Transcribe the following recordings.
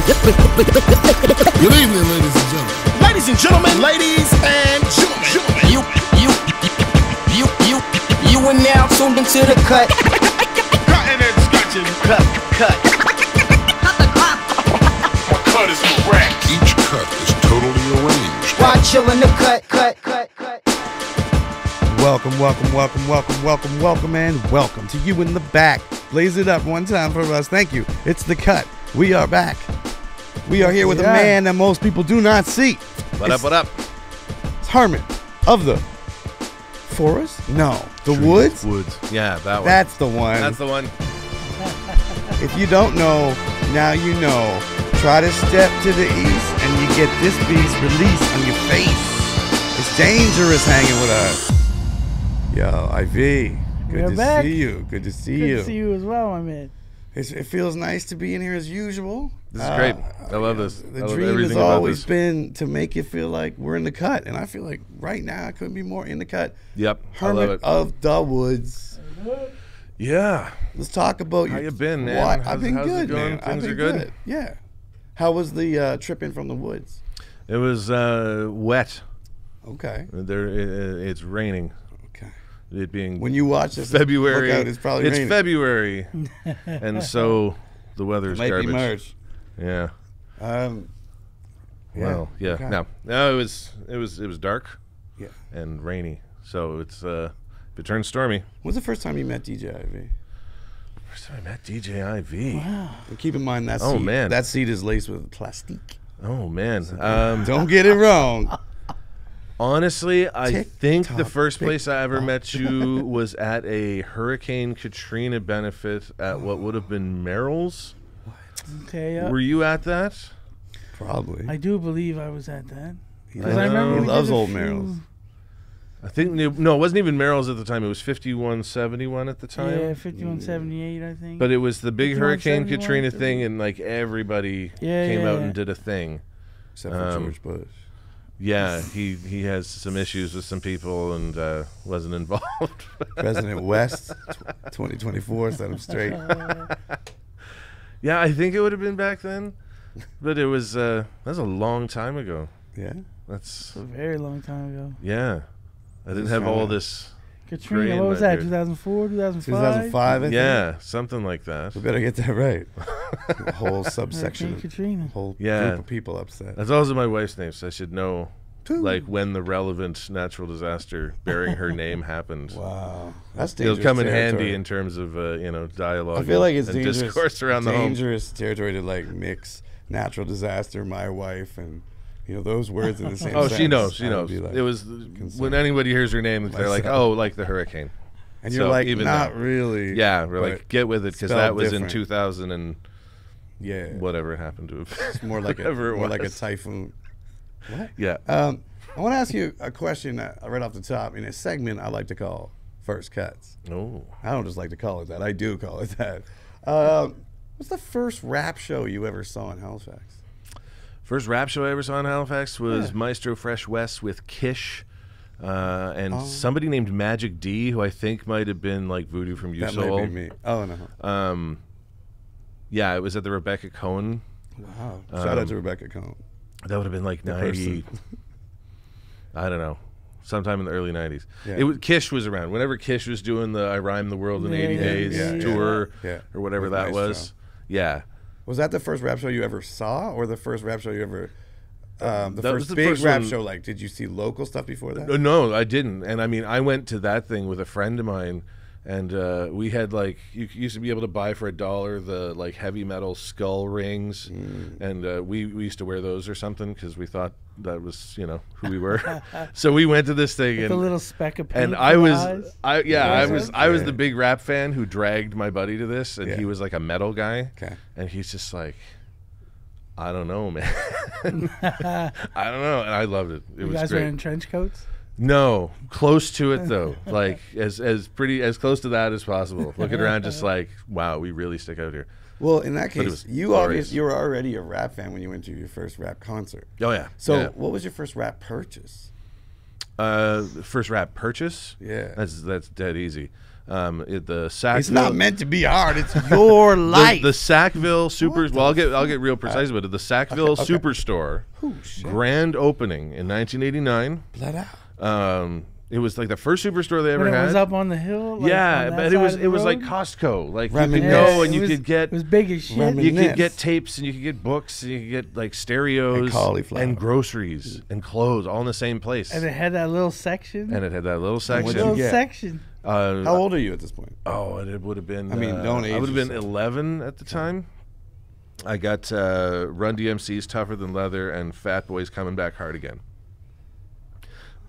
Good evening, ladies and gentlemen. Ladies and gentlemen, ladies and gentlemen. You are now tuned into the cut. Cutting and scratching. Cut. Cut is correct. Each cut is totally arranged. While chillin' the cut. Welcome, and welcome to You in the Back. Blaze it up one time for us. Thank you. It's the cut. We are back. We are here with a man that most people do not see. What up? It's Herman of the Forest? No, the Woods? Woods. Yeah, that one. That's the one. That's the one. If you don't know, now you know. Try to step to the east and you get this beast released on your face. It's dangerous hanging with us. Yo, IV, good to back. see you. Good to see Good you. to see you as well, my man. It feels nice to be in here as usual. This is great. I love this. The I love dream has everything about always this. been to make you feel like we're in the cut, and I feel like right now I couldn't be more in the cut. Yep, I Herman love it. of the Woods. Yeah. Let's talk about How your, you been, man? What? How's- I've been how's it good, going? man. Things I've been are good? Yeah. How was the trip in from the woods? It was wet. Okay. It's raining. Okay. It being When you watch this, February. look out, it's probably raining. February, and so the weather's Might garbage. be March. Yeah. Yeah. Well, yeah. Okay. No. It was dark. Yeah. And rainy. So it's if it turns stormy. When's the first time you met DJ IV? First time I met DJ IV. And keep in mind that Oh, seat. man. That seat is laced with plastic. Oh man. Don't get it wrong. Honestly, I Tick think the tock, first tick place I ever tock. met you was at a Hurricane Katrina benefit at what would have been Merrill's. Okay, Were you at that? Probably. I do believe I was at that. He 'Cause loves- I remember he we did loves a old few- Merrills. I think no, it wasn't even Merrill's at the time. It was 5171 at the time. Yeah, 5178, I think. But it was the big Hurricane 5171, Katrina thing, and like everybody came out and did a thing. Except for George Bush. Yeah, he has some issues with some people and wasn't involved. President West, 2024, set him straight. Yeah, I think it would have been back then, but it was that was a long time ago. Yeah. That's a very long time ago. yeah. I didn't have all this. Katrina, Gray what in was my that? beard. 2004, 2005? 2005, I think. Yeah, something like that. We better get that right. A whole subsection, Hurricane Katrina. whole Yeah. group of people upset. That's also my wife's name, so I should know Too. like when the relevant natural disaster bearing her name happened. Wow. That's It'll dangerous come in territory. handy in terms of dialogue. I feel like it's and dangerous, discourse around the home. dangerous territory to like mix natural disaster, my wife, and those words in the same Oh, sentence. she knows. She I would knows. be like, It was when anybody hears her name, they're like, Myself. "Oh, like the hurricane." and you're so like, even not now- really. Yeah, we're but like, get with it because spelled that was different. in 2000 and Yeah. whatever it happened to. It's more like Whatever it more like a was. typhoon. What? Yeah. I want to ask you a question right off the top in a segment I like to call First Cuts. Oh. I don't just like to call it that. I do call it that. What's the first rap show you ever saw in Halifax? First rap show I ever saw in Halifax was Yeah. Maestro Fresh West with Kish. And somebody named Magic D, who I think might have been like Voodoo from You That Soul. might be me. Oh, no. Yeah, it was at the Rebecca Cohn. Wow. Shout out to Rebecca Cohn. That would have been like 90. I don't know. Sometime in the early 90s. Yeah. Kish was around. Whenever Kish was doing the I Rhyme the World in 80 Yeah, Days yeah, tour yeah. or whatever With that Maestro. was. Yeah. Was that the first rap show you ever saw, or the first rap show you ever? The That was first the big first rap one. show. Like, did you see local stuff before that? No, I didn't. And I mean, I went to that thing with a friend of mine, and we had like you used to be able to buy for $1 the like heavy metal skull rings, and we used to wear those or something because we thought that was who we were. So we went to this thing With a and. little speck of paint And for I the was, eyes. I was Yeah. the big rap fan who dragged my buddy to this, and Yeah. he was like a metal guy, Okay. and he's just like, I don't know, man, I don't know, and I loved it. It You was guys great. wearing trench coats? No, close to it though, like as close to that as possible. Looking around, just like, wow, we really stick out here. Well, in that But it case, was you glorious. were already a rap fan when you went to your first rap concert. Oh yeah. So, yeah. what was your first rap purchase? First rap purchase. Yeah. That's dead easy. The Sackville. It's not meant to be hard. It's your life. The Sackville Super. Well, I'll get real precise about it. The Sackville Okay. Superstore Oh, shit. grand opening in 1989. Let out. It was like the first superstore they ever When it had. was up on the hill. Like, Yeah, on that but it side was of the like road? Costco. Like you Reminisce. could go and it you was- could get It was big as shit. Reminisce. you could Reminisce. get tapes and you could get books and you could get like stereos And cauliflower. and groceries and clothes all in the same place. And it had that little section. And it had that little what'd section. you little get? section. How old are you at this point? Oh, and it would have been. I mean, don't age I would have been yourself. 11 at the time. I got Run DMC's Tougher Than Leather and Fat Boys Coming Back Hard Again.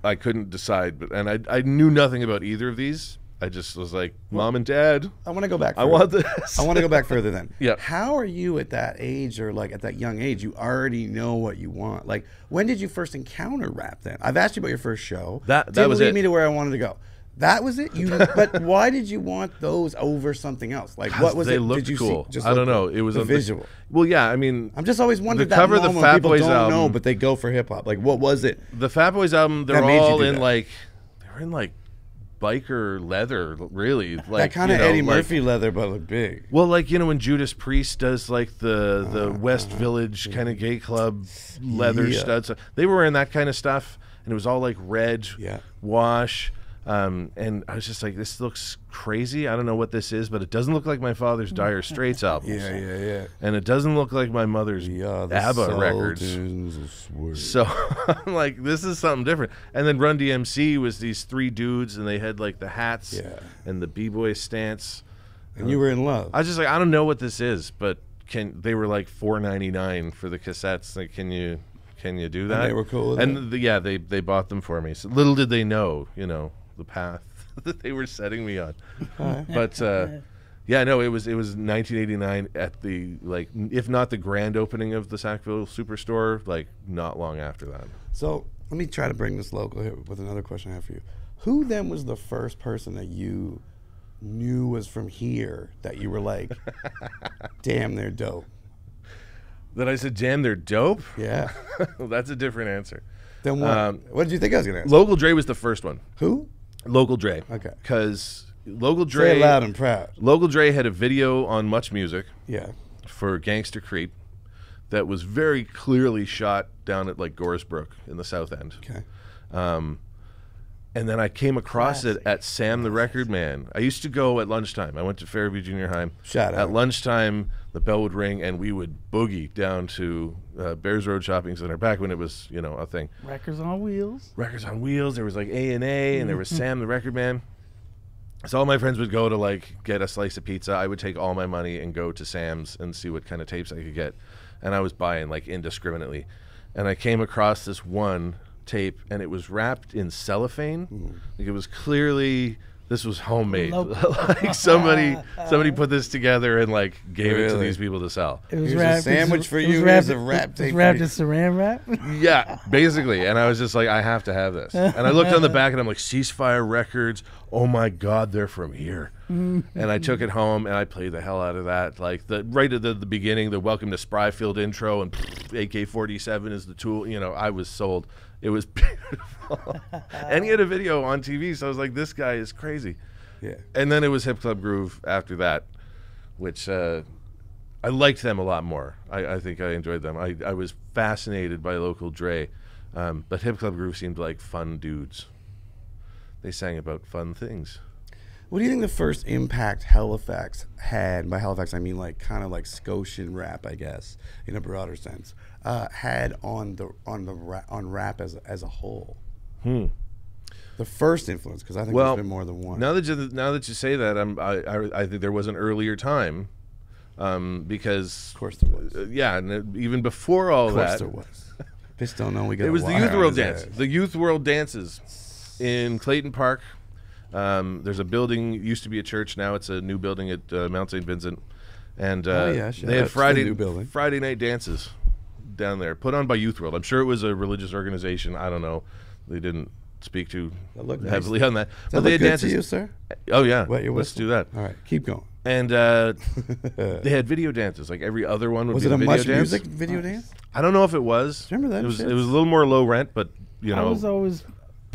I couldn't decide, and I knew nothing about either of these. I just was like, Mom and Dad, I want to go back. I further. want this. I want to go back further then. Yeah. How are you at that age or like at that young age? You already know what you want. Like, when did you first encounter rap then? I've asked you about your first show. That Didn't was lead it. me to where I wanted to go. That was it. But why did you want those over something else? Like, what was they it? looked Did you cool. see? Just I don't look know. cool? It was the on visual. Well, yeah. I mean, I'm just always wondered the that cover of the moment when Fat people Boys don't know, album- but they go for hip hop. Like, what was it? the Fat Boys album, they're That made you all do in that. like they were in like biker leather, really. Like That kind of you know, Eddie like- Murphy leather, but look big. Well, like, you know, when Judas Priest does like the West Village kind of gay club leather Yeah. studs, they were in that kind of stuff, and it was all like red Yeah. wash. And I was just like, this looks crazy. I don't know what this is, but it doesn't look like my father's Dire Straits album. Yeah. And it doesn't look like my mother's Yeah, the ABBA records. Sultans of Swing. So I'm like, this is something different. And then Run DMC was these three dudes, and they had like the hats Yeah. and the b-boy stance. And you were in love. I was just like, I don't know what this is, but they were like $4.99 for the cassettes. Like, can you do that? they were cool with and they bought them for me. So little did they know, you know, the path that they were setting me on. But yeah, no, it was 1989 at the, like, if not the grand opening of the Sackville Superstore, like not long after that. So let me try to bring this local here with another question I have for you. Who then was the first person that you knew was from here that you were like, damn, they're dope? That I said, damn, they're dope? Yeah. Well, that's a different answer. Then what? What did you think I was gonna ask? Local Dre was the first one. Who? Local Dre. Okay. Because Local Say Dre. it loud and proud. Local Dre had a video on Much Music Yeah. for Gangster Creep that was very clearly shot down at like Goresbrook in the South End. Okay. And then I came across it at Sam the Record Man. I used to go at lunchtime. I went to Fairview Junior High. Shout out. At lunchtime, the bell would ring, and we would boogie down to Bears Road Shopping Center back when it was, you know, a thing. Records on wheels. Records on Wheels. There was like A&A, and there was Sam the Record Man. So all my friends would go to like get a slice of pizza. I would take all my money and go to Sam's and see what kind of tapes I could get. And I was buying like indiscriminately. And I came across this one tape, and it was wrapped in cellophane. Like, it was clearly, this was homemade. Like somebody put this together and like gave it to Really? these people to sell. It was Here's a wrapped. sandwich for it was you, wrapped- here's a wrap it tape was for wrapped you. in saran wrap. Yeah, basically. And I was just like, I have to have this. And I looked on the back, and I'm like, Ceasefire Records. Oh my God, they're from here. And I took it home, and I played the hell out of that. Like right at the beginning, the Welcome to Spryfield intro, and AK-47 is the tool. You know, I was sold. It was beautiful. And he had a video on TV, so I was like, this guy is crazy. Yeah. And then it was Hip Club Groove after that, which I liked them a lot more. I think I enjoyed them. I was fascinated by Local Dre, but Hip Club Groove seemed like fun dudes. They sang about fun things. What do you think the first impact Halifax had? By Halifax, I mean like kind of like Scotian rap, I guess, in a broader sense, had on rap as a whole. The first influence, because I think Well, there's been more than one. Now that you say that, I think there was an earlier time, because Of course there was. yeah, and even before all Of course that, there was. Just don't know. We got it was a the wire Youth on World his Dance. ass. The Youth World Dances in Clayton Park. There's a building. It used to be a church. Now it's a new building at Mount St. Vincent. And yeah, shout they out had to the new Friday building. night dances down there, put on by Youth World. I'm sure it was a religious organization. I don't know. They didn't speak too That looked nice. heavily on that. Does But that they look had good dances. to you, sir? Oh yeah, Wet your let's whistle? do that. All right, keep going. And they had video dances. Like every other one would Was be it a video Much dance. Music video dance? I don't know if it was. Remember that It was shit? a little more low rent, but you I know. was always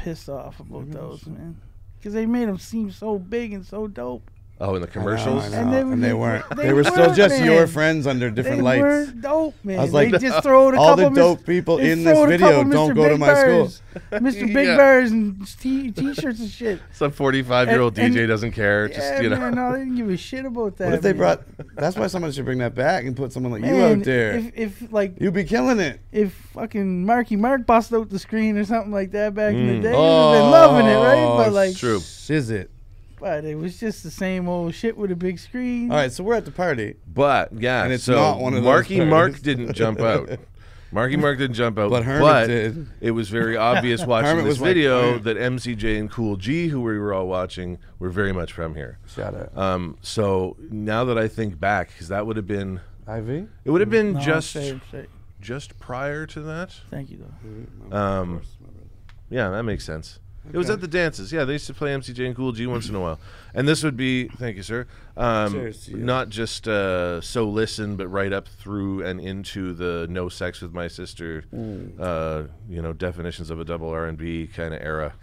pissed off about those, man, because they made them seem so big and so dope. Oh, in the commercials? I know. And And they weren't. they They were still weren't, just man. your friends under different They lights. weren't dope, man. I was like, they just throw a all the couple dope people they in this throw a video couple don't Mr. go to Big my school. Bears, Mr. Big Yeah. Bears and t-shirts and shit. Some 45-year-old And- DJ doesn't care. Just, Yeah, you know. man, no, they didn't give a shit about that. What if they man. brought? That's why someone should bring that back and put someone like you Man, out there. If like You'd be killing it. if fucking Marky Mark busted out the screen or something like that back in the day, you'd Oh, have been loving it, right? But like, True. Shiz it. but it was just the same old shit with a big screen. All right, so we're at the party. But, yeah. And it's so not one of those Marky Mark parties. didn't jump out. Marky Mark didn't jump out. But Hermit did. It was very obvious watching Hermit this was like, video "Oh." that MCJ and Cool G, who we were all watching, were very much from here. Shout out. So now that I think back, because that would have been, IV. it would have been No, just prior to that. Thank you though. Yeah, that makes sense. It was at the dances. Yeah, they used to play MCJ and Cool G once in a while. And this would be, thank you, sir, Cheers to you. not just So Listen, but right up through and into the No Sex With My Sister, definitions of a double R&B kind of era.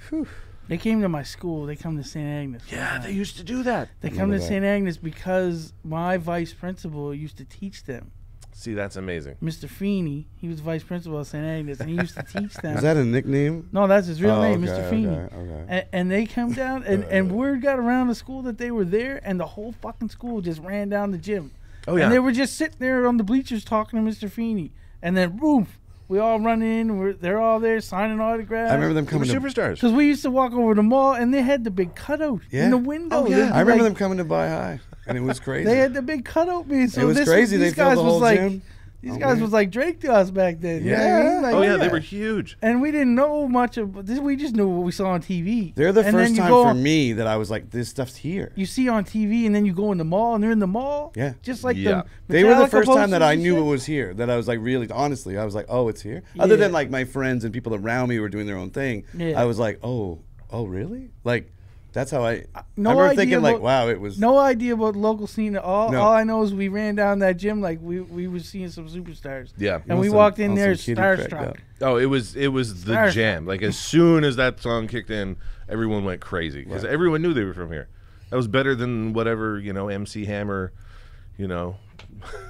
They came to my school. They come to St. Agnes. Yeah, they used to do that. They come to St. Agnes because my vice principal used to teach them. See, that's amazing. Mr. Feeney, he was vice principal at St. Agnes, and he used to teach them. Is that a nickname? No, that's his real Oh, name, okay, Mr. Feeney. okay. And they come down, and word got around the school that they were there, and the whole fucking school just ran down the gym. Oh, yeah. And they were just sitting there on the bleachers talking to Mr. Feeney. And then, boom, we all run in. They're all there signing autographs. I remember them They were coming to. superstars. Because we used to walk over the mall, and they had the big cutout Yeah. in the window. Oh, yeah. They'd be I remember like- them coming to Buy High, and it was crazy. They had the big cutout, man. So It was this crazy. These They filled guys the was whole like, gym. these Oh, guys man. was like Drake to us back then. You know what I mean? Like, Oh, yeah, they were huge. And we didn't know much of this. We just knew what we saw on TV. They're the And then first you time go- for me that I was like, this stuff's here. You see on TV, and then you go in the mall, and they're in the mall. Yeah. Just like Yeah. the They were the Metallica first time that posters I and knew shit. it was here. That I was like, really, honestly, I was like, oh, it's here. Other than Yeah. like my friends and people around me who were doing their own thing, Yeah. I was like, oh, really? Like, that's how I. No I remember idea thinking like, about- wow, it was. No idea about the local scene at all. No. All I know is we ran down that gym like we were seeing some superstars. Yeah. And we On some- walked in on there some kitty cracked starstruck. up. Oh, it was the Starstruck. jam. Like as soon as that song kicked in, everyone went crazy because Right. everyone knew they were from here. That was better than whatever MC Hammer,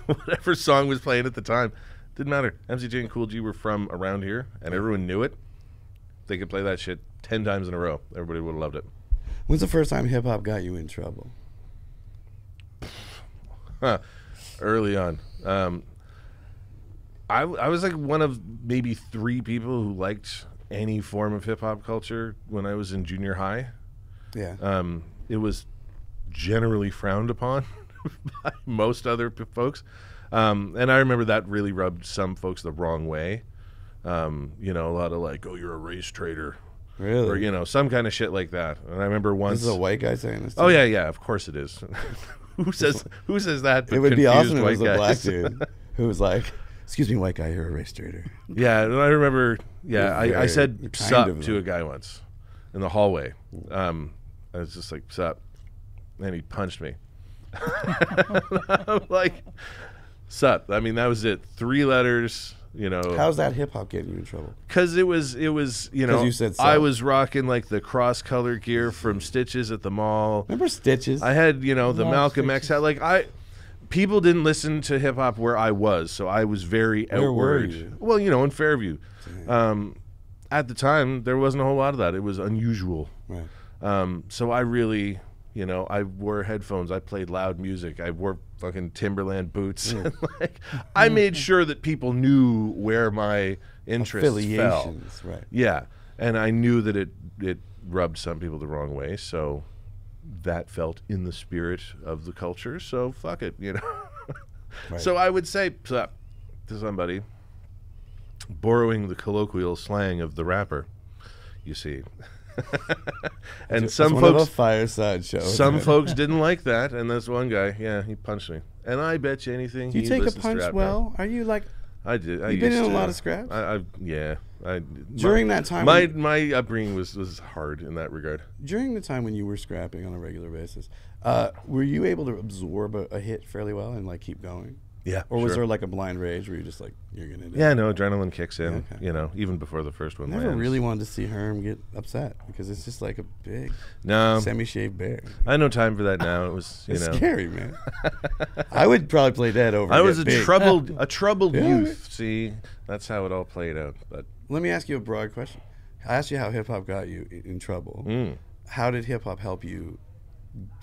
whatever song was playing at the time. Didn't matter. MCJ and Cool G were from around here, and everyone knew it. They could play that shit 10 times in a row. Everybody would have loved it. When's the first time hip hop got you in trouble? Early on. I was like one of maybe 3 people who liked any form of hip hop culture when I was in junior high. Yeah. It was generally frowned upon by most other folks. And I remember that really rubbed some folks the wrong way. A lot of like, oh, you're a race traitor. Really? Or, some kind of shit like that. And I remember once. This is a white guy saying this. Oh, yeah, of course it is. Who says that? It would be awesome if it was a white black guys? dude who was like, "Excuse me, white guy, you're a race trader." Yeah, and I remember. Yeah, I very said kind "sup" of to them. a guy once in the hallway. I was just like "sup," and he punched me. I'm like, "Sup." I mean, that was it. 3 letters. How's that hip hop getting you in trouble? Because it was you said I sup. was rocking like the cross color gear from Stitches at the mall. Remember Stitches? I had the Love Malcolm X hat. Like people didn't listen to hip hop where I was, so I was very Where were outward. you? Well, in Fairview. At the time, there wasn't a whole lot of that. It was unusual. Right. So I really, I wore headphones. I played loud music. I wore fucking Timberland boots. Like, I made sure that people knew where my interests fell. Affiliations, right? Yeah, and I knew that it rubbed some people the wrong way. So that felt in the spirit of the culture. So fuck it, Right. So I would say to somebody, borrowing the colloquial slang of the rapper, you see. And some It's one of a folks fireside show. some isn't it? folks didn't like that, and this one guy, he punched me. And I bet you anything Do you he take a listens to punch rap now. well? Are you like I did. I You've been used in a to. lot of scraps? During that time My when- my upbringing was hard in that regard. during the time when you were scrapping on a regular basis? Were you able to absorb a hit fairly well and like keep going? Yeah. Or was sure. there like a blind rage where you're just like, you're going to do Yeah, no, adrenaline kicks in, Okay. you know, even before the first one Never lands. really wanted to see Herm get upset because it's just like a big No, semi-shaved bear. I had no time for that now. It was, you It's know. scary, man. I would probably play dead over. I Get was a Big. troubled Yeah. youth. See, that's how it all played out. But Let me ask you a broad question. I asked you how hip hop got you in trouble. How did hip hop help you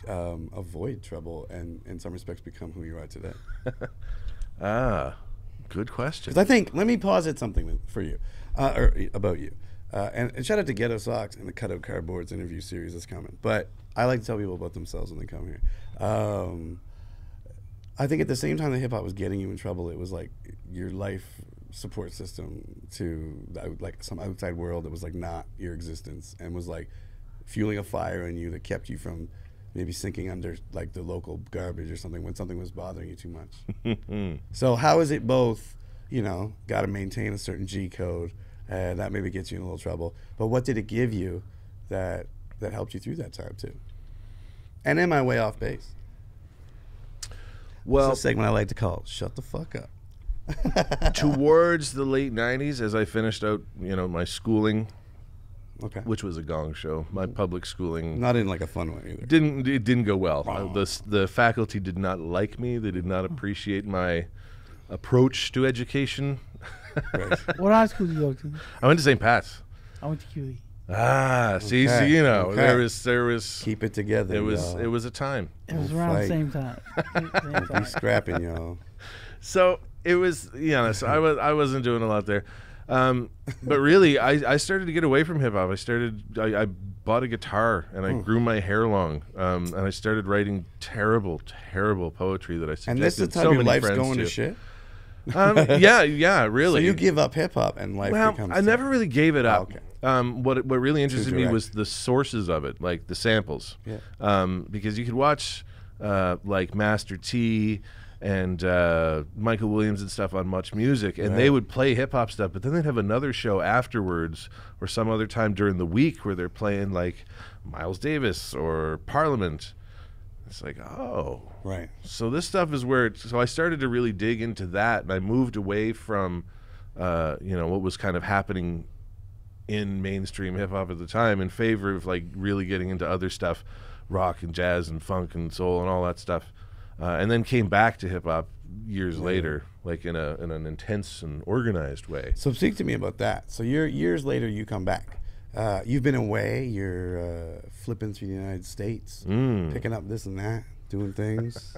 avoid trouble and, in some respects, become who you are today? good question. Because I think, let me posit something for you, or about you. And shout out to Ghetto Socks and the Cutout Cardboards interview series that's coming. But I like to tell people about themselves when they come here. I think at the same time that hip hop was getting you in trouble, it was like your life support system to like some outside world that was like not your existence and was like fueling a fire in you that kept you from maybe sinking under like the local garbage or something when something was bothering you too much. So how is it both, you know, got to maintain a certain G code and that maybe gets you in a little trouble, but what did it give you that helped you through that time too? And am I way off base? Well, It's a segment I like to call "Shut the Fuck Up." towards the late 90s, as I finished out, you know, my schooling, Okay. which was a gong show, my public schooling Not in like a fun way either. didn't go well. The faculty did not like me. They did not appreciate my approach to education. Right. What high school did you go to? I went to St. Pat's. I went to QE. See, Okay, you know, okay. there was Keep it together. it was y'all. it was a time. It was Don't around the fight. same time. Same Be time. scrapping, y'all. So it was, you know, so I wasn't doing a lot there. But really, I started to get away from hip hop. I bought a guitar and I grew my hair long, and I started writing terrible poetry that I subjected And this is the time so your many life's friends going to to. shit. Yeah, So really. you give up hip hop and life Well, becomes. I never really gave it up. okay. What really interested me direct. was the sources of it, like the samples. Yeah. Because you could watch like Master T and Michael Williams and stuff on Much Music, and they would play hip hop stuff, but then they'd have another show afterwards or some other time during the week where they're playing like Miles Davis or Parliament. It's like, oh. Right. So this stuff is where so I started to really dig into that, and I moved away from you know, what was kind of happening in mainstream hip hop at the time in favor of like really getting into other stuff, rock and jazz and funk and soul and all that stuff, and then came back to hip hop years later, like in an intense and organized way. So speak to me about that. So years later, you come back. You've been away. You're flipping through the United States, picking up this and that, doing things.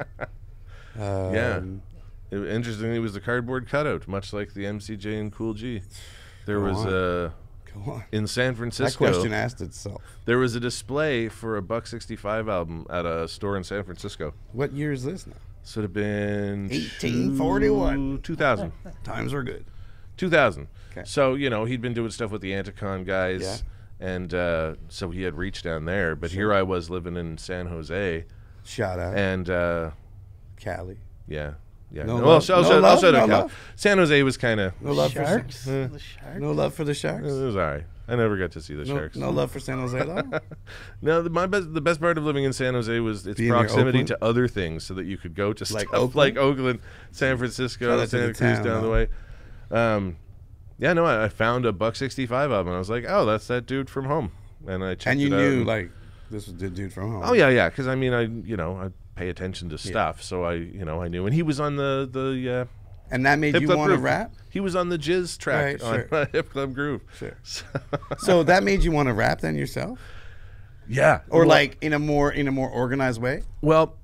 Yeah. Interestingly, it was the cardboard cutout, much like the MCJ and Cool G. There Go was on. Go on. in San That Francisco. question asked itself. There was a display for a $1.65 album at a store in San Francisco. What year is this now? This would have been 1841. 2000. Times are good. 2000. Okay. So, you know, he'd been doing stuff with the Anticon guys. Yeah. And so he had reached down there. But here I was living in San Jose. Shout out. And Cali. yeah. Yeah. No Well, love? I'll No shout love? out No Cal. love? San Jose was kind of, No love Sharks? for The Sharks? no love for the Sharks. it was all right. I never got to see the Sharks. No love for San Jose though. No, the best part of living in San Jose was its Being near proximity Oakland? to other things, so that you could go to Like stuff Oakland? like Oakland, San Francisco, Shout out to Santa the Cruz town, down the though. way. Yeah, no, I found a $1.65 album, and I was like, oh, that's that dude from home, and I checked And you it out. knew like this was the dude from home. Oh yeah, because I mean, I pay attention to stuff, so I knew, and he was on the And that made Hip you Club want to Groove. rap? He was on the Jizz track Right, on Hip Club Groove. Sure. So, So that made you want to rap then yourself? yeah, Or well- like in a more organized way? Well,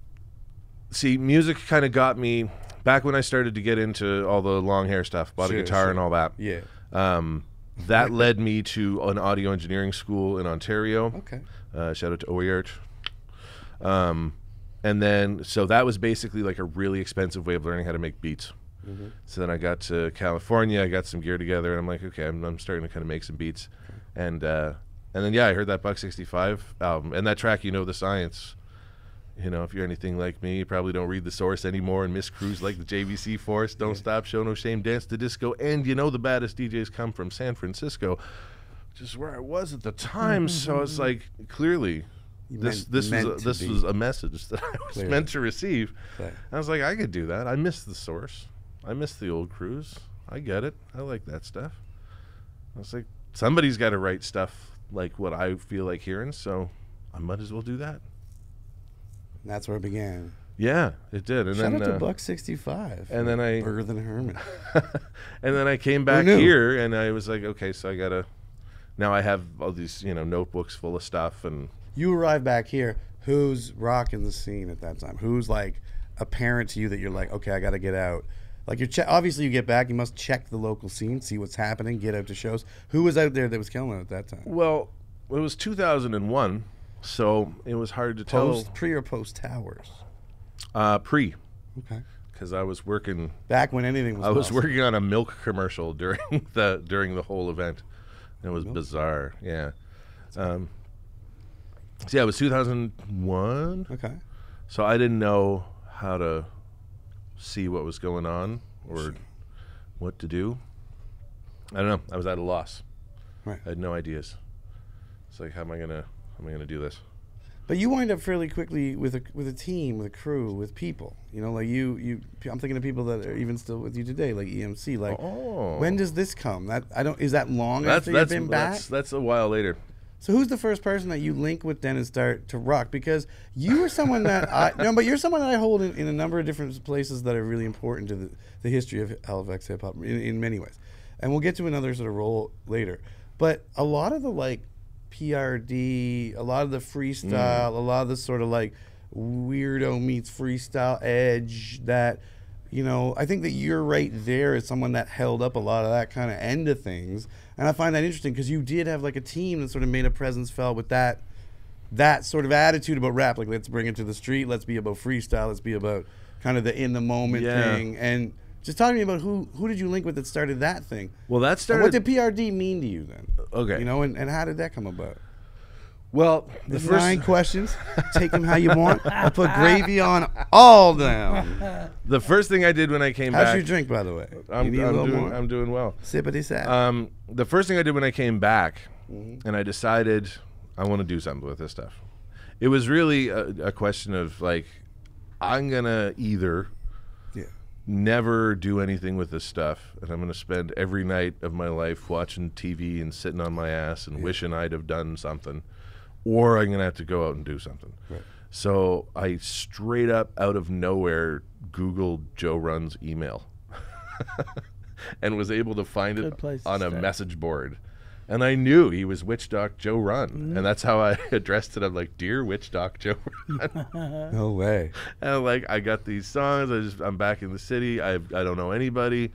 see, music kind of got me back when I started to get into all the long hair stuff, bought Sure, a guitar sure. and all that. Yeah. That led me to an audio engineering school in Ontario. Okay. Shout out to OERT. And then, so that was basically like a really expensive way of learning how to make beats. Mm-hmm. So then I got to California, I got some gear together, and I'm like, okay, I'm starting to kind of make some beats. And then, yeah, I heard that $1.65 album. And that track, You Know the Science. You know, if you're anything like me, you probably don't read the source anymore and miss crews like the JVC Force, Don't Stop, Show No Shame, Dance to Disco, and you know the baddest DJs come from San Francisco, which is where I was at the time. So it's like, clearly, This meant was to this be. was a message that I was Clearly. meant to receive. Right. I was like, I could do that. I miss the Source. I miss the old Cruise. I get it. I like that stuff. I was like, somebody's got to write stuff like what I feel like hearing, so I might as well do that. And that's where it began. Yeah, it did. And Shout then out to Buck 65. and then I- Burger than Herman. and then I came back knew? here, and I was like, okay, so I gotta. Now I have all these, notebooks full of stuff, and You arrive back here. Who's rocking the scene at that time? Who's like apparent to you that you're like, okay, I got to get out? Like obviously you get back, you must check the local scene, see what's happening, get out to shows. Who was out there that was killing it at that time? well, it was 2001, so it was hard to Pre or post Towers? tell. Pre, Okay. because I was working. Back when anything was. I was possible. working on a milk commercial during the whole event. It was bizarre. Yeah. So yeah, it was 2001. Okay. So I didn't know how to see what was going on or what to do. I don't know. I was at a loss. Right. I had no ideas. It's like, how am I gonna do this? But you wind up fairly quickly with a team, with a crew, with people. Like you. I'm thinking of people that are even still with you today, like EMC. Like, when does this come? Is that long after you've been back? That's a while later. So who's the first person that you link with then and start to rock? Because you are someone that but you're someone that I hold in a number of different places that are really important to the history of Halifax hip hop in many ways, and we'll get to another sort of role later. But a lot of the PRD, a lot of the freestyle, a lot of the sort of weirdo meets freestyle edge that, I think that you're right there as someone that held up a lot of that kind of end of things. And I find that interesting because you did have a team that sort of made a presence felt with that sort of attitude about rap. Like, let's bring it to the street. Let's be about freestyle. Let's be about kind of the in the moment thing. And just talk to me about who did you link with that started that thing? Well, that And started. what did PRD mean to you then? Okay. And how did that come about? Well, the There's first 9 questions. Take them how you want. I put gravy on all down. the first thing I did when I came How's back. your drink, by the way? I'm You need a little doing more? I'm doing well. Sippity sap. The first thing I did when I came back, Mm-hmm. and I decided I want to do something with this stuff. It was really a question of I'm gonna either Yeah. never do anything with this stuff, and I'm gonna spend every night of my life watching TV and sitting on my ass and wishing I'd have done something, or I'm gonna have to go out and do something. Right. So I straight up out of nowhere Googled Joe Run's email and was able to find it Good place to on a start. message board. And I knew he was Witch Doc Joe Run. And that's how I addressed it. I'm like, Dear Witch Doc Joe Run. No way. And I got these songs. I'm back in the city. I don't know anybody.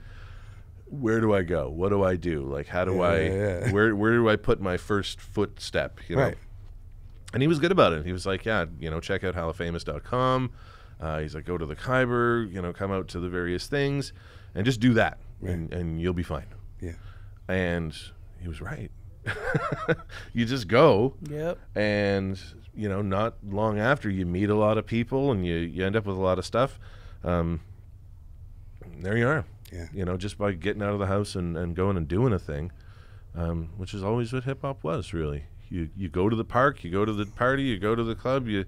Where do I go? What do I do? How do Yeah. where do I put my first footstep? Right. And he was good about it. He was like, yeah, check out halifamous.com. He's like, go to the Khyber, come out to the various things and just do that. Right. And you'll be fine. Yeah. And he was right. You just go. Yep. And, not long after, you meet a lot of people and you end up with a lot of stuff. There you are. Yeah. Just by getting out of the house and going and doing a thing, which is always what hip-hop was, really. You go to the park, you go to the party, you go to the club, you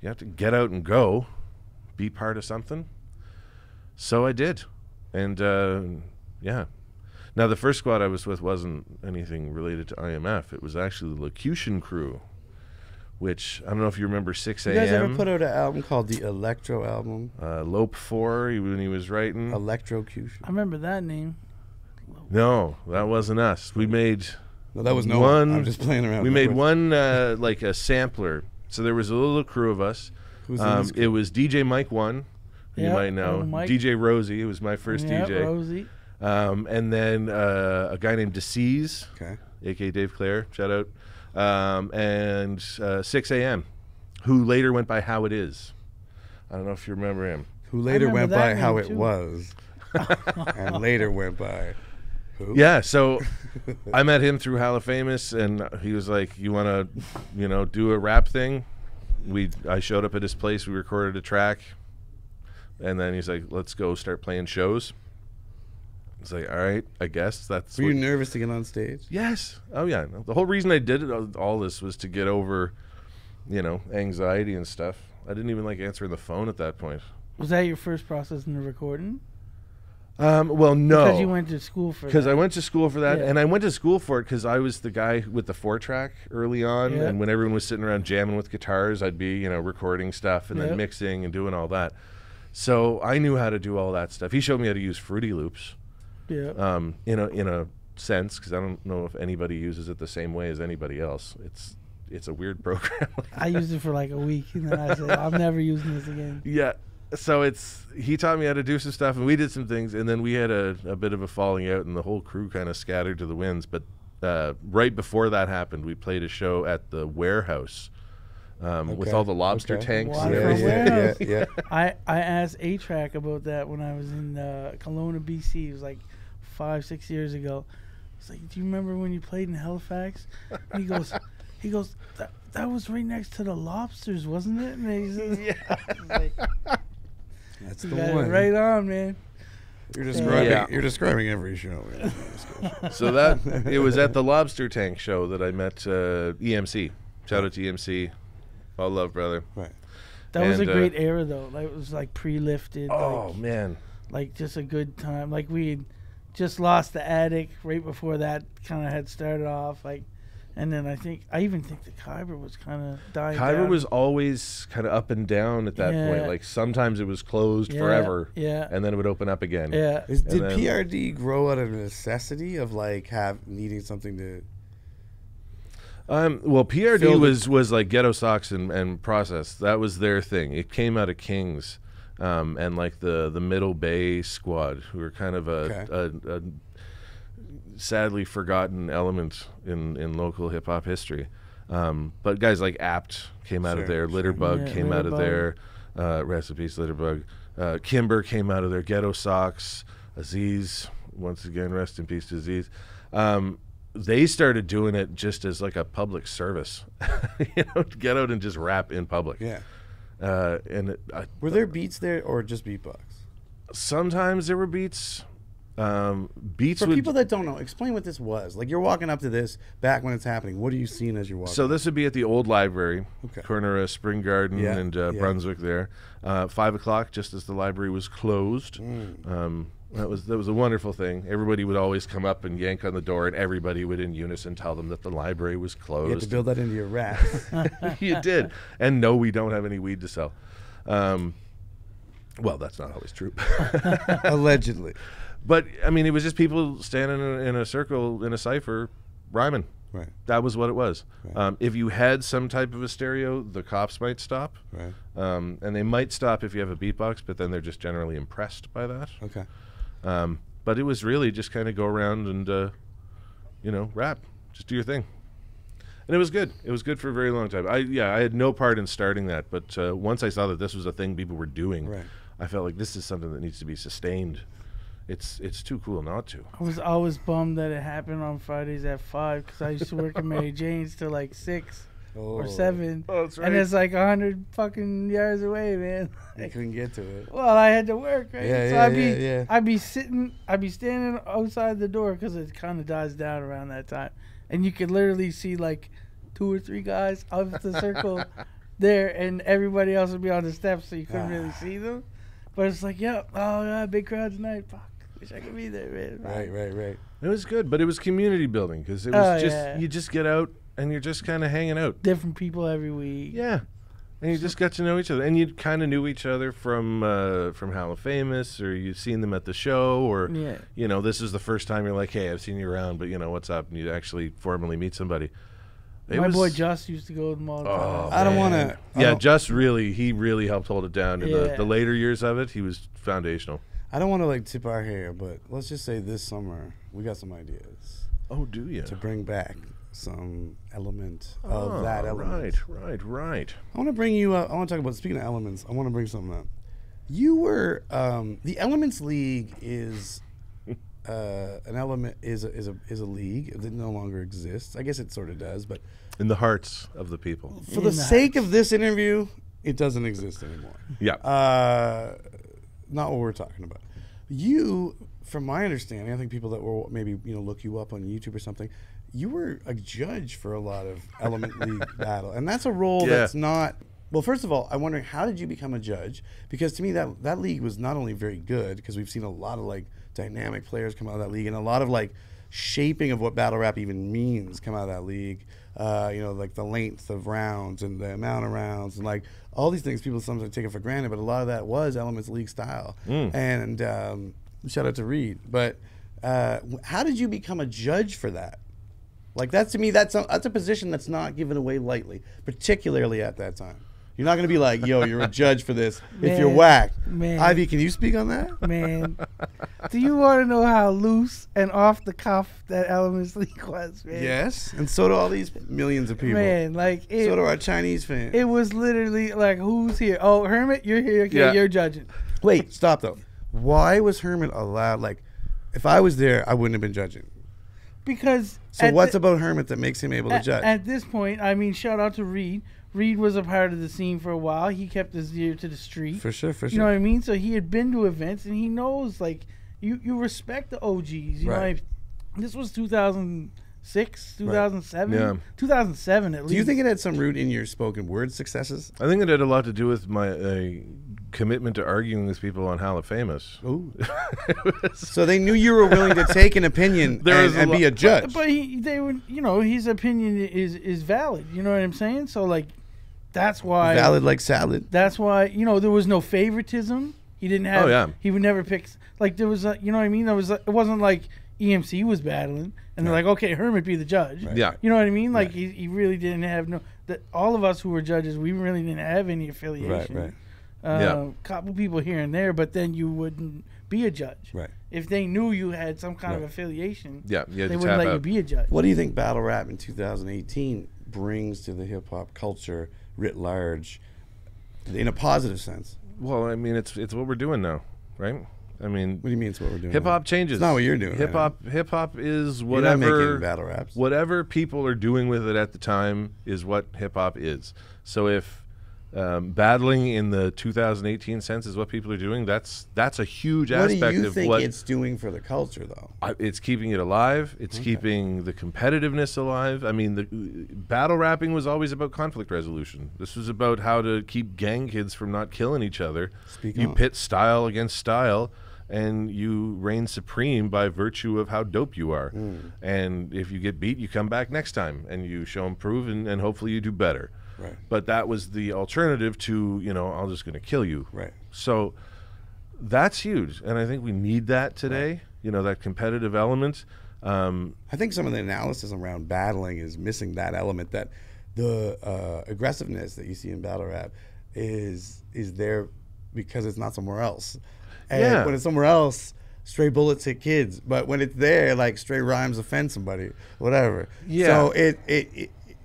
have to get out and go, be part of something. So I did. And, yeah. Now, the first squad I was with wasn't anything related to IMF. It was actually the Locution Crew, which, I don't know if you remember 6 You a.m. guys ever put out an album called the Electro album? Lope 4, when he was writing. Electrocution. I remember that name. No, that wasn't us. We made No, that was no one. I'm just playing around. We with made it. one a sampler. So there was a little crew of us. Who's in this It was DJ Mike 1, who you Yep, might know. Mike. DJ Rosie, who was my first Yep, DJ. Rosie. And then a guy named DeCease, Okay. a.k.a. Dave Clare, shout out. And 6 a.m., who later went by How It Is. I don't know if you remember him. Who later remember went that by name How It too. Was. And later went by who? Yeah, so I met him through Halifamous, and he was like, "You want to, do a rap thing?" I showed up at his place. We recorded a track, and then he's like, "Let's go start playing shows." It's like, all right, I guess that's. Were you nervous to get on stage? Yes. Oh yeah. The whole reason I did all this was to get over you know, anxiety and stuff. I didn't even like answering the phone at that point. Was that your first process in the recording? Well, no. Because you went to school for that. Because I went to school for that, Yeah. and I went to school for it because I was the guy with the 4-track early on, Yeah. and when everyone was sitting around jamming with guitars, I'd be, you know, recording stuff and Yeah. then mixing and doing all that. So I knew how to do all that stuff. He showed me how to use Fruity Loops, Yeah. in a sense, because I don't know if anybody uses it the same way as anybody else. It's a weird program. I used it for like a week, and then I said, I'm never using this again. Yeah. So he taught me how to do some stuff, and we did some things, and then we had a bit of a falling out, and the whole crew kind of scattered to the winds. But right before that happened, we played a show at the warehouse with all the lobster tanks and Water everything. warehouse. yeah. I asked A-Track about that when I was in Kelowna, BC. It was like 5-6 years ago. I was like, do you remember when you played in Halifax? And he goes, that was right next to the lobsters, wasn't it? And he says, yeah. That's You the got it one. right on, man. You're describing. Yeah. You're describing every show. So it was at the lobster tank show that I met EMC. Shout out to EMC. All love, brother. Right. That was a And, great era, though. Like, it was like pre-lifted. Oh man. Like just a good time. Like we had just lost the Attic right before that kind of had started off. Like, and then I even think the Khyber was kind of dying Khyber down. was always kind of up and down at that point. Yeah. Like sometimes it was closed Yeah, forever, yeah. and then it would open up again. Yeah. Did then- PRD grow out of necessity of like needing something to? Well, PRD Fill the- was like Ghetto Socks and Process. That was their thing. It came out of Kings, and like the Middle Bay squad, who were kind of a sadly forgotten element in local hip hop history. But guys like Apt came out of Sure, there. sure. Litterbug Yeah, came out of Litterbug. there. Rest in peace, Litterbug. Kimber came out of there. Ghetto Socks. Aziz, once again, rest in peace to Aziz. They started doing it just as like a public service, you know, to get out and just rap in public. Yeah. Were there beats there or just beatbox? Sometimes there were beats. Beats For would, people that don't know, explain what this was. Like you're walking up to this back when it's happening. What are you seeing as you're walking? So this would be at the old library, Okay. corner of Spring Garden Yeah, and yeah. Brunswick there. 5 o'clock, just as the library was closed. Mm. That was a wonderful thing. Everybody would always come up and yank on the door, and everybody would in unison tell them that the library was closed. You had to build that into your rap. You did. And no, we don't have any weed to sell. Well, that's not always true. Allegedly. But, I mean, it was just people standing in a circle in a cipher rhyming. Right. That was what it was. Right. If you had some type of a stereo, the cops might stop. Right. And they might stop if you have a beatbox, but then they're just generally impressed by that. Okay. But it was really just kind of go around and, rap. Just do your thing. And it was good. It was good for a very long time. I had no part in starting that, but once I saw that this was a thing people were doing, Right. I felt like this is something that needs to be sustained. It's too cool not to. I was always bummed that it happened on Fridays at 5 because I used to work at Mary Jane's till like 6 or 7. Oh, that's right. And it's like 100 fucking yards away, man. You couldn't get to it. Well, I had to work, right? Yeah, so yeah, I'd be standing outside the door because it kind of dies down around that time, and you could literally see like 2 or 3 guys out of the circle there, and everybody else would be on the steps, so you couldn't really see them. But it's like, big crowd tonight. Fuck, wish I could be there, man. Right. It was good, but it was community building because it was yeah. you just get out and you're just kind of hanging out. Different people every week. Yeah. And you just got to know each other, and you kind of knew each other from Hall of Famous, or you've seen them at the show, or Yeah. this is the first time you're like, hey, I've seen you around, but what's up? And you actually formally meet somebody. My boy Just used to go with them all the time. I don't want to. Yeah, Just really helped hold it down. In Yeah. the later years of it, he was foundational. I don't want to like tip our hair, but let's just say this summer we got some ideas Oh, do you? to bring back some element of that element. Right. I want to bring you up. I want to talk about, speaking of elements, I want to bring something up. You were the Elements League is an element is a league that no longer exists. I guess it sort of does, but In the hearts of the people. for the sake of this interview, it doesn't exist anymore. Yeah. Not what we're talking about. You, from my understanding, I think people that will maybe look you up on YouTube or something, you were a judge for a lot of Element League battle, and that's a role Yeah. that's not. Well, first of all, I'm wondering, how did you become a judge? Because to me, that league was not only very good, because we've seen a lot of like dynamic players come out of that league, and a lot of like shaping of what battle rap even means come out of that league. Like the length of rounds and the amount of rounds, and like all these things people sometimes take it for granted, but a lot of that was Elements League style. And shout out to Reed. But how did you become a judge for that? Like, that's, to me, that's a position that's not given away lightly, particularly at that time. You're not going to be like, yo, you're a judge for this if you're whack. Man. Ivy, can you speak on that? Man, do you want to know how loose and off the cuff that Elements League was, man? Yes. And so do all these millions of people. Man, like So do our Chinese fans. it was literally like, who's here? Oh, Hermit, you're here. Okay, Yeah. you're judging. Wait, stop though. Why was Hermit allowed? Like, if I was there, I wouldn't have been judging. Because So what's about Hermit that makes him able to judge? At this point, I mean, shout out to Reed. Reed was a part of the scene for a while. He kept his ear to the street. For sure. You know what I mean? So he had been to events, and he knows, like, you respect the OGs. You Right. know, this was 2006, 2007, Yeah. 2007 at least. Do you think it had some root in your spoken word successes? I think it had a lot to do with my commitment to arguing with people on Hall of Famous. Ooh. So they knew you were willing to take an opinion There was and a be a judge. But they would, his opinion is valid. You know what I'm saying? So, like, that's why. Valid like salad. That's why, there was no favoritism. He didn't have. Oh, yeah. He would never pick. Like, there was, you know what I mean? It wasn't like EMC was battling, and they're like, okay, Hermit be the judge. Yeah. You know what I mean? Like, he really didn't have all of us who were judges, we really didn't have any affiliation. Right. Yeah. Couple people here and there, but then you wouldn't be a judge. Right. If they knew you had some kind of affiliation, Yeah, you had they to wouldn't tap let you out. be a judge. What do you think battle rap in 2018 brings to the hip hop culture writ large, in a positive sense? Well, I mean, it's what we're doing now, right? I mean, What do you mean it's what we're doing? hip hop changes. It's not what you're doing. Hip hop is You're not whatever. making battle raps. Whatever people are doing with it at the time is what hip hop is. So if battling in the 2018 sense is what people are doing, that's a huge What do aspect you of think what it's doing for the culture, though? it's keeping it alive. It's keeping the competitiveness alive. I mean, the battle rapping was always about conflict resolution. This was about how to keep gang kids from not killing each other. Speak you on. pit style against style, and you reign supreme by virtue of how dope you are. And if you get beat, you come back next time and you show and prove, and hopefully you do better. Right. But that was the alternative to, I'm just going to kill you. Right. So that's huge. And I think we need that today, that competitive element. I think some of the analysis around battling is missing that element, that the aggressiveness that you see in battle rap is there because it's not somewhere else. And Yeah. when it's somewhere else, stray bullets hit kids. But when it's there, like, stray rhymes offend somebody, whatever. Yeah. So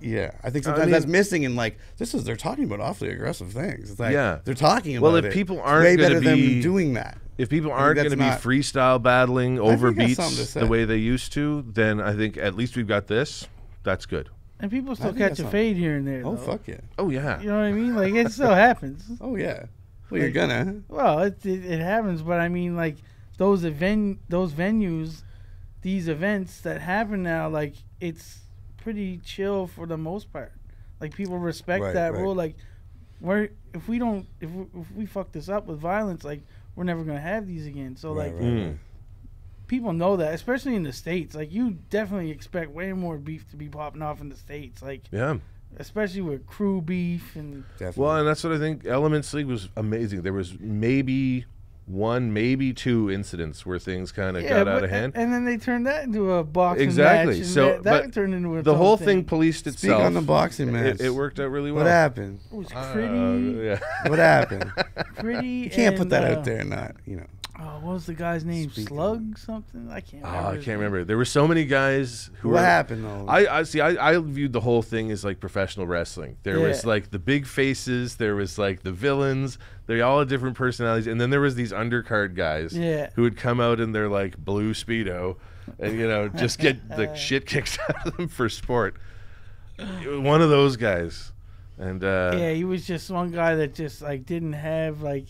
yeah, I think sometimes mean- that's missing in, like, they're talking about awfully aggressive things. It's like, Yeah. they're talking about Well, if it. people It's aren't way gonna better than be- doing that. If people think aren't that's going to be not- freestyle battling over think that's something to beats say. the way they used to, then I think at least we've got this. That's good. And people still think catch that's a not- fade here and there. Oh, though. fuck yeah. Oh, yeah. You know what I mean? Like, it still happens. Oh, yeah. Well, you're gonna. Well, it happens, but I mean, like, those venues, these events that happen now, like, it's pretty chill for the most part. Like, people respect Right, that right. rule. Like, if we fuck this up with violence, like, we're never gonna have these again. So Right, like, right. people know that, especially in the States. Like, you definitely expect way more beef to be popping off in the States. Like, Yeah. especially with crew beef and Definitely. Well, and that's what I think Elements League was amazing. There was maybe one, maybe two incidents where things kind of got out of hand. And then they turned that into a boxing Exactly. match. And So, that but turned into a the whole thing policed Speak itself. on the boxing match. It worked out really well. What happened? It was pretty, Yeah. What happened? pretty. You can't put and, that out there and not, Oh, what was the guy's name? Speak Slug something? I can't remember. Oh, I his can't name. remember. There were so many guys who What were. happened, though? I see. I viewed the whole thing as like professional wrestling. There was Yeah. like the big faces. There was like the villains. They all had different personalities, and then there was these undercard guys Yeah. who would come out in their like blue speedo, and just get the shit kicked out of them for sport. One of those guys, and Yeah, he was just one guy that just like didn't have like.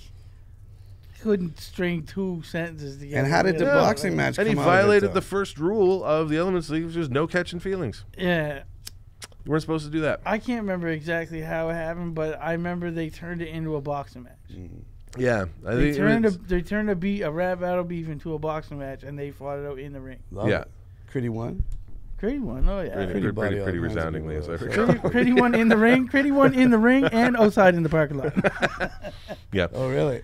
couldn't string 2 sentences together. And how did the really. boxing match And come he out of it, violated though? the first rule of the Elements League, which is no catching feelings. Yeah. You weren't supposed to do that. I can't remember exactly how it happened, but I remember they turned it into a boxing match. Yeah, I They think turned a rap battle beef into a boxing match, and they fought it out in the ring. Love yeah. it. Critty won. Critty one, oh yeah. pretty body all kinds of resoundingly, as I people. recall. Critty one in the ring. Critty one in the ring and outside in the parking lot. Yeah, Oh, really?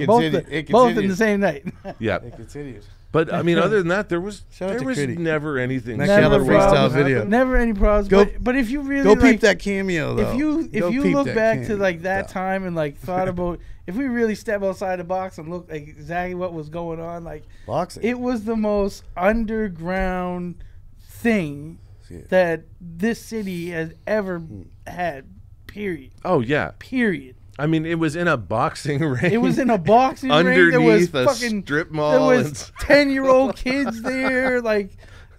both it both in continues. the same night. yeah. It continues. But I mean, other than that, there was Shout out to Critty. never anything. Next yellow Never freestyle problems. video. Never any problems. Go- but if you really Go like, peep that cameo, though. if you Go peep look that back to cameo. like that Yeah. time and like thought about if we really step outside the box and look like exactly what was going on, like Boxing. it was the most underground thing Yeah. that this city has ever had. Period. Oh yeah, Period. I mean, it was in a boxing ring. It was in a boxing ring. There was Underneath a fucking strip There mall. was 10-year-old kids there. Like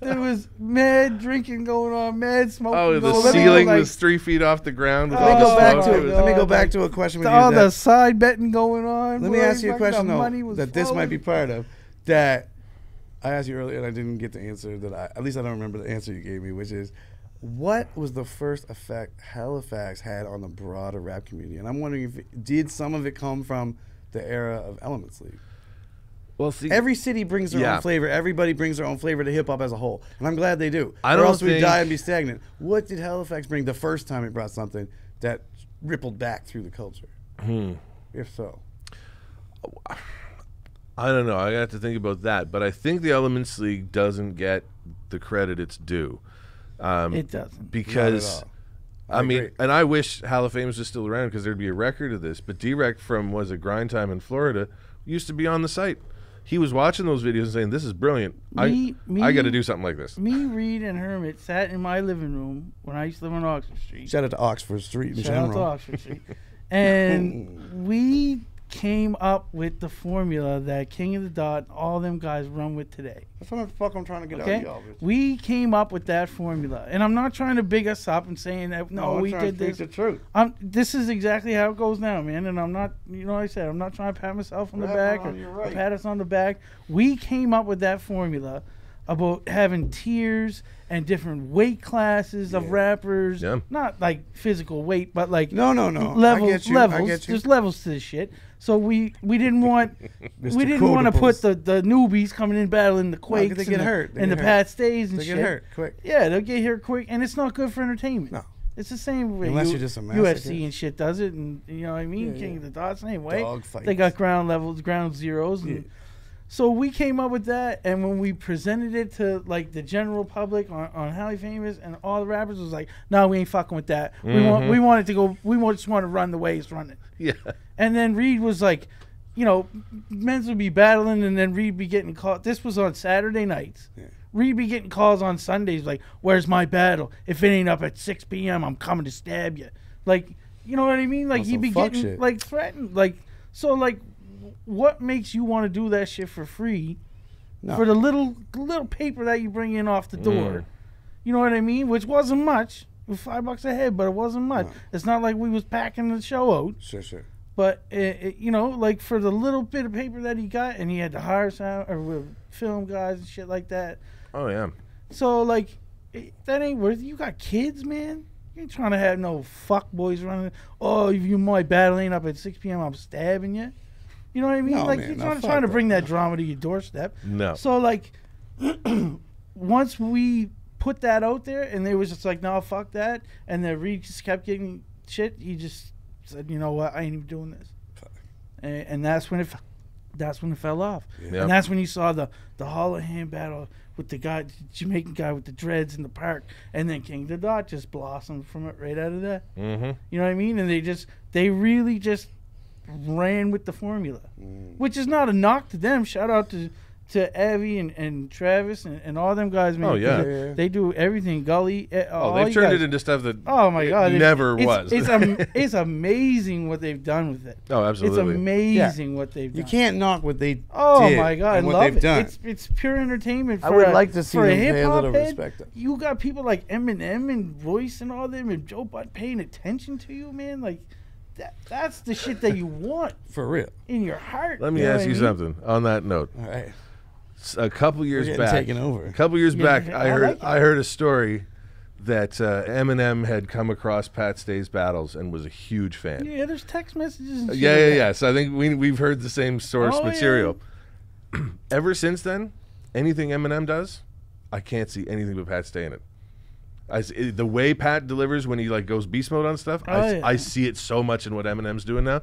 there was mad drinking going on, mad smoking. Oh, the going on. ceiling Like, was 3 feet off the ground. With Oh, all Let me the go back smoke. to It it. was- Let me go God, back like, to a question with all you. the That, side betting going on. let me boy. ask you a Fucking question the though money was that this might flowing. be part of. That I asked you earlier and I didn't get the answer that at least I don't remember the answer you gave me, which is what was the first effect Halifax had on the broader rap community? And I'm wondering if did some of it come from the era of Elements League? Well, see, Every city brings their Yeah. own flavor. Everybody brings their own flavor to hip hop as a whole, and I'm glad they do. I or don't else we'd think- die and be stagnant. What did Halifax bring the first time it brought something that rippled back through the culture? If so, I don't know. I have to think about that. But I think the Elements League doesn't get the credit it's due. It doesn't. Because all. I I mean, agree. and I wish Hall of Famous was still around because there'd be a record of this. But D-Rec from was it Grind Time in Florida used to be on the site. He was watching those videos and saying, "This is brilliant. I got to do something like this." Me, Reed, and Hermit sat in my living room when I used to live on Oxford Street. shout out to Oxford Street in Shout out to general. Oxford Street. And we came up with the formula that King of the Dot and all them guys run with today. That's what the fuck I'm trying to get out Okay? of y'all. bitch. We came up with that formula. And I'm not trying to big us up and saying that, no, I'm we trying did to speak this. the truth. This is exactly how it goes now, man. And I'm not, you know what I said, I'm not trying to pat myself on the Right, back Ron, you're or right. pat us on the back. We came up with that formula about having tiers and different weight classes of rappers. Yeah. Not like physical weight, but like No. levels. I get you. Levels. I get you. There's levels to this shit. So we didn't want Mr. we didn't want to put Quotables. the newbies coming in battling the Quakes they get and the, hurt. They and the get Pat Stays and They shit. get hurt quick. Yeah, they'll get here quick, and it's not good for entertainment. No. It's the same way Unless you're just a masochist. UFC and shit does it, and you know what I mean. Yeah, King yeah. of the Dot, same way. Dog They fights. got ground levels, ground zeros, and Yeah. so we came up with that. And when we presented it to like the general public on Hally Famous, and all the rappers was like, "No, we ain't fucking with that. We want it to go. Just want to run the way it's running." Yeah. And then Reed was like, you know, men's would be battling, and then Reed be getting caught. This was on Saturday nights. Yeah. Reed be getting calls on Sundays like, "Where's my battle? If it ain't up at 6 p.m., I'm coming to stab you." Like, you know what I mean? Like, On he'd some be fuck getting shit. like threatened. Like, so like, what makes you want to do that shit for free? No. For the little paper that you bring in off the door. You know what I mean? Which wasn't much. It was $5 a head, but it wasn't much. No. It's not like we was packing the show out. Sure. But you know, like for the little bit of paper that he got, and he had to hire sound or film guys and shit like that. Oh yeah. So like, that ain't worth it. You got kids, man. You ain't trying to have no fuck boys running. Oh, if you my battle ain't up at 6 p.m., I'm stabbing you. You know what I mean? No, like man, you're no, trying fuck to that. bring that drama to your doorstep. No. So like, once we put that out there, and they was just like, no, fuck that, and then Reed just kept getting shit. He just said, you know what, I ain't even doing this, and that's when it fell off. Yeah. And that's when you saw the Hall of Hand battle with the guy, the Jamaican guy with the dreads in the park, and then King of the Dot just blossomed from it right out of that. Mm-hmm. You know what I mean? And they really just ran with the formula, which is not a knock to them. Shout out to Avi and Travis and all them guys, man. Oh, yeah. 'cause Yeah. They do everything. Gully. Oh, they've turned it into stuff that Oh my God! it never was. It's amazing what they've done with it. Oh, absolutely. It's amazing what they've done. You can't knock what they Oh did my God! I and what love they've it. done. It's pure entertainment. I For would a- like to see for them a pay a hip-hop little head, respect them. You got people like Eminem and Royce and all them and Joe Budden paying attention to you, man. Like, that's the shit that you want For real. in your heart. Let me know ask what you I mean? something on that note. All right. A couple years getting back, taken over. A couple years Yeah, back, I I heard like it. I heard a story that Eminem had come across Pat Stay's battles and was a huge fan. Yeah, there's text messages. And shit Yeah, like yeah, that. yeah. So I think we've heard the same source Oh, yeah. material. Ever since then, anything Eminem does, I can't see anything but Pat Stay in it. The way Pat delivers when he like goes beast mode on stuff, Oh, yeah. I see it so much in what Eminem's doing now.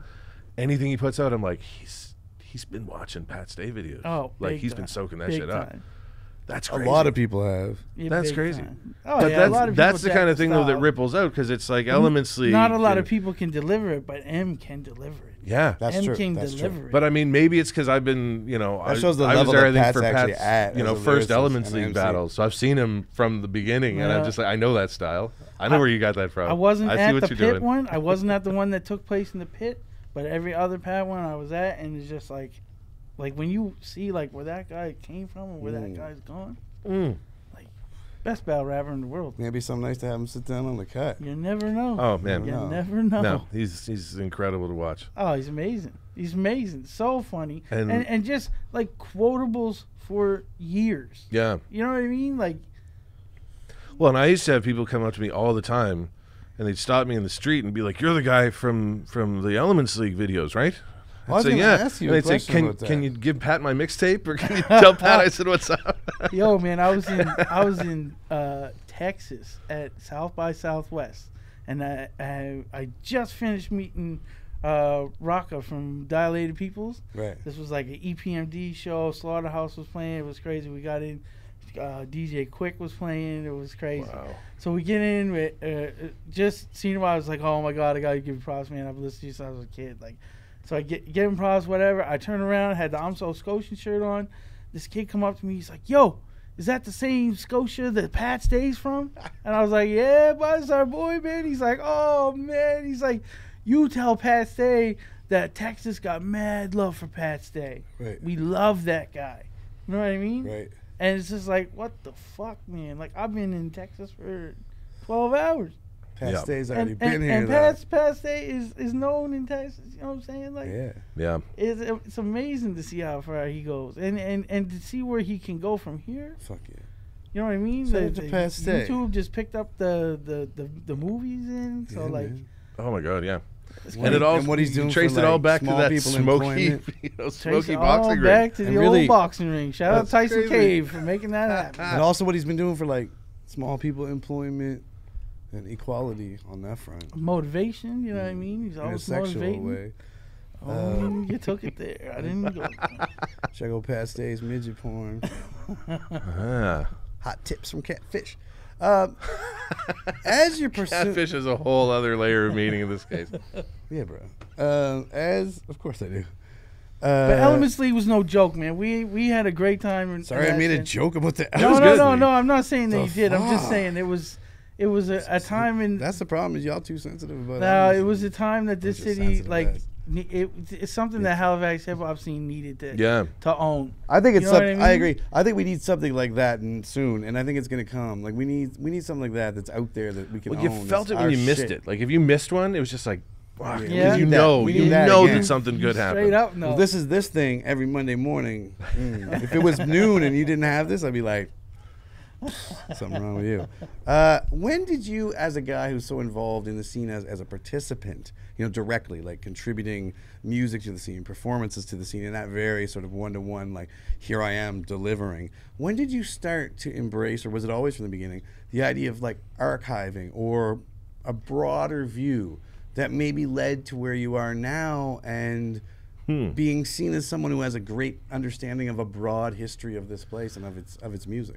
Anything he puts out, I'm like, he's been watching Pat Stay videos. Oh, like big he's time. been soaking that Big shit up. time. That's A crazy. lot of people have. Yeah, That's big crazy. time. Oh, But yeah, a lot of that's people the kind jack of thing though that style. ripples out because it's like Elements League. Not a lot and- of people can deliver it, but M can deliver it. Yeah, That's M true. can That's deliver true. it. but I mean, maybe it's because I've been, you know, That shows the I was level there, that I think, Pat's for actually Pat's, at you know, as a first lyricist Elements and League MC. battles. So I've seen him from the beginning, and I'm Yeah. just like, I know that style. I know where you got that from. I wasn't I see at what the you're pit doing. one. I wasn't at the one that took place in the pit, but every other Pat one I was at, and it's just like when you see like where that guy came from and where that guy's gone, Mm. best battle rapper in the world. Maybe something nice to have him sit down on the cut. You never know. Oh man, You No. never know. no, he's incredible to watch. Oh, he's amazing. He's amazing. So funny. And- And just like quotables for years. Yeah. You know what I mean? Like, Well, and I used to have people come up to me all the time, and they'd stop me in the street and be like, "You're the guy from the Elements League videos, right?" I was I'd say, gonna "Yeah." ask you and a they'd say, question "Can about that." can you give Pat my mixtape, or can you tell Pat?" I said, "What's up?" yo, man, I was in Texas at South by Southwest, and I just finished meeting Rocka from Dilated Peoples. Right. This was like an EPMD show. Slaughterhouse was playing. It was crazy. We got in. DJ Quick was playing. It was crazy. Wow. So we get in with just seeing him. I was like, oh my god, I gotta give you props, man. I've listened to you since I was a kid. Like, so I give him props, whatever. I turn around, had the I'm So Scotian shirt on. This kid come up to me. He's like, yo, is that the same Scotia that Pat Stay's from? And I was like, yeah, but it's our boy, man. He's like, oh man. He's like, you tell Pat Stay that Texas got mad love for Pat Stay. Right. We love that guy. You know what I mean? Right. And it's just like, what the fuck, man? Like, I've been in Texas for 12 hours. Pat Yeah. Stay's already And, been and, here. and though. Pat Stay is known in Texas. You know what I'm saying? Like, Yeah. Yeah. it's amazing to see how far he goes. And to see where he can go from here. Fuck yeah. You know what I mean? So it's a Pat Stay. YouTube just picked up the movies in. So, Yeah, like, man. Oh my God, yeah. it's What And he- it all and what he's doing traced for, it all like, back to small that people smoky, employment. trace smoky it all boxing ring. back to And the really- old boxing ring. Shout out That's Tyson crazy. Cave for making that happen. And also what he's been doing for like small people employment and equality on that front. Motivation, you know what I mean? He's In a always sexual motivating. way. Oh, you took it there. I didn't go. Check out Pat Stay's midget porn. Ah. Hot tips from Catfish. As you're pursuing, Catfish is a whole other layer of meaning in this case. yeah, bro. Of course I do. But Elements League was no joke, man. We had a great time. Sorry, I made a joke about the. No, good. no. I'm not saying that The you did. I'm just fuck? saying it was a time in. That's the problem. Is y'all too sensitive about No, it? it was a time that this Bunch of city sensitive like ass. it's something that Halifax hip hop scene needed to Yeah. to own. I think it's. You know what I I mean? agree. I think we need something like that soon, and I think it's gonna come. Like we need something like that that's out there that we can. Well, you own. felt It's it when our you missed shit. it. Like if you missed one, it was just like, wow, Yeah. Yeah. you We need that. know, We you need that know again. that something good Straight happened. up, no. Well, this is this thing every Monday morning. If it was noon and you didn't have this, I'd be like, something wrong with you. When did you, as a guy who's so involved in the scene as a participant, directly, like contributing music to the scene, performances to the scene, and that very sort of one-to-one, like, here I am delivering. When did you start to embrace, or was it always from the beginning, the idea of like archiving or a broader view that maybe led to where you are now and being seen as someone who has a great understanding of a broad history of this place and of its music?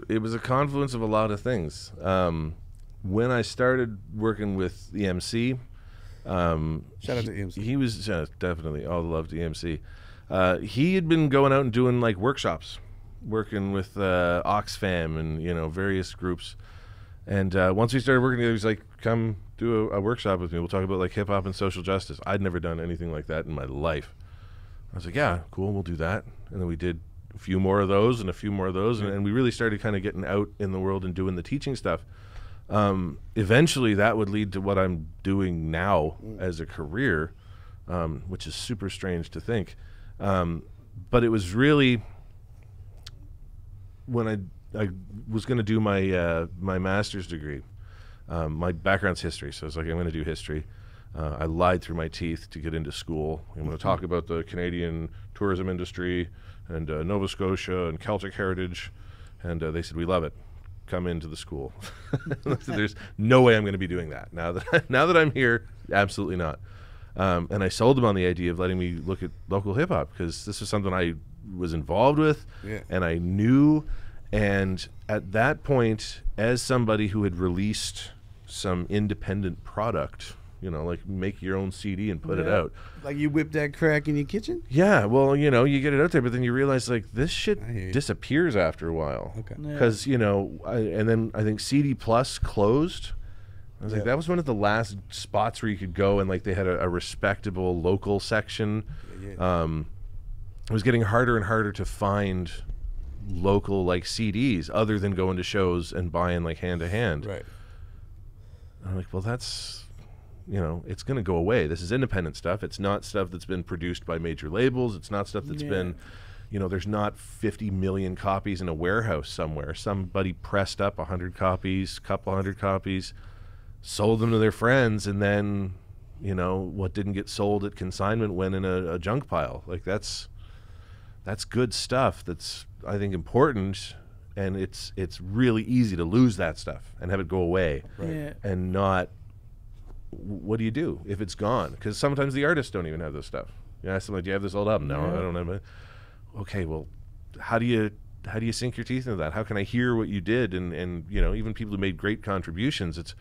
It was a confluence of a lot of things. When I started working with EMC, Shout out to EMC. He was definitely all the love to EMC. He had been going out and doing like workshops, working with Oxfam and various groups. And once we started working together, he's like, "Come do a workshop with me. We'll talk about like hip hop and social justice." I'd never done anything like that in my life. I was like, "Yeah, cool, we'll do that." And then we did a few more of those and a few more of those, and we really started kind of getting out in the world and doing the teaching stuff. Eventually, that would lead to what I'm doing now as a career, which is super strange to think. But it was really when I was going to do my my master's degree. My background's history, so I was like, I'm going to do history. I lied through my teeth to get into school. I'm going to talk about the Canadian tourism industry and Nova Scotia and Celtic heritage. And they said, we love it. Come into the school. So there's no way I'm going to be doing that. Now that I'm here, absolutely not. And I sold them on the idea of letting me look at local hip-hop because this is something I was involved with and I knew. And at that point, as somebody who had released some independent product, you know, like make your own CD and put it out. Like you whip that crack in your kitchen? Yeah, well, you know, you get it out there, but then you realize like this shit disappears after a while. Okay. Because, you know, and then I think CD Plus closed. I was like, that was one of the last spots where you could go and like they had a respectable local section. It was getting harder and harder to find local like CDs other than going to shows and buying like hand to hand. Right. I'm like, well, that's, you know, it's going to go away. This is independent stuff. It's not stuff that's been produced by major labels. It's not stuff that's been, you know, there's not 50 million copies in a warehouse somewhere. Somebody pressed up 100 copies, couple hundred copies, sold them to their friends, and then, you know, what didn't get sold at consignment went in a junk pile. Like that's good stuff. That's, I think, important. And it's really easy to lose that stuff and have it go away and not. What do you do if it's gone? Because sometimes the artists don't even have this stuff. You ask them, like, do you have this old album? No, I don't have it. Okay, well, how do you sink your teeth into that? How can I hear what you did? And you know, even people who made great contributions, it's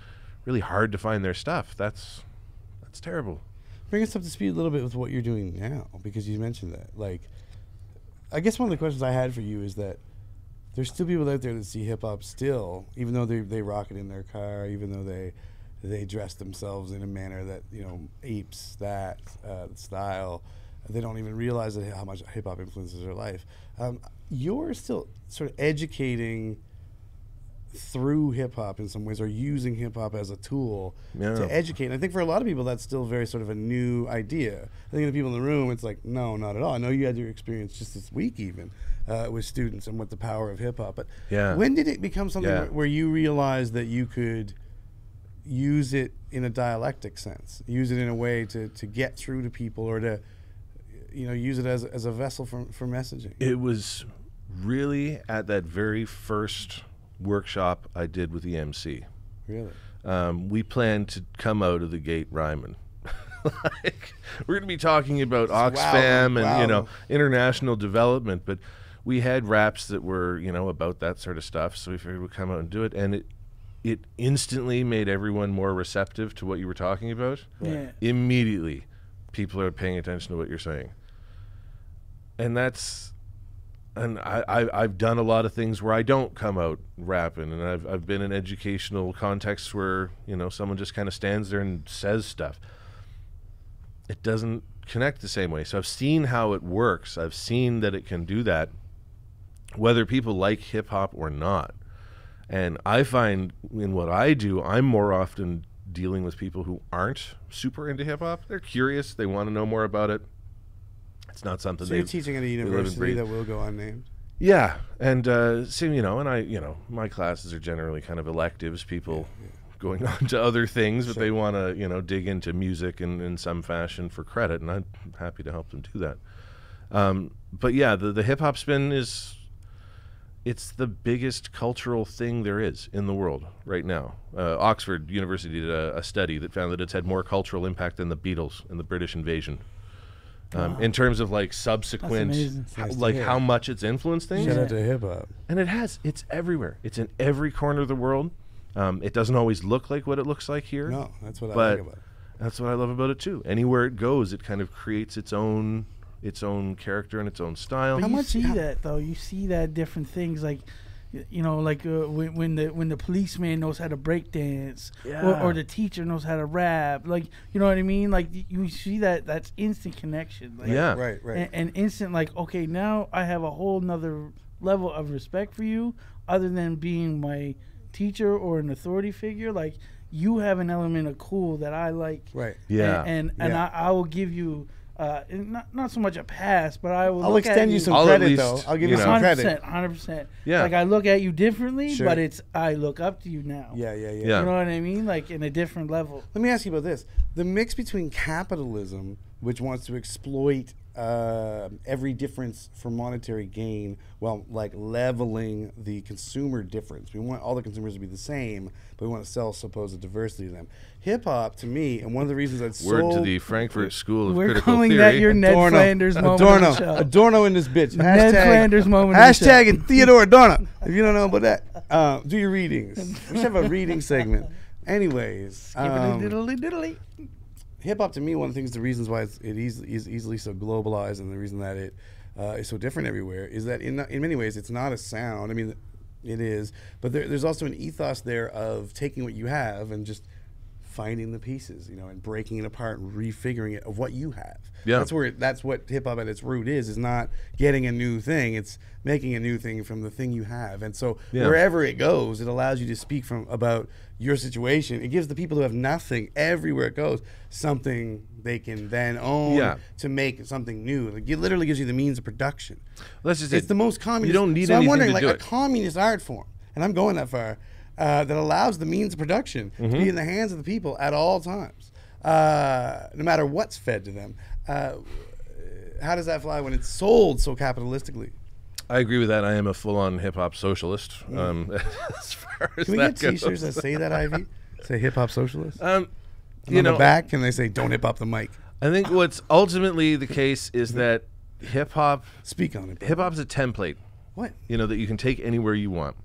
really hard to find their stuff. That's terrible. Bring us up to speed a little bit with what you're doing now, because you mentioned that. Like, I guess one of the questions I had for you is that there's still people out there that see hip hop still, even though they rock it in their car, even though they dress themselves in a manner that, you know, apes that style. They don't even realize that how much hip hop influences their life. You're still sort of educating through hip hop in some ways, or using hip hop as a tool to educate. And I think for a lot of people, that's still very sort of a new idea. I think the people in the room, it's like, no, not at all. I know you had your experience just this week even with students and with the power of hip hop. But when did it become something where you realized that you could use it in a dialectic sense, use it in a way to get through to people, or to, you know, use it as a vessel for messaging? It was really at that very first workshop I did with EMC. Really? We planned to come out of the gate rhyming. Like, we're going to be talking about Oxfam and, you know, international development, but we had raps that were, you know, about that sort of stuff, so we figured we'd come out and do it, and it instantly made everyone more receptive to what you were talking about. Yeah. Immediately, people are paying attention to what you're saying. And that's, and I've done a lot of things where I don't come out rapping, and I've been in educational contexts where, you know, someone just kind of stands there and says stuff. It doesn't connect the same way. So I've seen how it works. I've seen that it can do that, whether people like hip hop or not. And I find in what I do, I'm more often dealing with people who aren't super into hip hop. They're curious. They want to know more about it. It's not something. So you're teaching at a university that will go unnamed? Yeah, and same, you know, and I, you know, my classes are generally kind of electives. People going on to other things, but they want to, you know, dig into music in some fashion for credit, and I'm happy to help them do that. But yeah, the hip hop spin it's the biggest cultural thing there is in the world right now. Oxford University did a study that found that it's had more cultural impact than the Beatles and the British invasion. In terms of like subsequent, how much it's influenced things. Shout out to hip hop. And it's everywhere. It's in every corner of the world. It doesn't always look like what it looks like here. No, that's what I like about it. That's what I love about it too. Anywhere it goes, it kind of creates its own character and its own style. But you see that though. You see that different things, like, you know, like when the policeman knows how to break dance, or the teacher knows how to rap, like, you know what I mean? Like, you see that's instant connection. Like, right. And instant, like, okay, now I have a whole nother level of respect for you, other than being my teacher or an authority figure, like you have an element of cool that I like. Right. Yeah. And Yeah. I will give you not so much a pass, but I will. I'll look extend at you some I'll at credit, least, though. I'll give you you know. some credit. 100%. Yeah. Like I look at you differently, Sure. but it's I look up to you now. Yeah. Yeah. You know what I mean? Like in a different level. Let me ask you about this. The mix between capitalism, which wants to exploit every difference for monetary gain, while like leveling the consumer difference. We want all the consumers to be the same, but we want to sell supposed diversity to them. Hip hop, to me, and one of the reasons that's Word so to the Frankfurt School of We're Critical calling Theory. that your Ned Flanders moment of the show. Adorno in this bitch. Ned Flanders moment of the show. Hashtag and Theodore Adorno. If you don't know about that, do your readings. We should have a reading segment. Anyways, Diddly. hip hop to me, one of the things, the reasons why it is easily so globalized, and the reason that it is so different everywhere, is that in many ways it's not a sound. I mean, it is, but there's also an ethos there of taking what you have and just finding the pieces, you know, and breaking it apart and refiguring it of what you have. Yeah. That's what hip hop at its root is not getting a new thing. It's making a new thing from the thing you have. And so wherever it goes, it allows you to speak about your situation. It gives the people who have nothing everywhere it goes something they can then own to make something new. Like, it literally gives you the means of production. Let's just It's the most communist. You don't need so I'm anything wondering, to like do a it. communist art form, and I'm going that far, that allows the means of production to be in the hands of the people at all times, no matter what's fed to them. How does that fly when it's sold so capitalistically? I agree with that. I am a full-on hip-hop socialist. As far as Can we that get T-shirts goes. that say that, Ivy? Say hip hop socialist. You On know, the back, can they say "Don't hip hop the mic"? I think what's ultimately the case is that hip-hop, Speak on it. hip-hop's a template. What? You know, that you can take anywhere you want.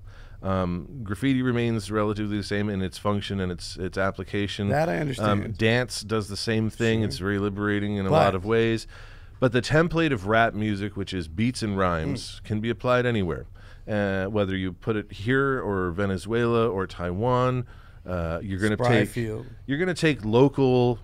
Graffiti remains relatively the same in its function and its application. That I understand. Dance does the same thing. Sure. It's very liberating in a But- lot of ways. But the template of rap music, which is beats and rhymes, can be applied anywhere. Whether you put it here or Venezuela or Taiwan, you're going to take local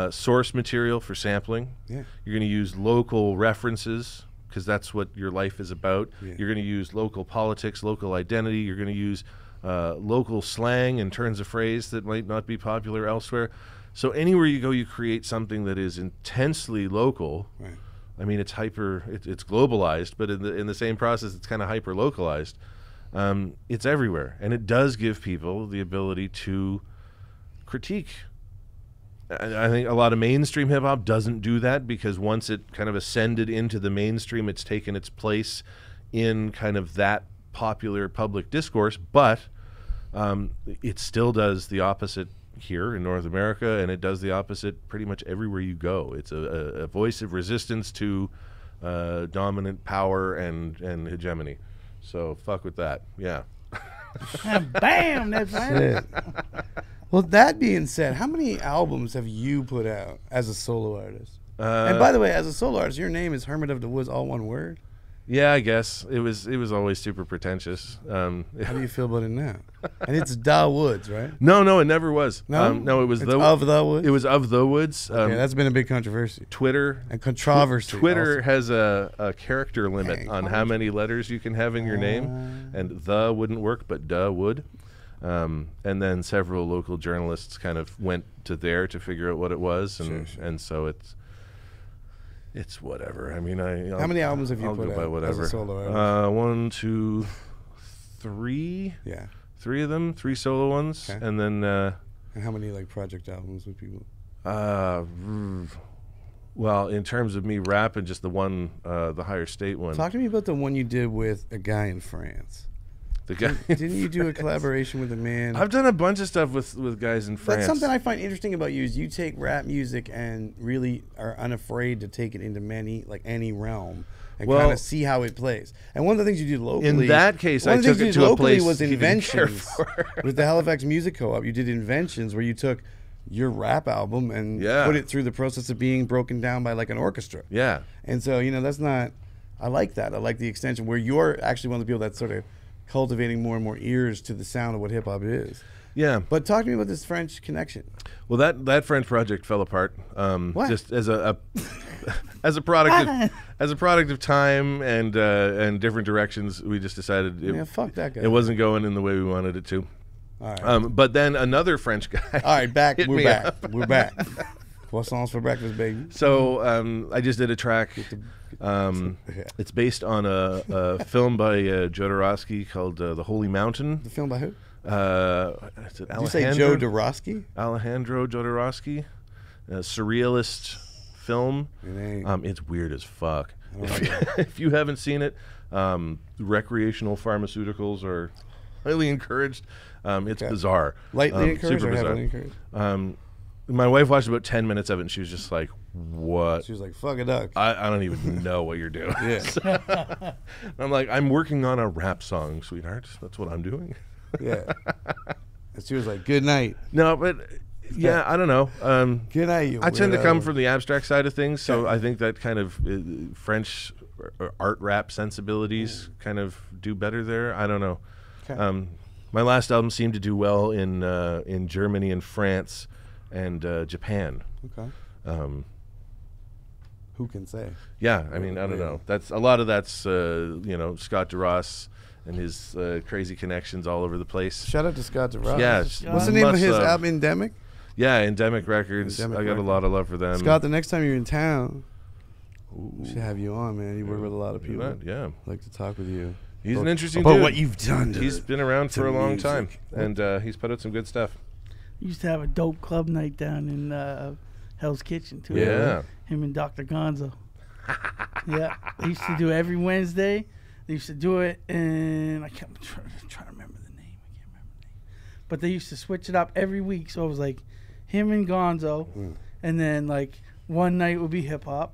source material for sampling. Yeah. You're going to use local references, because that's what your life is about. Yeah. You're going to use local politics, local identity. You're going to use local slang and turns of phrase that might not be popular elsewhere. So anywhere you go, you create something that is intensely local. Right. I mean, it's globalized, but in the same process, it's kind of hyper localized. It's everywhere, and it does give people the ability to critique. I think a lot of mainstream hip hop doesn't do that, because once it kind of ascended into the mainstream, it's taken its place in kind of that popular public discourse. But it still does the opposite here in North America, and it does the opposite pretty much everywhere you go. It's a voice of resistance to dominant power and hegemony. So fuck with that. Yeah. Bam! That's Shit. Well, that being said, how many albums have you put out as a solo artist? And by the way, as a solo artist, your name is Hermit of the Woods, all one word. Yeah, I guess it was always super pretentious. How do you feel about it now? And it's Da Woods, right? No, it never was. No, no, it was it's of the Woods. It was of the Woods. Okay, that's been a big controversy Twitter and controversy. Twitter also. has a character limit Dang, on how many letters you can have in your name, and the wouldn't work, but duh would. And then several local journalists kind of went to there to figure out what it was, and and so it's whatever. I mean, how many albums have you I'll put go by out whatever. as a solo artist? 1, 2, 3. Yeah. 3 of them, 3 solo ones, Okay. and then And how many like project albums would people? well, in terms of me rapping, just the one, the Higher State one. Talk to me about the one you did with a guy in France. The guy. Didn't you do a collaboration with a man? I've done a bunch of stuff with guys in France. That's something I find interesting about you is you take rap music and really are unafraid to take it into any realm and Well, kind of see how it plays. And one of the things you did locally, in that case, one I of the took things it you to did a locally place was he didn't care Inventions for. with the Halifax Music Co-op. You did Inventions where you took your rap album and put it through the process of being broken down by like an orchestra. Yeah. And so, that's not, I like that. I like the extension where you're actually one of the people that's sort of cultivating more and more ears to the sound of what hip hop is. Yeah. But talk to me about this French connection. Well, that French project fell apart. What? Just as a product of time and different directions. We just decided Yeah, fuck that guy. it wasn't going in the way we wanted it to. All right. But then another French guy. All right, back. hit We're me back. up. We're back. Croissants for breakfast, baby. So I just did a track. It's based on a film by Jodorowsky called The Holy Mountain. The film by who? Is it Did you say Joe Dorosky? Alejandro Jodorowsky, a surrealist film. It ain't. It's weird as fuck. like it. If you haven't seen it, recreational pharmaceuticals are highly encouraged. It's Okay. bizarre. Lightly encouraged super or bizarre. heavily encouraged? My wife watched about 10 minutes of it, and she was just like, what? She was like, fuck a duck. I don't even know what you're doing. Yeah. I'm like, I'm working on a rap song, sweetheart. That's what I'm doing. Yeah. And she was like, good night. No, but yeah, I don't know. Good night, you I tend to come weirdo. from the abstract side of things, so Okay. I think that kind of French art rap sensibilities kind of do better there. I don't know. Okay. My last album seemed to do well in Germany and France and Japan. Okay. Who can say? Yeah, I mean, I don't know. That's a lot of that's Scott DeRoss and his crazy connections all over the place. Shout out to Scott DeRoss. Yeah, What's the name of much his love. album? Endemic? Yeah, Endemic Records. Endemic I got Records. a lot of love for them. Scott, the next time you're in town, we should have you on, man. You work with a lot of Do people. that, yeah. I'd like to talk with you. He's an interesting about dude. what you've done. He's been around to for a long music. time, and he's put out some good stuff. Used to have a dope club night down in Hell's Kitchen too. Yeah. Him and Dr. Gonzo. Yeah. They used to do it every Wednesday. They used to do it, and I can't try to remember the name. I can't remember the name. But they used to switch it up every week. So it was like him and Gonzo, and then like one night would be hip hop,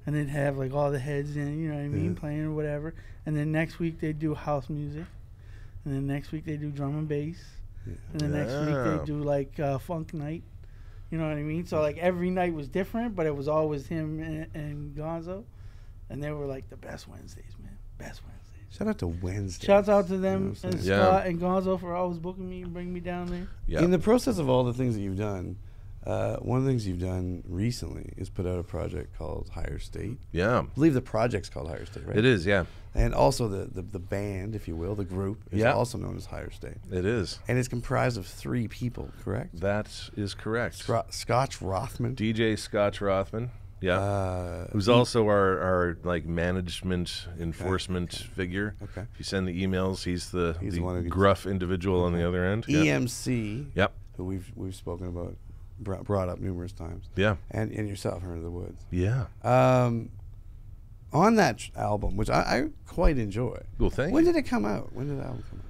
and they'd have like all the heads in, you know what I mean, playing or whatever. And then next week they'd do house music, and then next week they do drum and bass, and then next week Yeah. they do like funk night. You know what I mean? So like every night was different, but it was always him and Gonzo, and they were like the best Wednesdays, man. Best Wednesdays. Shout out to Wednesday. Shouts out to them You know what I'm and saying? Yeah. Scott and Gonzo for always booking me and bringing me down there. Yeah. In the process of all the things that you've done, one of the things you've done recently is put out a project called Higher State. Yeah. I believe the project's called Higher State, right? It is, yeah. And also the band, if you will, the group, is Yeah. also known as Higher State. It is. And it's comprised of 3 people, correct? That is correct. Scotch Rothman. DJ Scotch Rothman. Yeah. Who's also our like management enforcement figure. Okay. If you send the emails, he's the He's the one who gets- gruff individual on the other end. Yeah. EMC, Yep. who we've spoken about, brought up numerous times. Yeah. And yourself, Hunter of the Woods. Yeah. On that album, which I quite enjoy. Well, thank When you. did it come out? When did the album come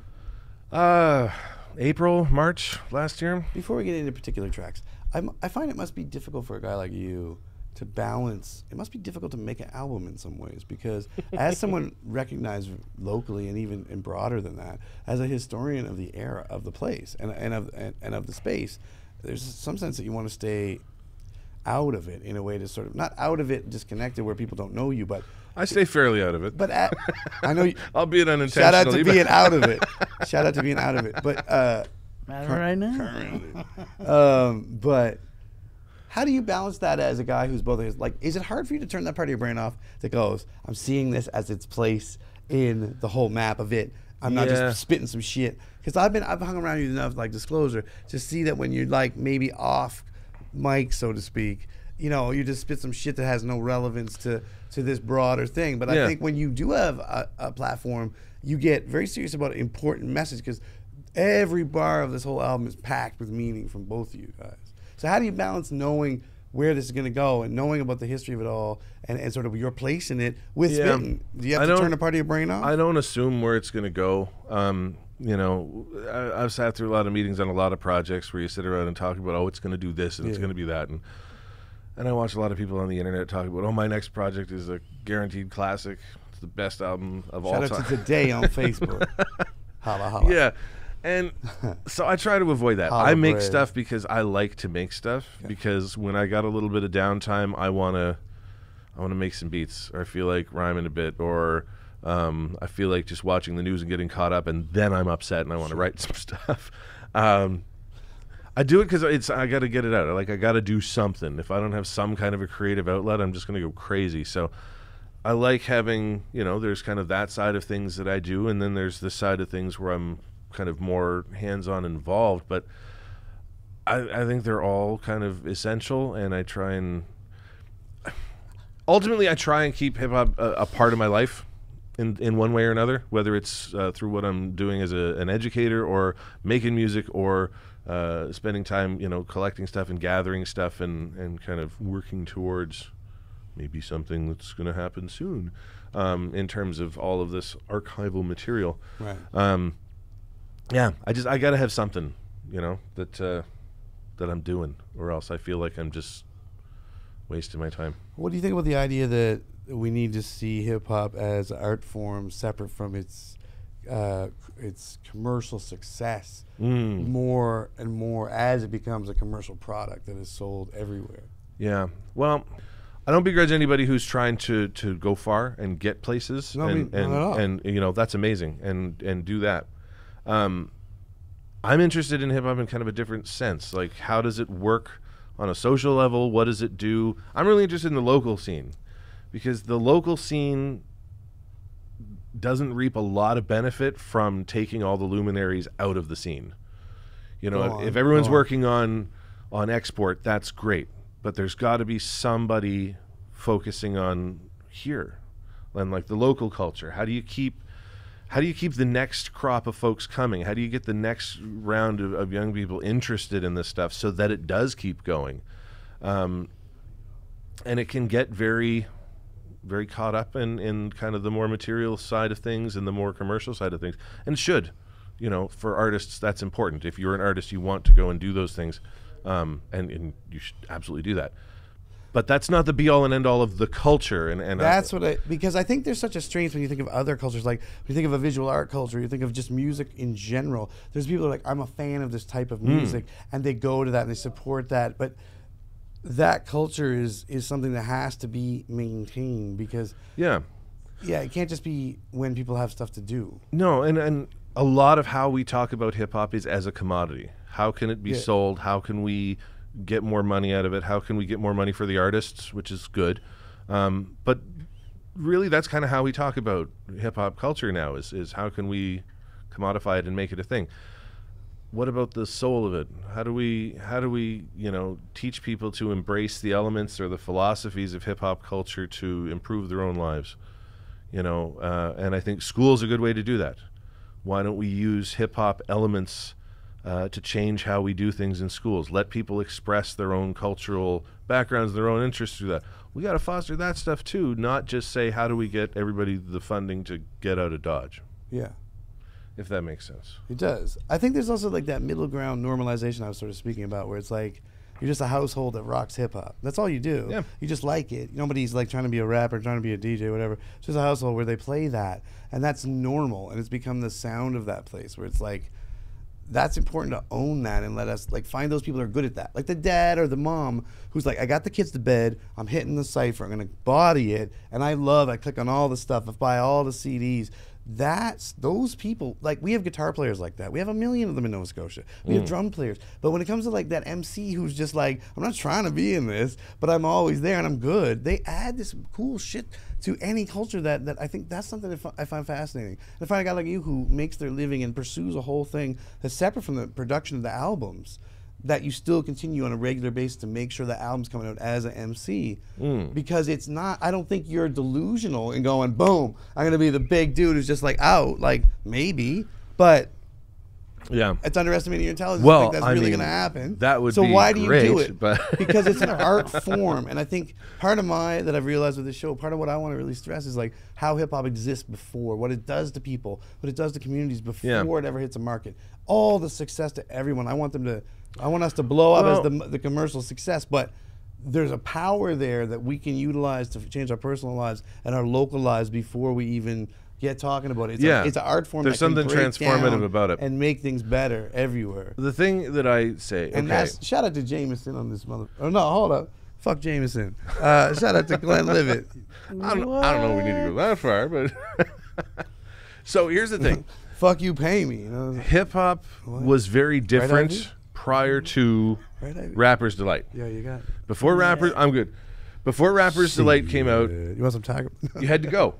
out? April, March last year. Before we get into particular tracks, I find it must be difficult for a guy like you to balance. It must be difficult to make an album in some ways because as someone recognized locally and even and broader than that, as a historian of the era of the place and of the space, there's some sense that you want to stay out of it in a way to sort of not out of it disconnected where people don't know you, but I stay fairly out of it. I know you, Albeit shout unintentionally. out to being out of it. Shout out to being out of it. But Matter right now. but how do you balance that as a guy who's both like? Is it hard for you to turn that part of your brain off that goes, "I'm seeing this as its place in the whole map of it. I'm not Yeah. just spitting some shit." Because I've hung around you enough, like disclosure, to see that when you're like maybe off mic, so to speak, you know, you just spit some shit that has no relevance to this broader thing. But Yeah. I think when you do have a platform, you get very serious about an important message because every bar of this whole album is packed with meaning from both of you guys. So how do you balance knowing where this is going to go and knowing about the history of it all and sort of your place in it with Yeah. spitting? Do you have I to don't- turn a part of your brain off? I don't assume where it's going to go. You know, I've sat through a lot of meetings on a lot of projects where you sit around and talk about, oh, it's going to do this and it's Yeah. going to be that. And I watch a lot of people on the internet talk about, oh, my next project is a guaranteed classic. It's the best album of all Shout time. out to Today on Facebook. Holla, holla. Yeah. And so I try to avoid that. Holla I make brave. stuff because I like to make stuff because when I got a little bit of downtime, I want to make some beats or I feel like rhyming a bit or I feel like just watching the news and getting caught up and then I'm upset and I want to write some stuff. I do it because I got to get it out. I got to do something. If I don't have some kind of a creative outlet, I'm just going to go crazy. So I like having, there's kind of that side of things that I do, and then there's this side of things where I'm kind of more hands-on involved, but I think they're all kind of essential, and I try and keep hip-hop a part of my life in one way or another, whether it's through what I'm doing as an educator or making music or spending time, collecting stuff and gathering stuff and kind of working towards maybe something that's going to happen soon in terms of all of this archival material. Right. I got to have something, that I'm doing, or else I feel like I'm just wasting my time. What do you think about the idea that we need to see hip hop as an art form separate from its commercial success more and more as it becomes a commercial product that is sold everywhere? Yeah. Well, I don't begrudge anybody who's trying to go far and get places, and that's amazing, and do that. I'm interested in hip hop in kind of a different sense. Like, how does it work on a social level? What does it do? I'm really interested in the local scene, because the local scene doesn't reap a lot of benefit from taking all the luminaries out of the scene. If everyone's working on export, that's great, but there's got to be somebody focusing on here, and like the local culture. How do you keep the next crop of folks coming? How do you get the next round of young people interested in this stuff so that it does keep going? And it can get very, very caught up in kind of the more material side of things and the more commercial side of things. And it should, for artists, that's important. If you're an artist, you want to go and do those things, and you should absolutely do that. But that's not the be-all and end-all of the culture. And that's because I think there's such a strength when you think of other cultures. Like, when you think of a visual art culture, you think of just music in general. There's people who are like, I'm a fan of this type of music, and they go to that and they support that. But that culture is something that has to be maintained, because it can't just be when people have stuff to do. No, and a lot of how we talk about hip-hop is as a commodity. How can it be sold? How can we get more money out of it? How can we get more money for the artists, which is good. But really, that's kind of how we talk about hip-hop culture now, is how can we commodify it and make it a thing. What about the soul of it? How do we teach people to embrace the elements or the philosophies of hip-hop culture to improve their own lives? And I think school's a good way to do that. Why don't we use hip-hop elements to change how we do things in schools? Let people express their own cultural backgrounds, their own interests through that. We got to foster that stuff too, not just say, how do we get everybody the funding to get out of Dodge? Yeah. If that makes sense. It does. I think there's also like that middle ground normalization I was sort of speaking about, where it's like, you're just a household that rocks hip hop. That's all you do. Yeah. You just like it. Nobody's like trying to be a rapper, trying to be a DJ, whatever. It's just a household where they play that, and that's normal, and it's become the sound of that place, where it's like, that's important to own that and let us like find those people that are good at that. Like the dad or the mom who's like, I got the kids to bed, I'm hitting the cipher, I'm gonna body it, and I click on all the stuff, I buy all the CDs. That's those people. Like, we have guitar players like that. We have a million of them in Nova Scotia. We have drum players. But when it comes to like that MC who's just like, I'm not trying to be in this, but I'm always there and I'm good, they add this cool shit to any culture that I think that's something that I find fascinating. And I find a guy like you who makes their living and pursues a whole thing that's separate from the production of the albums, that you still continue on a regular basis to make sure the album's coming out as an MC, because it's not, I don't think you're delusional and going, boom, I'm gonna be the big dude who's just like out, like maybe, but it's underestimating your intelligence. Well, I think that's really gonna happen. That would so be why do great, you do it? But because it's an art form, and I think part of that I've realized with this show, part of what I want to really stress is like how hip hop exists before, what it does to people, what it does to communities before it ever hits a market. All the success to everyone. I want us to blow up as the commercial success, but there's a power there that we can utilize to change our personal lives and our local lives before we even get talking about it. It's an art form. There's that something can break transformative down about it and make things better everywhere. The thing that I say, and that's, shout out to Jameson on this mother. Oh no, hold up. Fuck Jameson. Shout out to Glenn Livett. I don't know. We need to go that far, but so here's the thing. Fuck you, pay me. You know? Hip hop was very different prior to Rapper's Delight. Yeah, you got it. Before Rapper's, I'm good. Before Rapper's Delight came out, you want some tiger? you had to go.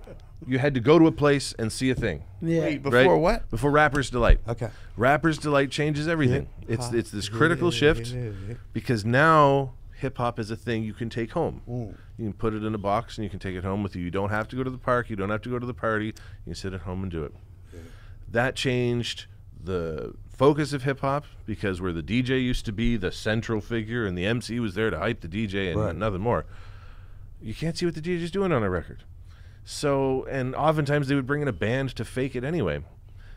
You had to go to a place and see a thing. Yeah. Wait, before right? what? Before Rapper's Delight. Okay. Rapper's Delight changes everything. It's this critical shift because now hip hop is a thing you can take home. You can put it in a box and you can take it home with you. You don't have to go to the park. You don't have to go to the party. You can sit at home and do it. That changed the focus of hip hop because where the DJ used to be the central figure and the MC was there to hype the DJ and nothing more. You can't see what the DJ's doing on a record. So, and oftentimes they would bring in a band to fake it anyway.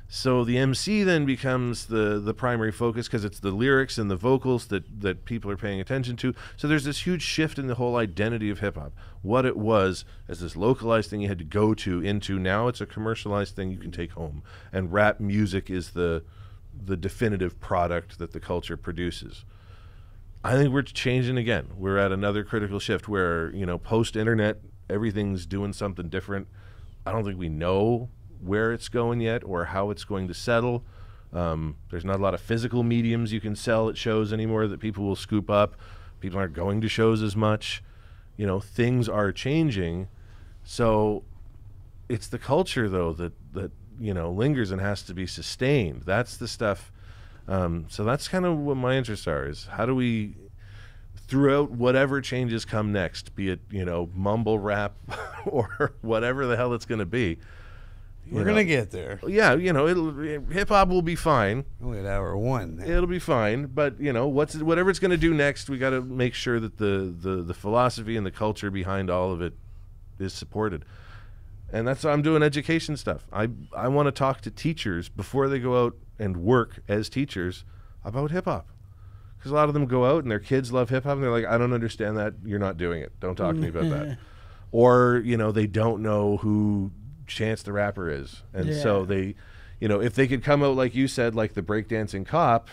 So the MC then becomes the primary focus because it's the lyrics and the vocals that people are paying attention to. So there's this huge shift in the whole identity of hip-hop. What it was as this localized thing you had to go to into, now it's a commercialized thing you can take home. And rap music is the definitive product that the culture produces. I think we're changing again. We're at another critical shift where, post-internet, everything's doing something different. I don't think we know where it's going yet or how it's going to settle. There's not a lot of physical mediums you can sell at shows anymore that people will scoop up. People aren't going to shows as much. Things are changing. So it's the culture, though, that lingers and has to be sustained. That's the stuff. So that's kind of what my interests are, is how do we, throughout whatever changes come next, be it, mumble rap or whatever the hell it's going to be, We're going to get there. Yeah, hip-hop will be fine. Only at hour 1. It'll be fine, but, whatever it's going to do next, we got to make sure that the philosophy and the culture behind all of it is supported. And that's why I'm doing education stuff. I want to talk to teachers before they go out and work as teachers about hip-hop. Because a lot of them go out and their kids love hip-hop, and they're like, I don't understand that. You're not doing it. Don't talk to me about that. Or, they don't know who Chance the Rapper is. And so they, if they could come out, like you said, like the breakdancing cop,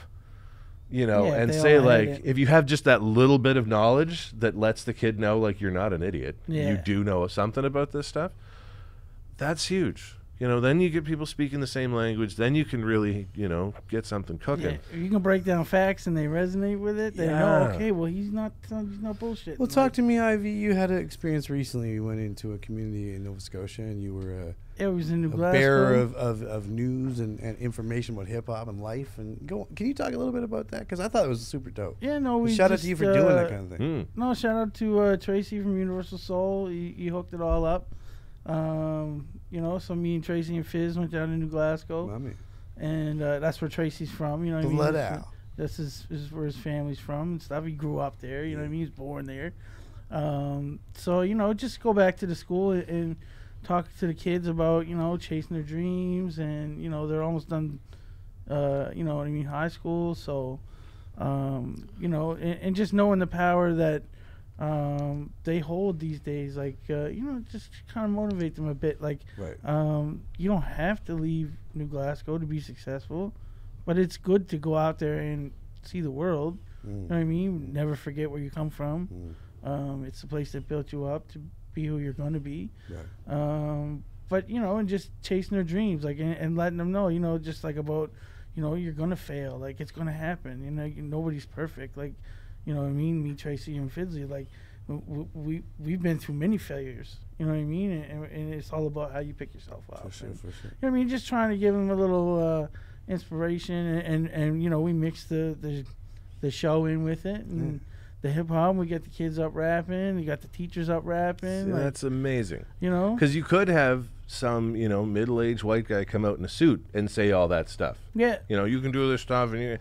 and say, like, if you have just that little bit of knowledge that lets the kid know, like, you're not an idiot. You do know something about this stuff. That's huge. Then you get people speaking the same language. Then you can really, get something cooking. Yeah. If you can break down facts and they resonate with it, they know, okay, well, he's not bullshit. Well, talk to me, Ivy. You had an experience recently. You went into a community in Nova Scotia, and you were it was in New a Glasgow. bearer of news and information about hip-hop and life. And can you talk a little bit about that? Because I thought it was super dope. Yeah, no, shout out to you for doing that kind of thing. No, shout out to Tracy from Universal Soul. He hooked it all up. So me and Tracy and Fizz went down to New Glasgow. Mommy. And that's where Tracy's from. You know what I mean? Blood out. This is where his family's from and stuff. He grew up there. You know what I mean? He was born there. So just go back to the school and talk to the kids about chasing their dreams, and they're almost done. High school. So and just knowing the power that they hold these days, like just kind of motivate them a bit, like you don't have to leave New Glasgow to be successful, but it's good to go out there and see the world. You know what I mean? Never forget where you come from. It's the place that built you up to be who you're going to be. But and just chasing their dreams, like, and letting them know, just like about you're gonna fail, like it's gonna happen. Nobody's perfect, like. You know what I mean? Me, Tracy, and Fidley, like, we've been through many failures. You know what I mean? And it's all about how you pick yourself up. For sure. You know what I mean? Just trying to give them a little inspiration, and we mix the show in with it, and the hip hop. We get the kids up rapping. We got the teachers up rapping. See, that's amazing. Because you could have some middle-aged white guy come out in a suit and say all that stuff. Yeah. You can do this stuff, and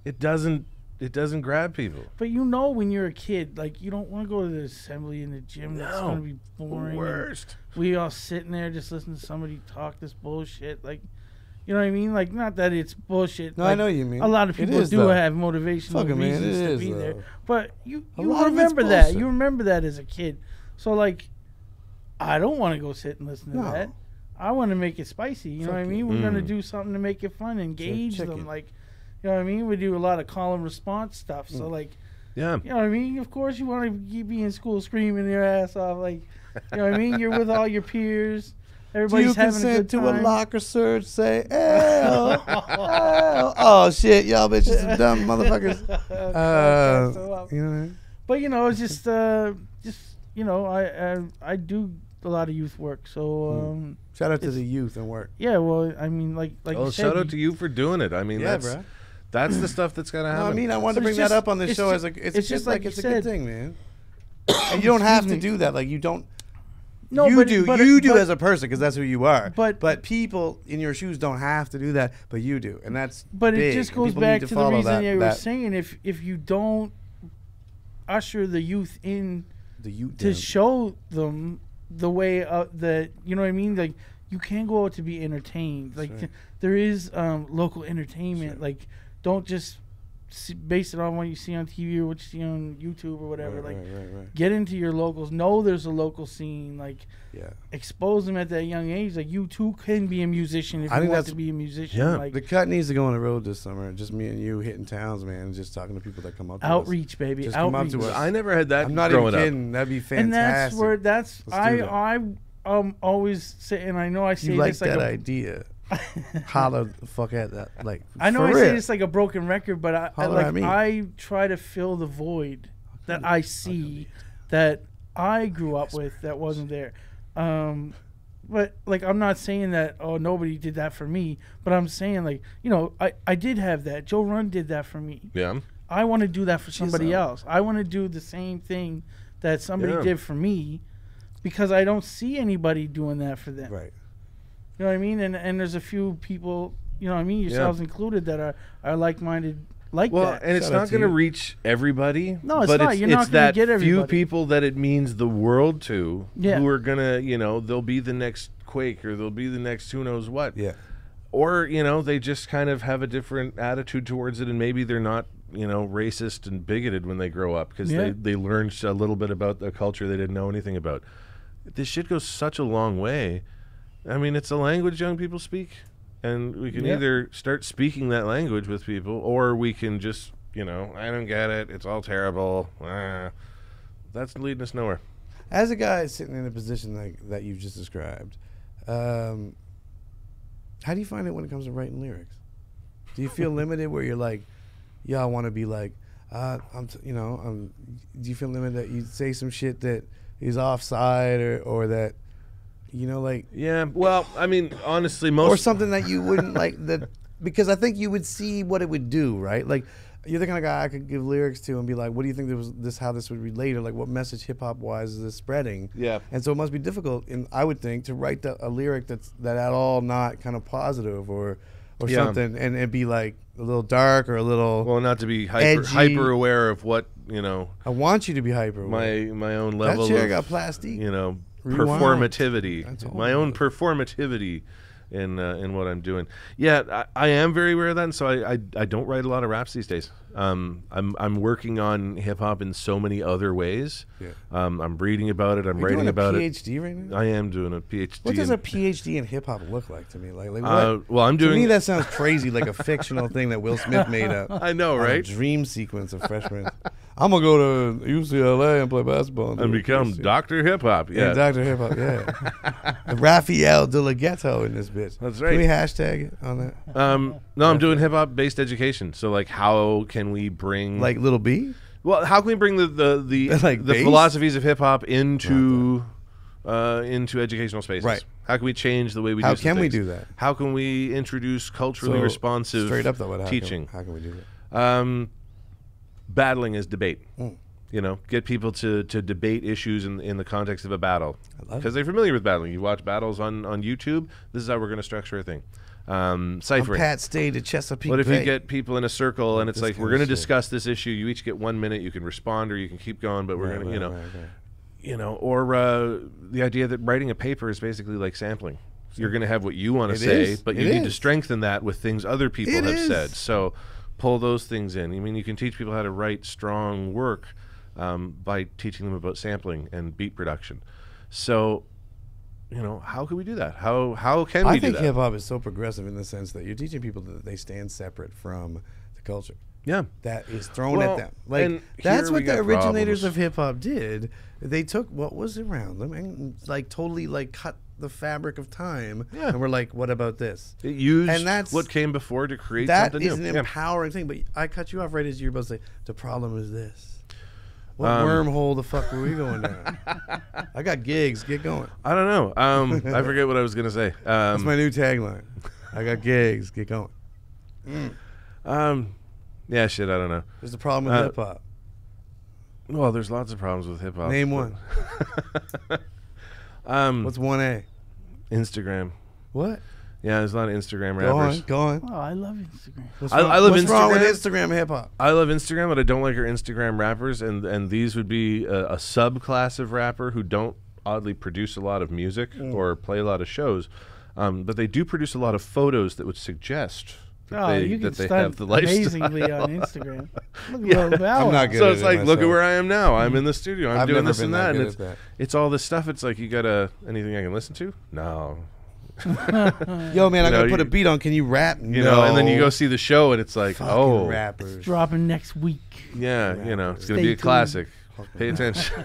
it doesn't grab people. But when you're a kid, like, you don't want to go to the assembly in the gym. That's going to be boring. The worst. We all sitting there just listening to somebody talk this bullshit. Like, you know what I mean? Like, not that it's bullshit. No, like, I know what you mean. A lot of people do have motivational reasons to be there. But you remember that. You remember that as a kid. So, like, I don't want to go sit and listen to that. I want to make it spicy. You know what I mean? We're going to do something to make it fun, engage them. Like, you know what I mean? We do a lot of call and response stuff. So, like, you know what I mean? Of course, you want to be in school screaming your ass off. Like, you know what I mean? You're with all your peers. Everybody's having a good time. To a locker search, say, "Ew, oh shit, y'all bitches some dumb motherfuckers." But it's just, I do a lot of youth work. So Shout out to the youth and work. yeah, well, I mean, like Oh, you said, shout out to you for doing it. I mean, Yeah, that's bro. that's the stuff that's gonna happen. No, I mean, I wanted to But bring it's that just- up on the it's show ju- as like it's it's just just like like you it's a said. good thing, man. And you don't have to me. do that. Like you don't. No, you but- do. but- You do but- as a person because that's who you are. But- people in your shoes don't have to do that, but you do, and that's. But big, it just and goes people back need to the follow reason you were that- saying if you don't usher the youth in the youth to show them the way that, you know what I mean, like you can't go out to be entertained. Like right. there is local entertainment. Sure. Like don't just base it on what you see on TV or what you see on YouTube or whatever. Right, like right. get into your locals. Know there's a local scene. Like Yeah. expose them at that young age. Like you too can be a musician if I you think want that's- to be a musician. Yeah. Like The cut needs to go on the road this summer. Just me and you hitting towns, man, and just talking to people that come up to us. outreach, baby. Just come up outreach. to us. I never had that I'm not growing even up. kidding. That'd be fantastic. And that's where Let's do that. I always say, and I know I say you like this like that a, idea. Holla the fuck at that. Like I know for I real. say this like a broken record, but Holler at me. I try to fill the void that I see that I grew up with that wasn't there. But like I'm not saying that nobody did that for me, but I'm saying like, you know, I did have that. Joe Run did that for me. Yeah. I want to do that for somebody up. else. I want to do the same thing that somebody Yeah. did for me because I don't see anybody doing that for them. Right. You know what I mean? And there's a few people, you know what I mean, yourselves included, that are like-minded like Well, that. and it's Shout out not to going to you. reach everybody. No, it's but not. You're not it's gonna that get few everybody. people that it means the world to Yeah. who are going to, you know, they'll be the next Quake or they'll be the next who knows what. Yeah. Or, you know, they just kind of have a different attitude towards it and maybe they're not, you know, racist and bigoted when they grow up because Yeah. they learned a little bit about the culture they didn't know anything about. This shit goes such a long way. I mean, it's a language young people speak, and we can Yeah. either start speaking that language with people, or we can just, you know, I don't get it. It's all terrible. That's leading us nowhere. As a guy sitting in a position like that you've just described, how do you find it when it comes to writing lyrics? Do you feel limited where you're like, yeah, I want to be like, do you feel limited that you say some shit that is offside or that, you know, like, Yeah, well, I mean, honestly, or most something that you wouldn't like that, because I think you would see what it would do, right? Like, you're the kind of guy I could give lyrics to and be like, what do you think how this would relate, or like what message hip hop wise is this spreading? Yeah. And so it must be difficult, I would think, to write a lyric that at all not kind of positive or Yeah. something, and it'd be like a little dark or a little. well, not to be Edgy. hyper aware of what, you know, I want you to be hyper. my own that level chair of, got plastic. you know, Rewind. performativity, That's all my it own is. performativity in what I'm doing. Yeah, I am very aware of that, and so I don't write a lot of raps these days. I'm working on hip hop in so many other ways. Yeah. I'm reading about it. I'm You're writing doing a about PhD right now? it. I am doing a PhD. What does in- a PhD in hip hop look like to me? Like what? well, I'm to doing. me, that sounds crazy, like a fictional thing that Will Smith made up. I know, on a right? dream sequence of Freshman. I'm gonna go to UCLA and play basketball And become Dr. Hip Hop. Yeah, Yeah. Dr. Hip Hop. Yeah, Raphael De La Ghetto in this bitch. That's Can we right. hashtag it on that? No, I'm doing hip hop based education. So like, how can we bring Like Little B? Well, how can we bring the Like the bass? philosophies of hip hop into educational spaces? Right. How can we change the way we How do some can we things? do that? How can we introduce culturally So, responsive straight up though, how teaching? How can we do that? Battling is debate. Mm. You know, get people to debate issues in the context of a battle I love because they're familiar with battling. You watch battles on YouTube. This is how we're going to structure a thing. I'm Ciphering. Pat Stay to Chesapeake What if Bay. you get people in a circle and it's This like, kind we're of going to shit. discuss this issue. You each get 1 minute. You can respond or you can keep going, but we're going to, you know, right. you know, or the idea that writing a paper is basically like sampling. You're going to have what you want to It say, is. but It you need to is. strengthen that with things other people It have is. said. So pull those things in. I mean, you can teach people how to write strong work by teaching them about sampling and beat production. So, you know, how can we do that? How can we I do think that? hip hop is so progressive in the sense that you're teaching people that they stand separate from the culture Yeah. that is thrown Well, at them. Like and that's here we what the got originators problems. of hip hop did. They took what was around them and like totally like cut the fabric of time. Yeah. And we're like, what about this? It used And that's- what came before to create That something is new. an Yeah. empowering thing. But I cut you off right as you're about to say the problem is this. What wormhole the fuck were we going down? I got gigs. Get going. I don't know. I forget what I was gonna say. That's my new tagline. I got gigs. Get going. Yeah, shit. I don't know. There's a problem with hip hop. Well, there's lots of problems with hip hop. Name one. What's 1A? Instagram. What? Yeah, there's a lot of Instagram rappers. Go on. Oh, I love Instagram. I love What's Instagram. wrong with Instagram hip hop? I love Instagram, but I don't like our Instagram rappers, and these would be a subclass of rapper who don't oddly produce a lot of music or play a lot of shows, but they do produce a lot of photos that would suggest You can that they stunt have the lifestyle. amazingly on Instagram. Look at Lil Bow I'm Wow. not good So at it's it like, look at myself. where I am now. I'm in the studio. I'm I've doing never this been and that that. good And at that. it's all this stuff. It's like, you got anything I can listen to? No. Yo, man, I gotta put a beat on. Can you rap? You know, and then you go see the show, and it's like, Fucking rappers. Dropping next week. yeah, you know, it's gonna Stay be a tuned. classic. Pay attention.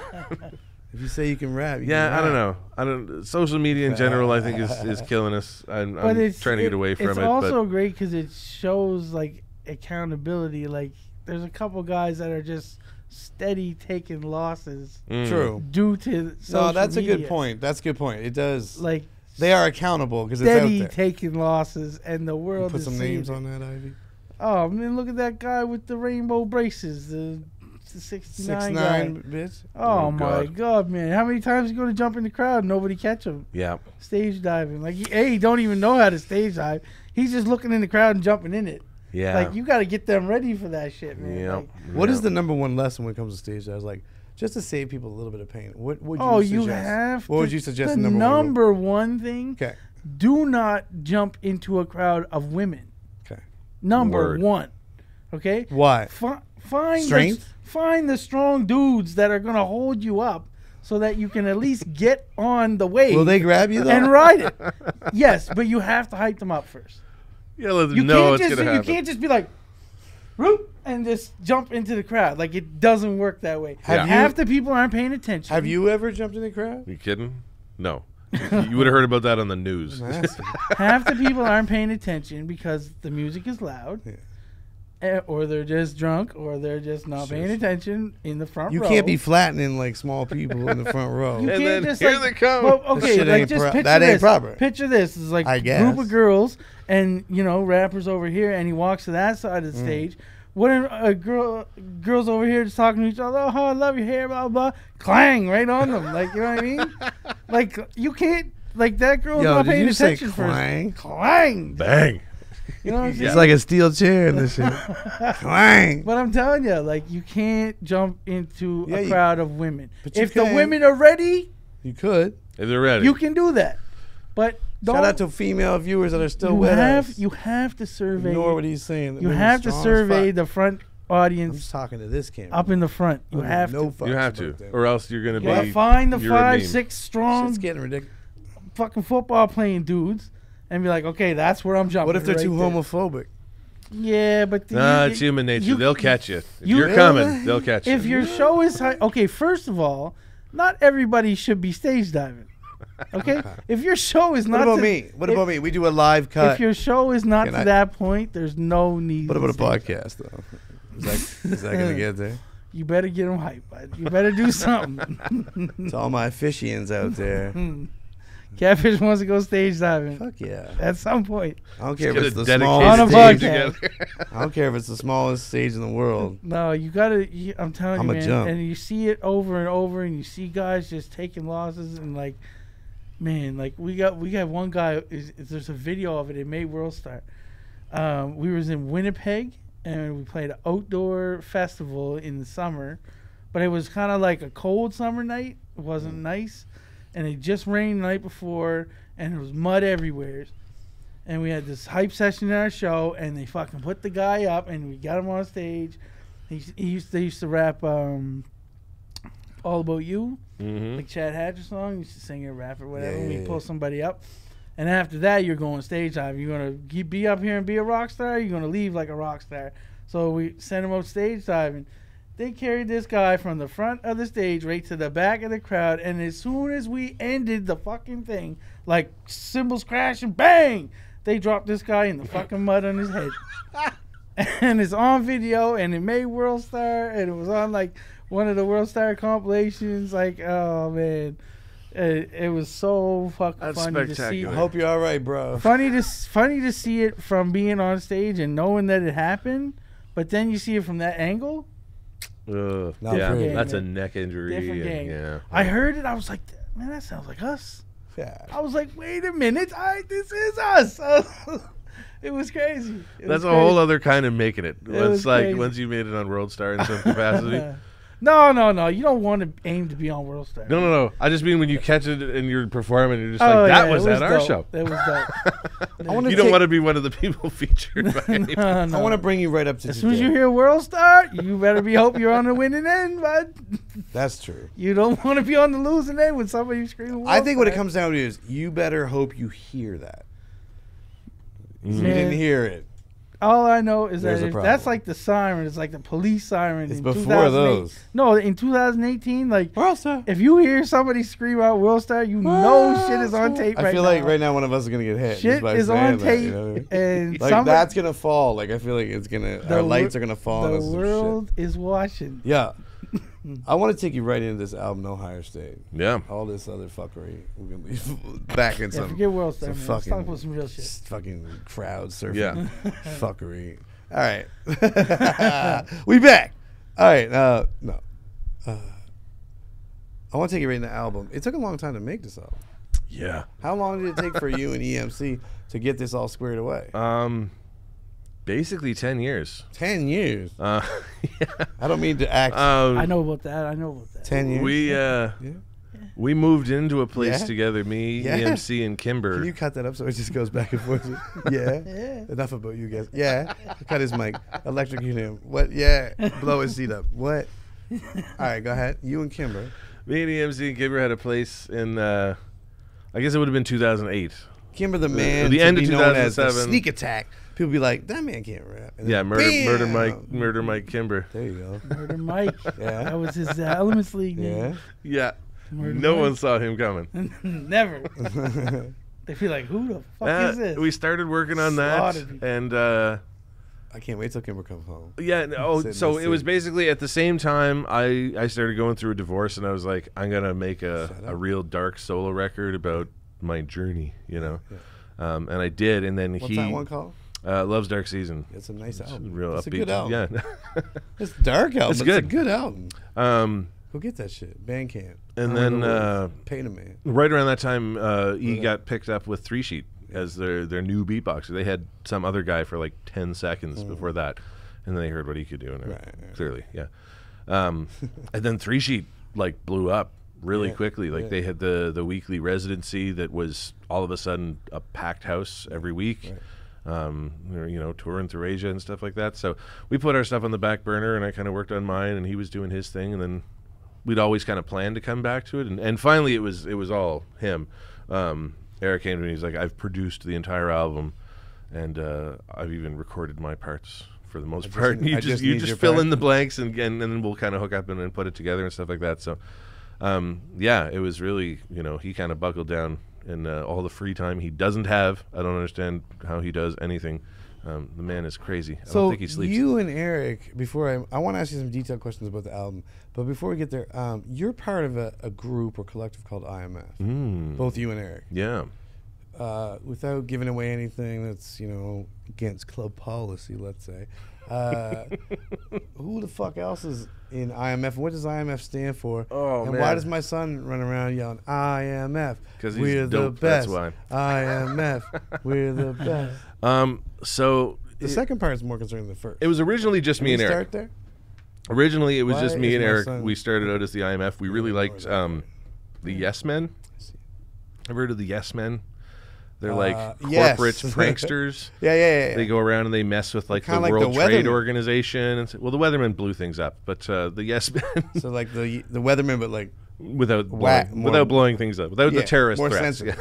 If you say you can rap, you Yeah, can I rap. don't know. Social media in general, I think, is killing us. I'm But it's trying to get away from It's it. also great because it shows like accountability. Like there's a couple guys that are just steady taking losses but True. due to social No, that's a good media. point. That's a good point. It does. Like They are accountable because it's out steady there. taking losses, and the world Put is some seeing names it. on that, Ivy. Oh man, look at that guy with the rainbow braces, the 69 guy. 6'9", bitch. Oh, Oh, my God, man! How many times you going to jump in the crowd and nobody catch him? yeah. Stage diving, like he don't even know how to stage dive. He's just looking in the crowd and jumping in it. Yeah. Like you got to get them ready for that shit, man. Yeah. Like, What is the number one lesson when it comes to stage dives? Like, just to save people a little bit of pain. What would you oh, suggest? you have. What to, would you suggest? The The number one thing. Okay. Do not jump into a crowd of women. Okay. Number Word. one. Okay. Why? Find Strength? find the strong dudes that are gonna hold you up, so that you can at least get on the wave. Will they grab you though? and ride it? Yes, but you have to hype them up first. Yeah, let them You know can't it's just gonna happen. you can't just be like, whoop, and just jump into the crowd. Like it doesn't work that way. Have you- Half the people aren't paying attention. Have you ever jumped in the crowd? You kidding? No. You would have heard about that on the news. Half the people aren't paying attention because the music is loud, or they're just drunk, or they're just not paying attention in the front You row. can't be flattening like small people in the front row. You And can't then just here like, they come. Well, That okay, shit like ain't just picture that this. ain't proper. Picture this is like I a guess. group of girls, and rappers over here, and he walks to that side of the stage. What are girls over here just talking to each other? Oh, I love your hair, blah blah. Clang right on them, like you know what I mean? Like you can't, like that girl's Yo, not did paying you say attention first. clang? Clang, Bang. you know what I'm saying? It's like a steel chair in this shit. Clang. But I'm telling you, like you can't jump into Yeah, a you- crowd of women. but you If the can. women are ready, You could. If they're ready. you can do that. But don't. Shout out to female viewers that are still you with have us. you have to survey. Ignore what he's saying. You Women's have to strong as survey fuck. the front I'm audience just talking to this camera. up in the front. You I don't have give no to. fucks You have about to, them. or else you're gonna You gotta be. find the you're a 5, meme. 6 strong Shit's getting ridiculous. fucking football playing dudes, and be like, okay, that's where I'm jumping. What if they're right too there. homophobic? Yeah, but Nah, it's human nature. They'll catch you. If you- you're coming, they'll catch you. If your show is high, okay, first of all, not everybody should be stage diving. Okay, if your show is not. What about to- me? What if- about me? We do a live cut. If your show is not Can to I- that point, there's no need. What about a to stage podcast though? Is that gonna get there? You better get them hype, bud. You better do something. To all my fishians out there. Catfish wants to go stage diving Fuck yeah. at some point. I don't care if Get it's a the On a smallest podcast. stage. together. I don't care if it's the smallest stage in the world. No, you gotta. I'm telling I'ma you, man. jump. And you see it over and over, and you see guys just taking losses, and like, man, like we got one guy. There's a video of it. It made World Star. We was in Winnipeg, and we played an outdoor festival in the summer, but it was kind of like a cold summer night. It wasn't nice, and it just rained the night before, and there was mud everywhere. And we had this hype session in our show, and they fucking put the guy up, and we got him on stage. They used to rap "All About You," Mhm. like Chad Hatcher song. He used to sing or rap or whatever. Yeah, We yeah, pull yeah. somebody up, and after that, you're going stage dive. You're gonna be up here and be a rock star. You're gonna leave like a rock star. So we sent him out stage diving. They carried this guy from the front of the stage right to the back of the crowd, and as soon as we ended the fucking thing, like cymbals crashing, bang! They dropped this guy in the fucking mud on his head. and it's on video, and it made World Star, and it was on like one of the World Star compilations. Like, oh man, it was so fucking That's funny to see. spectacular. I hope you're all right, bro. Funny to see it from being on stage and knowing that it happened, but then you see it from that angle. Ugh. Not Yeah, pretty. that's a neck injury. Different and- game. Yeah. I heard it. I was like, man, that sounds like us. Yeah. I was like, wait a minute, this is us. It was crazy. That's a whole other kind of making it. was It's like crazy. once you made it on World Star in some capacity. No. You don't want to aim to be on World Star. No. I just mean when you catch it and you're performing, you're just Oh, like, that yeah, was it at our dope. show. It was dope. You don't want to be one of the people featured by any No. I want to bring you right up to As soon as today. you hear World Star, you better be hope you're on the winning end, bud. That's true. You don't want to be on the losing end when somebody's screaming. I think what it World comes down to is you better hope you hear that. If you Man. didn't hear it. Star. All I know is There's that a if problem. that's like the siren. It's like the police siren. It's in before 2008 those. No, in 2018, like World Star. if you hear somebody scream out World Star, you know shit is on tape I right feel now. like right now one of us is gonna get hit. just Shit by is saying on that, tape, you know what I mean? and Like somebody, that's gonna fall. Like I feel like it's gonna. The Our wor- lights are gonna fall on the us. and world shit. is watching. Yeah. I want to take you right into this album, No Higher State. Yeah. All this other fuckery. We're gonna leave back in Yeah, some. forget World Star, some man. Let's talk fucking- about some real shit. Fucking crowd surfing. Yeah. Fuckery. All right. We back. All right. No. I want to take you right into the album. It took a long time to make this album. Yeah. How long did it take for you and EMC to get this all squared away? Basically 10 years. 10 years. Yeah. I don't mean to act. I know about that. 10 years. We moved into a place Yeah. together, me, Yeah. EMC, and Kimber. Can you cut that up so it just goes back and forth? Yeah. Enough about you guys. Yeah. Cut his mic. Electrocute him. What? Yeah. Blow his seat up. What? All right, go ahead. You and Kimber. Me and EMC and Kimber had a place in, I guess it would have been 2008. Kimber the man. the to end be of known as the 2007. Sneak Attack. People be like, that man can't rap. And Yeah, then Murder bam! Mike Kimber. There you go. Murder Mike. Yeah. That was his Elements League name. Yeah. Yeah. Murder No Mike. one saw him coming. Never. They feel like, who the fuck is this? We started working on that, Slaughtered people. and I can't wait till Kimber comes home. yeah. Sit in So the it was seat. basically at the same time I started going through a divorce, and I was like, I'm gonna make a real dark solo record about my journey, you know. And I did, and then What's that one called? Love's Dark Season. It's a nice album. Real it's upbeat. a good album. Yeah. It's a dark album. It's but It's a good. good album. um, Go get that shit. Bandcamp. And I don't then, know what it is. Pay the man. right around that time, E got picked up with Three Sheet as their new beatboxer. They had some other guy for like 10 seconds before that, and then they heard what he could do, and Right. clearly, yeah. And then Three Sheet like blew up really Yeah, quickly. Like yeah. they had the weekly residency that was all of a sudden a packed house every week. They were, you know, touring through Asia and stuff like that. So we put our stuff on the back burner, and I kind of worked on mine, and he was doing his thing, and then we'd always kind of planned to come back to it, and finally it was all him. Eric came to me, he's like, I've produced the entire album, and I've even recorded my parts for the most part. need- You I just just need your fill part. in the blanks, and then we'll kind of hook up and put it together and stuff like that. So yeah, it was really, you know, he kind of buckled down in all the free time he doesn't have. I don't understand how he does anything. The man is crazy. I don't So think he sleeps. you and Eric, before I want to ask you some detailed questions about the album, but before we get there, you're part of a group or collective called IMF. Both you and Eric. Yeah. Without giving away anything that's, you know, against club policy, let's say, who the fuck else is in IMF? What does IMF stand for? Oh, and man. why does my son run around yelling IMF? 'Cause he's we're dope, the that's best. why. IMF, we're the best. So The second part is more concerning than the first. it was originally just Can me we and Eric. start there? Originally, it was Why just me is and my Eric. son- We started out as the IMF. We really liked the Yes Men. Ever heard of the Yes Men? They're like yes. corporate pranksters. Yeah. They go around and they mess with like the Kinda like World the Trade Weathermen. Organization. And well, the Weathermen blew things up, but the Yes Men So like the weatherman, but like without Whack, blowing, more- without blowing things up, without Yeah, the terrorist more threats. sensitive.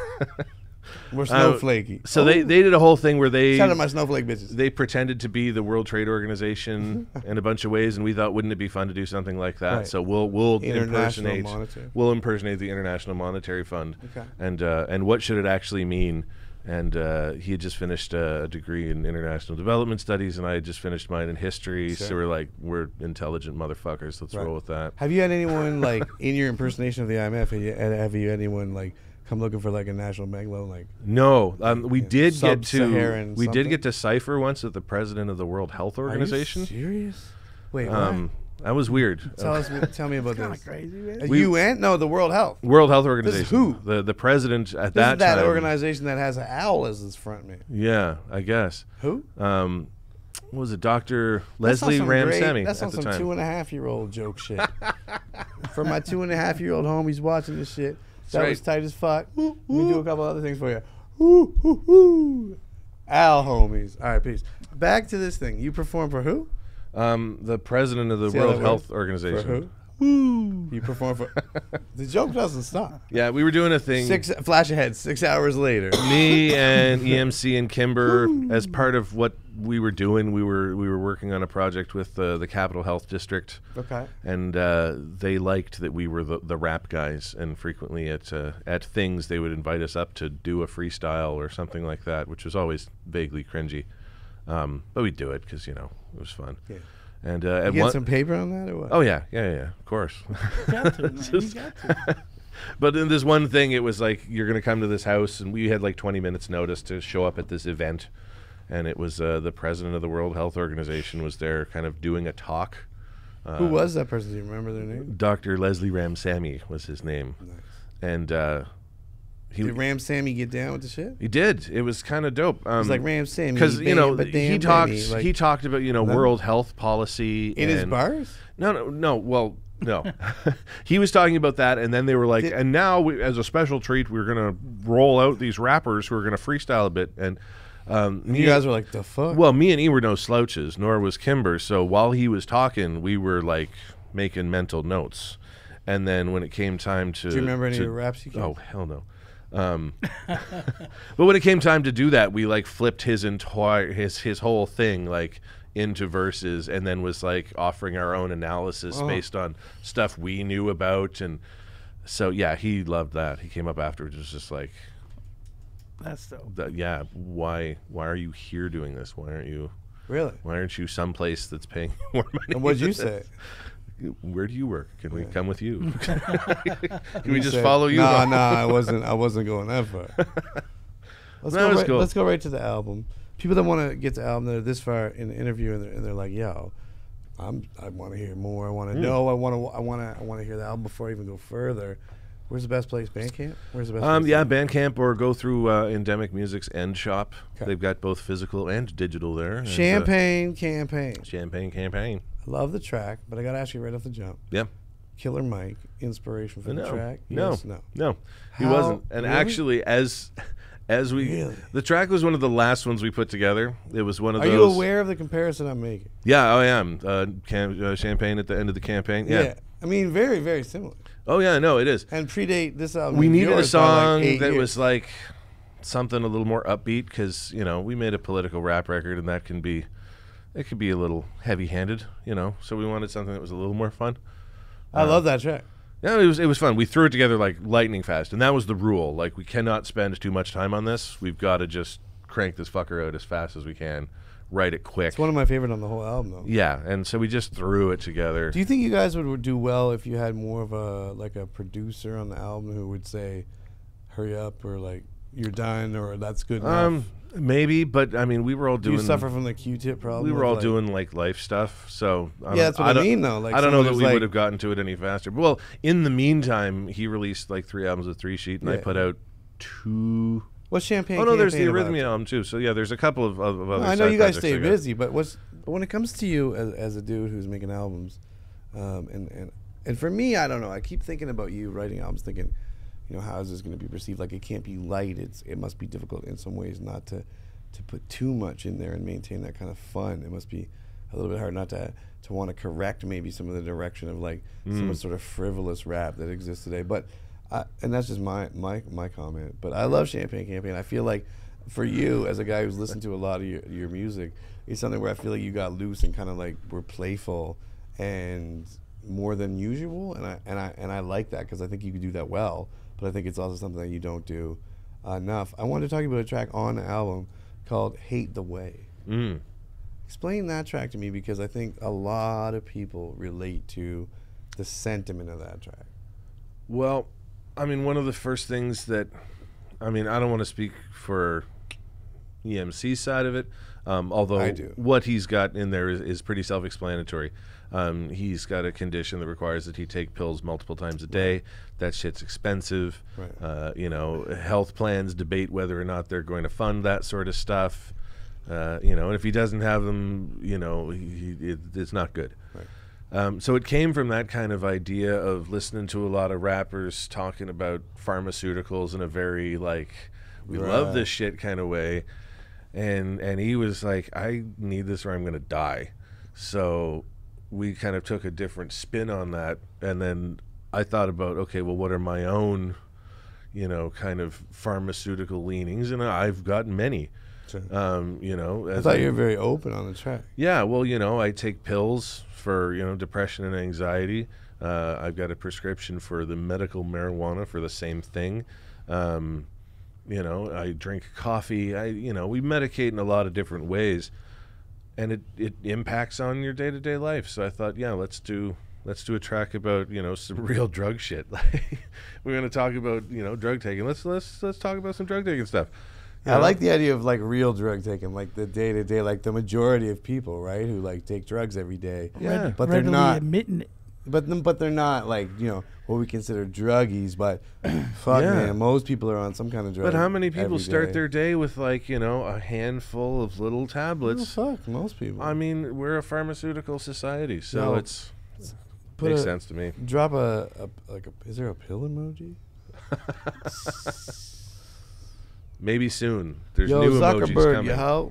more snowflakey. So they did a whole thing where they Shout out my snowflake bitches. they pretended to be the World Trade Organization in a bunch of ways, and we thought, wouldn't it be fun to do something like that? Right. So we'll International impersonate Monetary. we'll impersonate the International Monetary Fund, Okay. and what should it actually mean And he had just finished a degree in international development studies, and I had just finished mine in history. Sure. So we're intelligent motherfuckers. Let's roll with that. Have you had anyone like in your impersonation of the IMF? Have you had anyone like come looking for like a national bank loan? Like No, we did get Sub-Saharan to something? Cypher once with the president of the World Health Organization. Are you serious? Wait, what? That was weird. Tell me about Kind this. of crazy, man. A UN? No, the World Health. World Health Organization. who? The president at This that is that time. organization that has an owl as its front man. Yeah, I guess. Who? What was it, Dr. Leslie Ramsamy That's at not the some time? 2.5-year-old joke shit. For my 2.5-year-old homies watching this shit, that right. was tight as fuck. Let me do a couple other things for you. Woo, woo, woo. Al homies. All right, peace. Back to this thing. You perform for who? The president of the See how World that Health works? Organization. For who? Woo. You perform for. The joke doesn't stop. Yeah, we were doing a thing. Flash ahead. 6 hours later. Me and EMC and Kimber, as part of what we were doing, we were working on a project with the Capital Health District. Okay. And they liked that we were the rap guys, and frequently at things they would invite us up to do a freestyle or something like that, which was always vaguely cringy. But we'd do it because it was fun. Yeah. And You at get one, some paper on that or what? oh yeah, of course. You got to, man. You got to. But in this one thing, it was like, you're going to come to this house, and we had like 20 minutes notice to show up at this event. And it was the president of the World Health Organization was there kind of doing a talk. Who was that person? Do you remember their name? Dr. Leslie Ramsamy was his name. Nice. And Did Ram Sammy get down with the shit? he did. It was kind of dope. It's like Ram Sammy. Because, he talked about, world health policy. in his bars? No. Well, no. He was talking about that, and then they were like, and now, as a special treat, we're going to roll out these rappers who are going to freestyle a bit. And You guys were like, the fuck? well, me and E were no slouches, nor was Kimber. So while he was talking, we were like making mental notes. And then when it came time to... Do you remember any of the raps you Oh, hell no. But when it came time to do that, we like flipped his entire his whole thing like into verses, and then was like offering our own analysis based on stuff we knew about. And so yeah, he loved that. He came up afterwards, was just like, That's dope. yeah, why are you here doing this? Why Really? aren't you someplace that's paying more money? And what'd you than say? this? Where do you work? Can we come with you? Can we just said, follow you? No, I wasn't going that far. Let's go right to the album. People that want to get to the album, they're this far in the interview, and they're like, "Yo, I want to hear more. I want to know. I want to hear the album before I even go further." Where's the best place? Bandcamp? Where's the best place? Yeah, Bandcamp, or go through Endemic Music's End Shop. Okay. They've got both physical and digital there. And, Champagne Campaign. Champagne Campaign. I love the track, but I got to ask you right off the jump. Yeah. Killer Mike, inspiration for the track? No. Yes, No. He How- wasn't. And really? actually, as we... Really? The track was one of the last ones we put together. It was one of Are those... you aware of the comparison I'm making? Yeah, I am. Champagne at the end of the campaign. Yeah. I mean, very, very similar. Oh, yeah, no, it is. And predate this album. We of needed a yours by like song 8 that years. was like something a little more upbeat, because we made a political rap record, and that could be a little heavy-handed, So we wanted something that was a little more fun. I love that track. Yeah, it was fun. We threw it together like lightning fast, and that was the rule. Like, we cannot spend too much time on this. We've got to just crank this fucker out as fast as we can, write it quick. It's one of my favorite on the whole album, though. Yeah, and so we just threw it together. Do you think you guys would do well if you had more of a producer on the album who would say, "Hurry up," or like, "You're done," or "That's good enough"? Maybe, but I mean, we were all Do doing. you suffer from the Q-tip problem? We were of, all like- doing like life stuff, so that's what I mean, though. Like, I don't know someone that who's we like- would have gotten to it any faster. Well, in the meantime, he released like 3 albums with 3 Sheet, and I Yeah. put out 2. What's Champagne? Oh no, there's the Campaign about? Arrhythmia album too. So yeah, there's a couple of other. No, I know side you guys projects stay I got. busy, but when it comes to you as a dude who's making albums, and for me, I don't know. I keep thinking about you writing albums, thinking, how is this going to be perceived? Like, it can't be light. It must be difficult in some ways not to put too much in there and maintain that kind of fun. It must be a little bit hard not to want to correct maybe some of the direction of like some sort of frivolous rap that exists today. But and that's just my comment. But I love Champagne Campaign. I feel like for you, as a guy who's listened to a lot of your music, it's something where I feel like you got loose and kind of like were playful and more than usual. And I like that, because I think you could do that well. But I think it's also something that you don't do enough. I wanted to talk about a track on the album called "Hate the Way." Explain that track to me, because I think a lot of people relate to the sentiment of that track. Well, I mean, one of the first things that, I mean, I don't want to speak for EMC's side of it, although I do. What he's got in there is pretty self-explanatory. He's got a condition that requires that he take pills multiple times a day. That shit's expensive. Right. You know, health plans debate whether or not they're going to fund that sort of stuff. You know, and if he doesn't have them, you know, it's not good. Right. So it came from that kind of idea of listening to a lot of rappers talking about pharmaceuticals in a very, like, we love this shit kind of way. And he was like, I need this or I'm going to die. So we kind of took a different spin on that. And then I thought about, okay, well, what are my own, you know, kind of pharmaceutical leanings? And I've got many. Sure. You know, I thought you were very open on the track. Yeah, well, you know, I take pills for, you know, depression and anxiety. I've got a prescription for the medical marijuana for the same thing. You know, I drink coffee. You know, we medicate in a lot of different ways, and it impacts on your day-to-day life. So I thought, yeah, let's do a track about, you know, some real drug shit. Like, we're going to talk about, you know, drug taking. Let's talk about some drug taking stuff. I like the idea of like real drug taking, like the day-to-day, like the majority of people, right, who like take drugs every day. Yeah. But they're Readily not admitting it. But they're not like, you know, what we consider druggies. But fuck, Yeah. man, most people are on some kind of drug. But how many people every start day. their day with, like, you know, a handful of little Oh, tablets? fuck, most people. I mean, we're a pharmaceutical society, so No. it's Put makes a- sense to me. Drop is there a pill emoji? Maybe soon. There's Yo, new emojis Zuckerberg,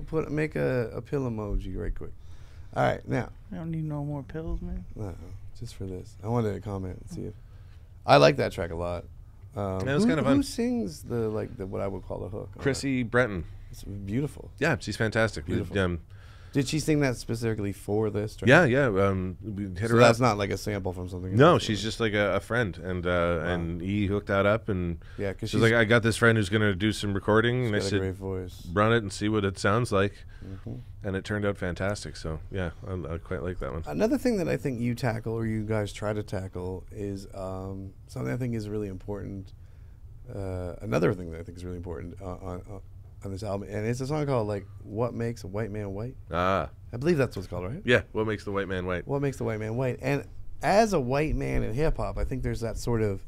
coming. make a pill emoji right quick. All right, now, I don't need no more pills, man. just for this, I wanted to comment and see if I like that track a lot. Yeah, it was kind of Who fun. sings the what I would call the hook? Chrissy Brenton. It's beautiful. Yeah, she's fantastic. Beautiful. Did she sing that specifically for this track? Yeah. We hit So her that's up. not like a sample from something. No, else, she's or- just like a friend, and he hooked that up, and Yeah, 'cause she's she's- like, I got this friend who's gonna do some recording, and I got a said, great voice. run it and see what it sounds like, Mm-hmm. and it turned out fantastic. So yeah, I quite like that one. Another thing that I think you tackle, or you guys try to tackle, is something I think is really important. Another thing that I think is really important on this album, and it's a song called like "What Makes a White Man White." I believe that's what it's called, right? Yeah. What makes the white man white? What makes the white man white? And as a white man in hip hop, I think there's that sort of,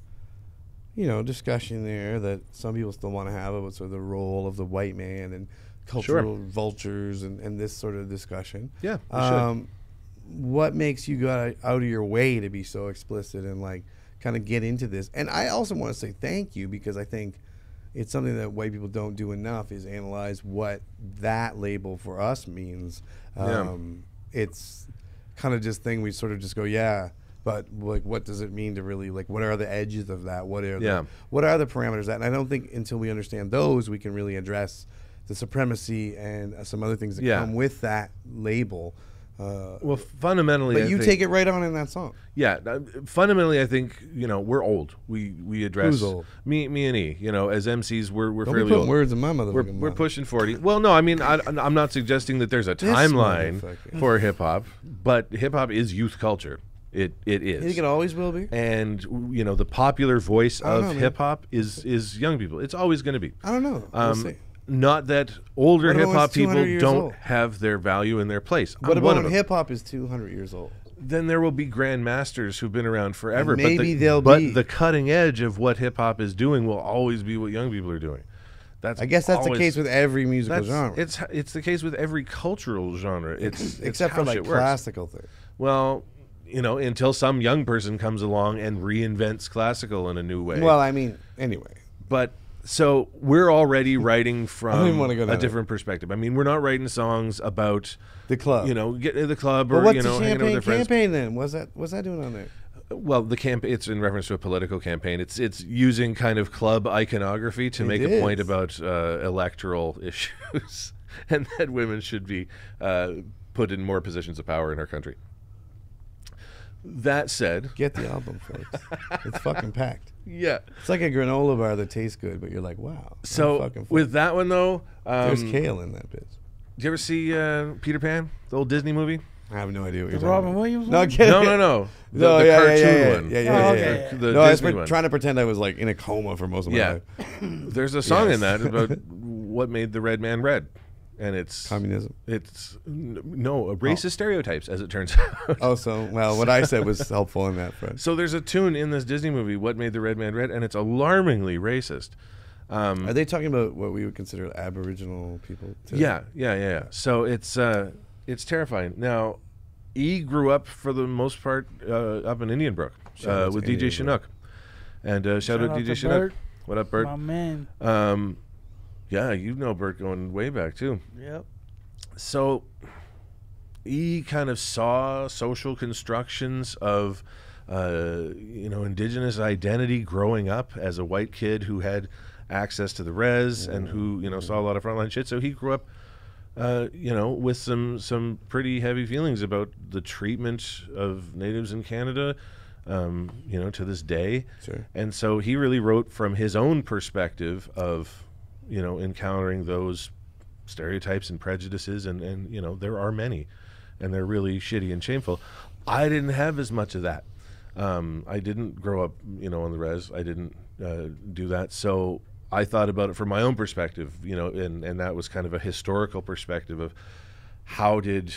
you know, discussion there that some people still want to have about sort of the role of the white man and cultural vultures and this sort of discussion. Yeah, we should. What makes you go out of your way to be so explicit and like kind of get into this? And I also want to say thank you, because I think it's something that white people don't do enough, is analyze what that label for us means. It's kind of just thing we sort of just go, yeah, but like, what does it mean to really, like, what are the edges of that? What are the parameters of that? And I don't think until we understand those, we can really address the supremacy and some other things that come with that label. Well, fundamentally, but I you think, take it right on in that song. Yeah, fundamentally, I think, you know, we're old. We address Who's old? me and E. You know, as MCs, we're Don't be fairly putting old. words in my motherfucking We're mouth. pushing 40. Well, no, I mean, I'm not suggesting that there's a timeline motherfucker. for hip hop, but hip hop is youth culture. It is. You think it always will be? And you know, the popular voice I don't know, of man. hip hop is young people. It's always going to be. I don't know. We'll see. Not that older What about hip when hop it's 200 people years don't old? have their value in their place. What I'm one about of when them. hip hop is 200 years old? Then there will be grandmasters who've been around forever. And maybe they'll but be. the cutting edge of what hip hop is doing will always be what young people are doing. I guess that's always- the case with every musical genre. It's the case with every cultural genre. It's except how for like shit works. classical things. Well, you know, until some young person comes along and reinvents classical in a new way. Well, I mean, anyway. But so we're already writing even from wanna go a down different perspective. I mean, we're not writing songs about The club. you know, getting to the club But or what's you know, the hanging out with champagne their friends. campaign then? What's that doing on there? Well, the it's in reference to a political campaign. It's using kind of club iconography to make a point is. about electoral issues and that women should be put in more positions of power in our country. That said, Get the album, folks. It's fucking packed. yeah. It's like a granola bar that tastes good, but you're like, wow. I'm So fucking full. with that one though, There's did kale in that bitch. you ever see Peter Pan, the old Disney movie? I have no idea what The you're talking Robin about. Williams No, one? kidding. No. No, The yeah, cartoon yeah, one. yeah, Oh, yeah, okay. yeah. The No, I was Disney one. trying to pretend I was like in a coma for most of my Yeah. life. There's a song Yes. in that about what made the red man red, and it's Communism. racist stereotypes, as it turns out. Oh, so, well, what I said was helpful in that, Fred. So there's a tune in this Disney movie, "What Made the Red Man Red," and it's alarmingly racist. Are they talking about what we would consider Aboriginal people today? Yeah. So it's terrifying. Now, E grew up for the most part up in Indian Brook Shout out to with DJ Indian Chinook, and shout out out DJ to Chinook. Bert. What up, Bert? My man. Yeah, you know Bert going way back too. Yep. So he kind of saw social constructions of indigenous identity growing up as a white kid who had access to the res and who saw a lot of frontline shit. So he grew up with some pretty heavy feelings about the treatment of natives in Canada to this day. Sure. And so he really wrote from his own perspective of encountering those stereotypes and prejudices, and there are many, and they're really shitty and shameful. I didn't have as much of that. I didn't grow up on the res. I didn't do that, so I thought about it from my own perspective, and that was kind of a historical perspective of how did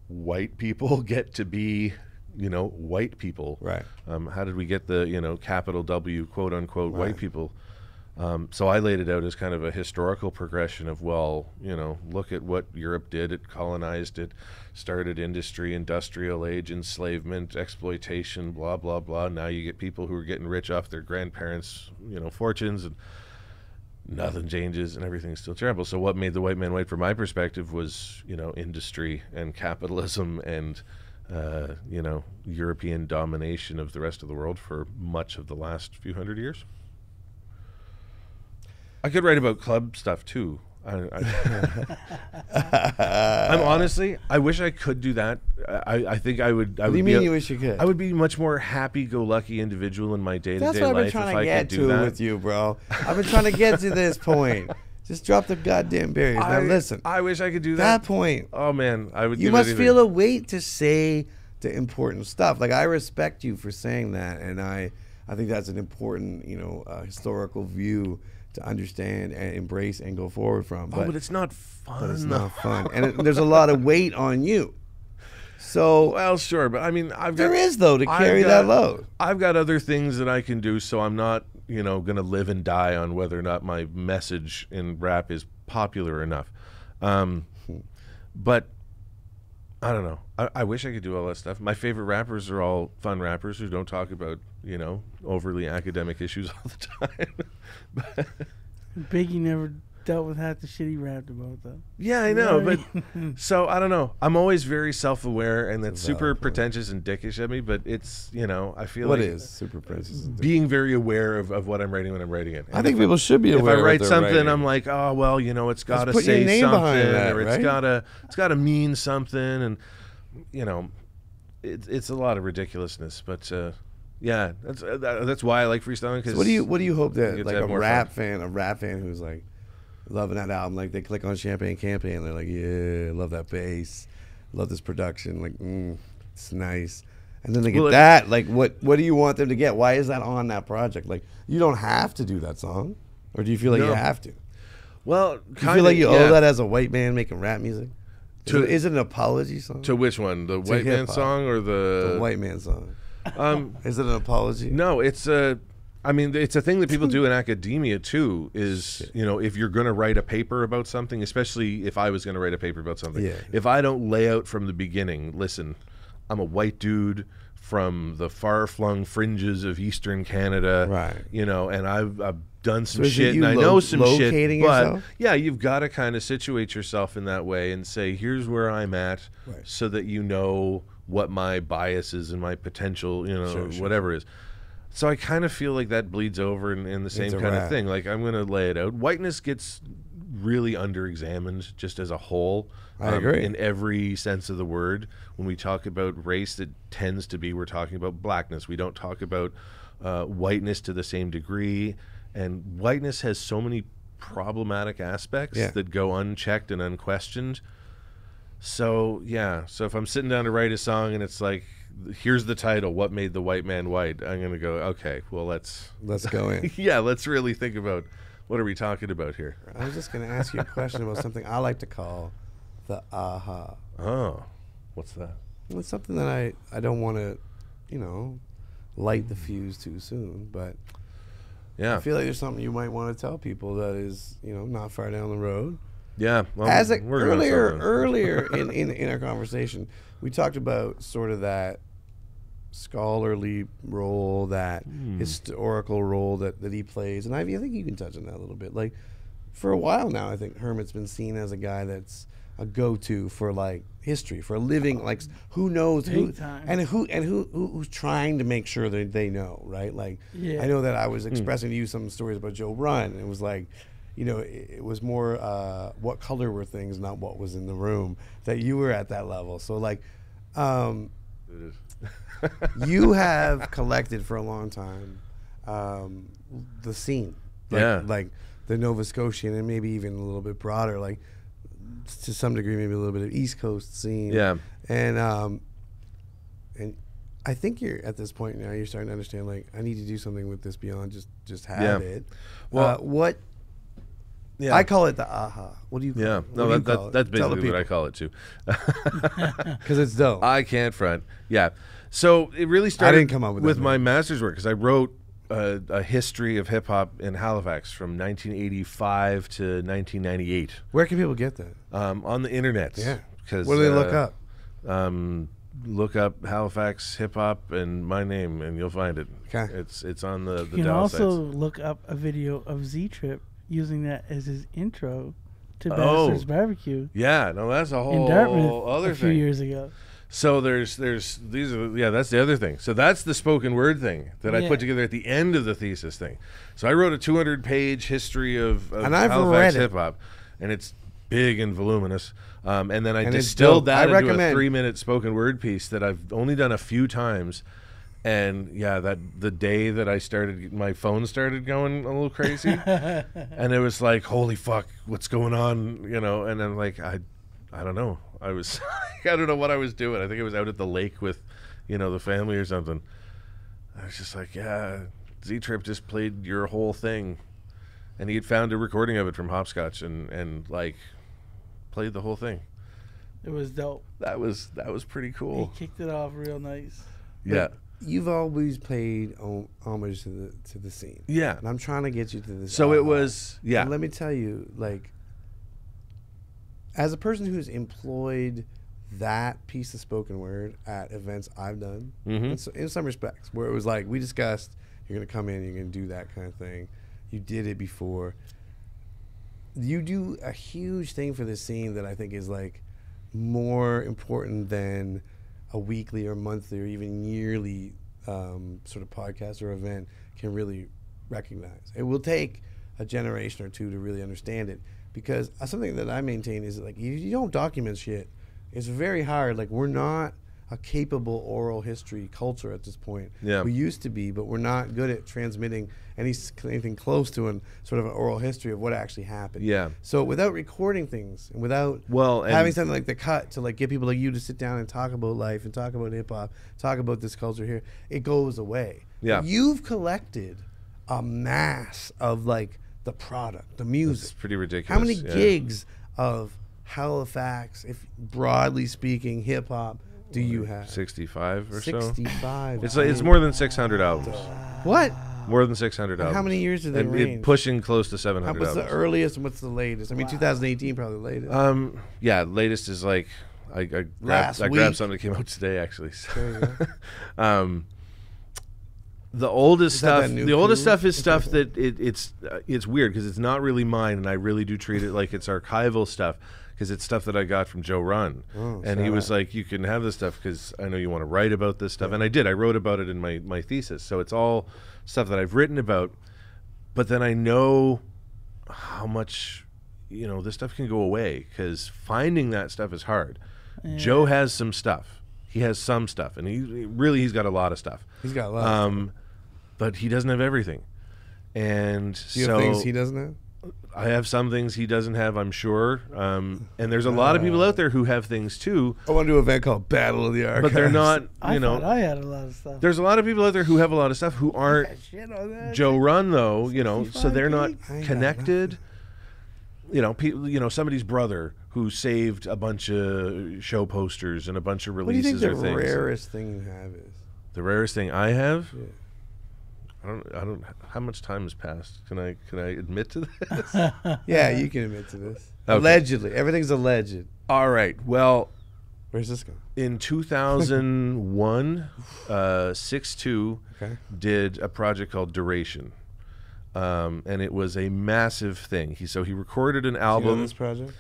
white people get to be white people, Right. How did we get the capital W quote unquote white people? So I laid it out as kind of a historical progression of, look at what Europe did. It colonized, it started industry, industrial age, enslavement, exploitation, blah, blah, blah. Now you get people who are getting rich off their grandparents', fortunes, and nothing changes and everything's still terrible. So what made the white man white from my perspective was, industry and capitalism and, European domination of the rest of the world for much of the last few hundred years. I could write about club stuff too. I'm honestly, I wish I could do that. I think I would. What do you mean you wish you could? I would be a much more happy-go-lucky individual in my day-to-day That's what I've been life if trying to I get could do to that. with you, bro. I've been trying to get to this point. Just drop the goddamn barriers. Now listen, I wish I could do that that. point. Oh man, I would. You give must anything. feel a weight to say the important stuff. Like, I respect you for saying that, and I think that's an important, historical view to understand and embrace and go forward from. But it's not fun. But it's not fun, and there's a lot of weight on you. So Well, sure, but I mean, there is though to carry that load. I've got other things that I can do, so I'm not, going to live and die on whether or not my message in rap is popular enough. But I don't know. I wish I could do all that stuff. My favorite rappers are all fun rappers who don't talk about, overly academic issues all the time. Biggie never dealt with half the shit he rapped about, though. Yeah, I know, Right. but so I don't know. I'm always very self-aware, and that's Valid super point. pretentious and dickish of me. But it's I feel What like is super princess? being very aware of what I'm writing when I'm writing it. I And think if people should be if aware. I of write what they're something, writing. I'm like, oh well, it's got to put your say name something, behind that, or right? it's got to mean something, and it's a lot of ridiculousness. But yeah, that's why I like freestyling. Cause So what do you hope you that get like to a have more rap fan who's like loving that album, like they click on Champagne Campaign, they're like, yeah, love that bass, love this production, like it's nice, and then they get Well, that, like what do you want them to get? Why is that on that project? Like, you don't have to do that song, or do you feel like you No. have to? Well, Do you feel like you owe that as a white man making rap music? Is it an apology song? to which one? The white man hip-hop. song or the the white man song. Um, Is it an apology? No, it's it's a thing that people do in academia too. Is if you're going to write a paper about something, especially if I was going to write a paper about something, Yeah. if I don't lay out from the beginning, listen, I'm a white dude from the far-flung fringes of Eastern Canada, Right. And I've done some So is it shit you and I know some shit, locating but yourself? yeah, you've got to kind of situate yourself in that way and say, here's where I'm at, Right. so that you know what my biases and my potential, Sure. whatever is. So I kind of feel like that bleeds over in the same a kind of rap. thing. Like, I'm going to lay it out. Whiteness gets really under-examined just as a whole. I agree. In every sense of the word. When we talk about race, it tends to be we're talking about blackness. We don't talk about whiteness to the same degree. And whiteness has so many problematic aspects that go unchecked and unquestioned. So, yeah. So if I'm sitting down to write a song and it's like, here's the title, What Made the White Man White? I'm going to go, okay, well, let's go in. yeah, let's really think about what are we talking about here. I was just going to ask you a question about something I like to call the aha. Oh, what's that? Well, it's something that I don't want to, light the fuse too soon, but yeah, I feel like there's something you might want to tell people that is, not far down the road. Yeah. Well, As earlier in our conversation, we talked about sort of that scholarly role, that historical role that he plays, and I think you can touch on that a little bit. Like, for a while now, I think Hermit's been seen as a guy that's a go-to for like history, for a living, like who knows who and who's trying to make sure that they know, right? Like, I know that I was expressing to you some stories about Joe Run, and it was like, it was more what color were things, not what was in the room, that you were at that level. So like, you have collected for a long time the scene, like the Nova Scotian, and maybe even a little bit broader, like to some degree, maybe a little bit of East Coast scene. Yeah. And I think you're at this point now, you're starting to understand, like, I need to do something with this beyond just have it. Well, what? Yeah. I call it the aha. What do you call it? No, that's basically what I call it too. Because it's dope. I can't front. Yeah. So it really started I didn't come up with my master's work, because I wrote a history of hip-hop in Halifax from 1985 to 1998. Where can people get that? On the internet. Yeah. Because what do they look up? Look up Halifax hip-hop and my name, and you'll find it. Okay. It's on the You can Dow also sites. look up a video of Z-Trip using that as his intro to Bastard's Barbecue. Yeah, no, that's a whole in Dartmouth other a few thing. years ago. So there's these are that's the other thing. So that's the spoken word thing that I put together at the end of the thesis thing. So I wrote a 200-page history of Halifax hip hop, and it's big and voluminous. And then I distilled that into a 3-minute spoken word piece that I've only done a few times. And that the day that I started, my phone started going a little crazy, and it was like, holy fuck, what's going on, And I'm like, I don't know. I was, I don't know what I was doing. I think I was out at the lake with, the family or something. I was just like, Z-Trip just played your whole thing, and he had found a recording of it from Hopscotch and like played the whole thing. It was dope. That was pretty cool. He kicked it off real nice. Yeah. You've always paid homage to the scene. Yeah. And I'm trying to get you to this. So it was, And let me tell you, like, as a person who's employed that piece of spoken word at events I've done, in some respects, where it was like, we discussed, you're going to come in, you're going to do that kind of thing. You did it before. You do a huge thing for this scene that I think is, like, more important than a weekly or monthly or even yearly sort of podcast or event can really recognize. It will take a generation or two to really understand it, because something that I maintain is, like, you don't document shit, it's very hard. Like, we're not a capable oral history culture at this point. Yeah. We used to be, but we're not good at transmitting anything close to an sort of an oral history of what actually happened. Yeah. So without recording things and without having something like The Cut to, like, get people like you to sit down and talk about life and talk about hip hop, talk about this culture here, it goes away. Yeah. But you've collected a mass of, like, the product, the music. It's pretty ridiculous. How many gigs of Halifax, if broadly speaking, hip hop do you have? 65 or 65. It's more than 600 albums. What? More than 600 albums. How many years did they range? Pushing close to 700 What's albums. the earliest and what's the latest? I mean, 2018 probably the latest. Latest is like I grabbed something that came out today, actually. So. The oldest stuff. The oldest stuff is stuff that it's weird because it's not really mine, and I really do treat it like it's archival stuff, because it's stuff that I got from Joe Run, and he was like, "You can have this stuff because I know you want to write about this stuff," and I did. I wrote about it in my thesis, so it's all stuff that I've written about. But then I know how much you know, this stuff can go away, because finding that stuff is hard. Joe has some stuff. He has some stuff, and he's got a lot of stuff. He's got a lot of stuff. But he doesn't have everything. And Do you have things he doesn't have? I have some things he doesn't have, I'm sure. And there's a lot of people out there who have things too. I want to do an event called Battle of the Archives. But they're not, I you thought know. I had a lot of stuff. There's a lot of people out there who have a lot of stuff who aren't Shit on that. Joe Run, though, you know, so 65 they're not gigs? I ain't got connected. You know, people, you know, somebody's brother who saved a bunch of show posters and a bunch of What do you think releases the or things. rarest thing you have is? The rarest thing I have? Yeah. I don't. How much time has passed? Can I admit to this? Yeah, you can admit to this. Okay. Allegedly. Everything's alleged. All right. Well, Where's this going? in 2001, 6'2" Okay. did a project called Duration, and it was a massive thing. He recorded an Do you know album. this project?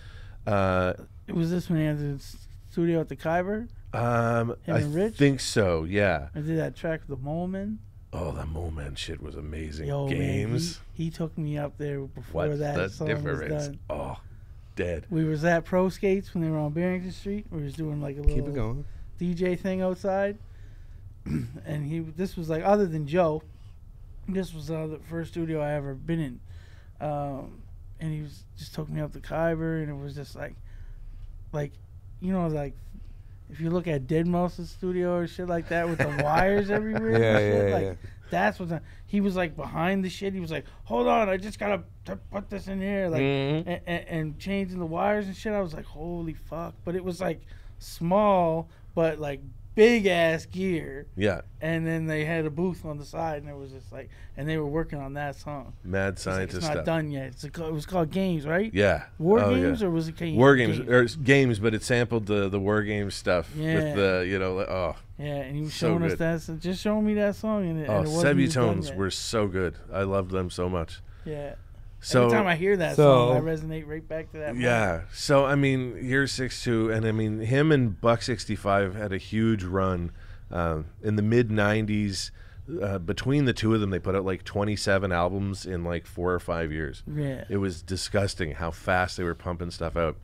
It was this when he had the studio at the Khyber. I and Rich? think so. Yeah. I did that track with the Mole Man. Oh, that Mole Man shit was amazing. Yo, Games. man, he took me up there before What's that the song difference? was done. Oh, dead. We was at Pro Skates when they were on Barrington Street. We was doing like a Keep it little going. DJ thing outside, and this was like, other than Joe, this was the first studio I ever been in, and he was just took me up to Khyber, and it was just like you know, like if you look at Dead Mouse's studio or shit like that with the wires everywhere, Yeah, and shit, yeah, like yeah. that's what he was like behind the shit. He was like, hold on, I just gotta put this in here, like and changing the wires and shit. I was like, holy fuck! But it was like small, but like big ass gear. Yeah. And then they had a booth on the side, and it was just like, and they were working on that song. Mad It's like, scientist it's not stuff. done yet. It was called Games, right? Yeah. War Oh, Games, yeah. or was it Games? War Games, or games, but it sampled the War Games stuff Yeah. with the, you know, oh, Yeah, and he was So showing us good. that, so just showing me that song, and it, oh, and it wasn't even done Sebutones yet. were so good. I loved them so much. Yeah. So Every time I hear that song, I resonate right back to that. yeah. So I mean, here's 6'2", and I mean, him and Buck 65 had a huge run in the mid '90s. Between the two of them, they put out like 27 albums in like 4 or 5 years. Yeah. It was disgusting how fast they were pumping stuff out.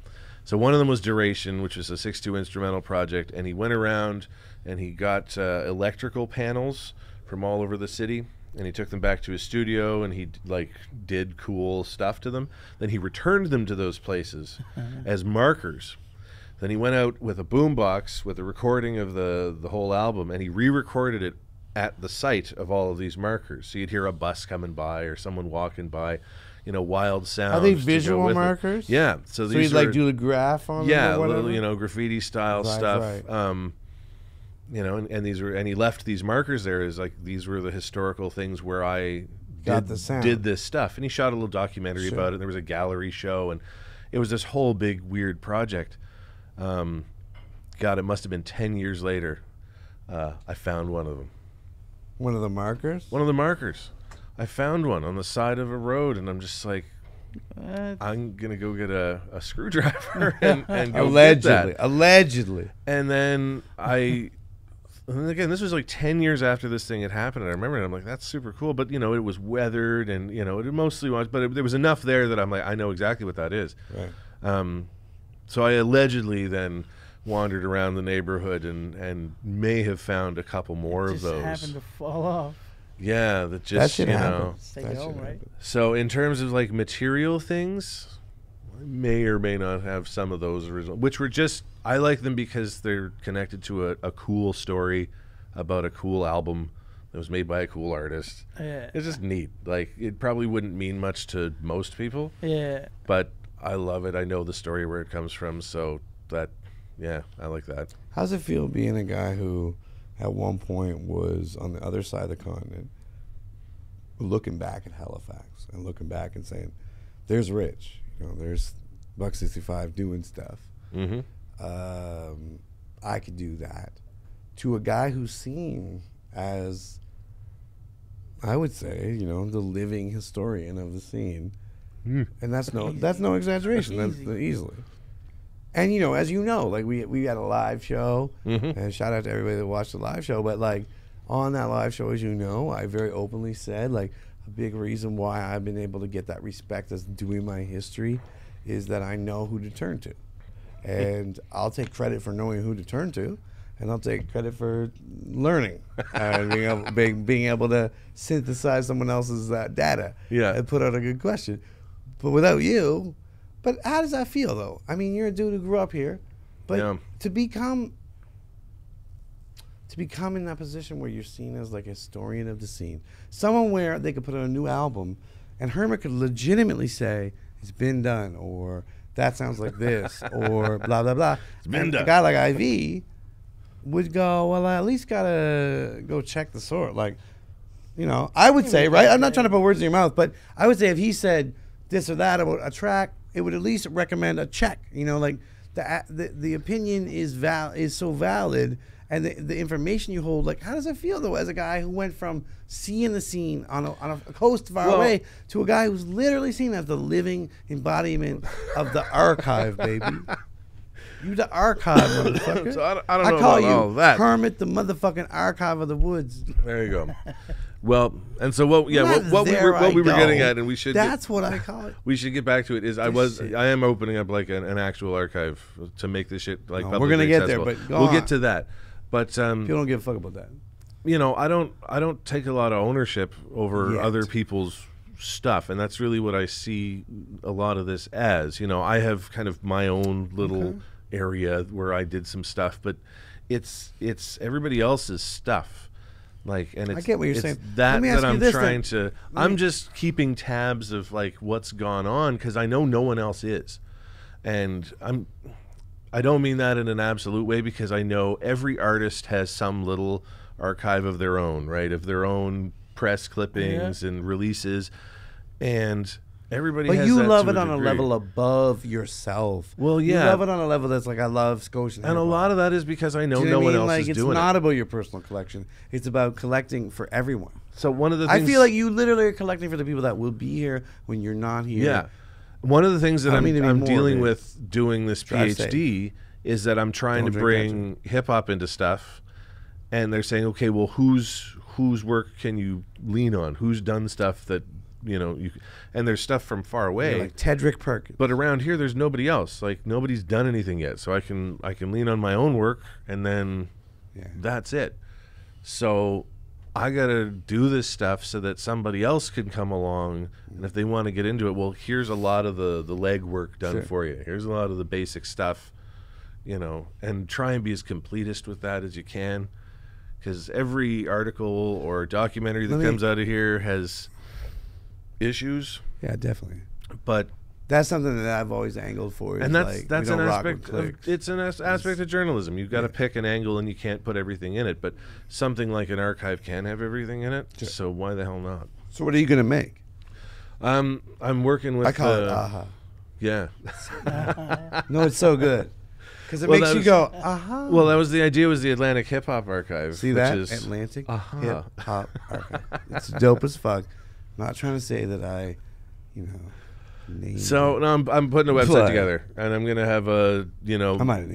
So one of them was Duration, which was a 6'2" instrumental project, and he went around and he got electrical panels from all over the city, and he took them back to his studio, and he like did cool stuff to them. Then he returned them to those places as markers. Then he went out with a boombox with a recording of the whole album, and he re-recorded it at the site of all of these markers. So you'd hear a bus coming by or someone walking by, you know, wild sounds. Are they to go visual with it. markers? Yeah. So So these you'd like are- do the graph on yeah, them or little, whatever? you know, graffiti style Right, stuff. right. You know, and these were, and he left these markers there as like these were the historical things where I Got the sound. did this stuff. And he shot a little documentary Sure. about it. There was a gallery show, and it was this whole big weird project. God, it must have been 10 years later. I found one of them. One of the markers? One of the markers. I found one on the side of a road, and I'm just like, I'm gonna go get a screwdriver and go get that. Allegedly. And then and again, this was like 10 years after this thing had happened, and I remember it. I'm like, that's super cool, but you know, it was weathered, and you know, it mostly was, but there was enough there that I'm like, I know exactly what that is. Right. So I allegedly then wandered around the neighborhood and may have found a couple more of Just those. happened to fall off. Yeah, that That just, shit you know. happens. Take That it shit home, right? happens. So in terms of like material things, I may or may not have some of those original, which were just, I like them because they're connected to a cool story about a cool album that was made by a cool artist. Yeah. It's just neat. Like, it probably wouldn't mean much to most people, Yeah. but I love it. I know the story where it comes from, so that, yeah, I like that. How's it feel being a guy who at one point was on the other side of the continent, looking back at Halifax and looking back and saying, there's Rich, you know, there's Buck 65 doing stuff. Mm-hmm. I could do that. To a guy who's seen as, I would say, you know, the living historian of the scene. And that's no exaggeration. That's easily. And you know, as you know, like we had a live show, and shout out to everybody that watched the live show. But like on that live show, as you know, I very openly said like a big reason why I've been able to get that respect as doing my history is that I know who to turn to. And I'll take credit for knowing who to turn to, and I'll take credit for learning and being able to synthesize someone else's data and put out a good question. But without you, but how does that feel, though? I mean, you're a dude who grew up here, but to become in that position where you're seen as like a historian of the scene, someone where they could put out a new album and Hermit could legitimately say, it's been done, or that sounds like this, or blah, blah, blah. It's been and done. A guy like IV would go, well, I at least got to go check the sort. Like, you know, I would say, right? I'm not trying to put words in your mouth, but I would say if he said this or that about a track, it would at least recommend a check. You know, like the opinion is so valid, and the information you hold, like, how does it feel, though, as a guy who went from seeing the scene on a coast far away to a guy who's literally seen as the living embodiment of the archive, baby? You the archive, motherfucker. So I don't know call about you all that. Hermit, the motherfucking archive of the woods. There you go. Well, and so what we were getting at, and we should that's what I call it. We should get back to it. Is I am opening up like an actual archive to make this shit like we're gonna get there, but we'll get to that. But you don't give a fuck about that. You know, I don't take a lot of ownership over other people's stuff, and that's really what I see a lot of this as. You know, I have kind of my own little area where I did some stuff, but it's everybody else's stuff. Like, and it's, I get what you're it's saying. that I'm trying to. I'm just keeping tabs of like what's gone on because I know no one else is, and I don't mean that in an absolute way because I know every artist has some little archive of their own, right? Of their own press clippings and releases, and everybody has that. But you love to it on a degree. level above yourself. Well, you yeah. love it on a level that's like, I love Scotian. And a lot of that is because I know Do you no know what one I mean? else Like, is doing it's not it. about your personal collection. It's about collecting for everyone. So one of the things I feel like you literally are collecting for the people that will be here when you're not here. Yeah. One of the things that I don't mean to be I'm morbid. dealing with doing this Try to say. PhD is that I'm trying Don't to drink bring hip hop into stuff, and they're saying, okay, well, whose work can you lean on? Who's done stuff that and there's stuff from far away. You're like Tedrick Perkins. But around here, there's nobody else. Like nobody's done anything yet, so I can lean on my own work, and then that's it. So I gotta do this stuff so that somebody else can come along, and if they want to get into it, well, here's a lot of the leg work done for you. Here's a lot of the basic stuff, and try and be as completist with that as you can, because every article or documentary that comes out of here has issues. Yeah, definitely. But that's something that I've always angled for. And that's we an don't rock aspect. with clicks. It's an aspect of journalism. You've got to pick an angle, and you can't put everything in it. But something like an archive can have everything in it. Sure. So why the hell not? So what are you gonna make? I'm working with. I call it aha. Yeah. No, it's so good because it Well, makes that you was- go aha. Well, that was the idea. Was the Atlantic Hip Hop Archive? See which that? is, Atlantic Aha. Hip Hop Archive. It's dope as fuck. Not trying to say that I, named So it. no, I'm putting a website But- together, and I'm gonna have the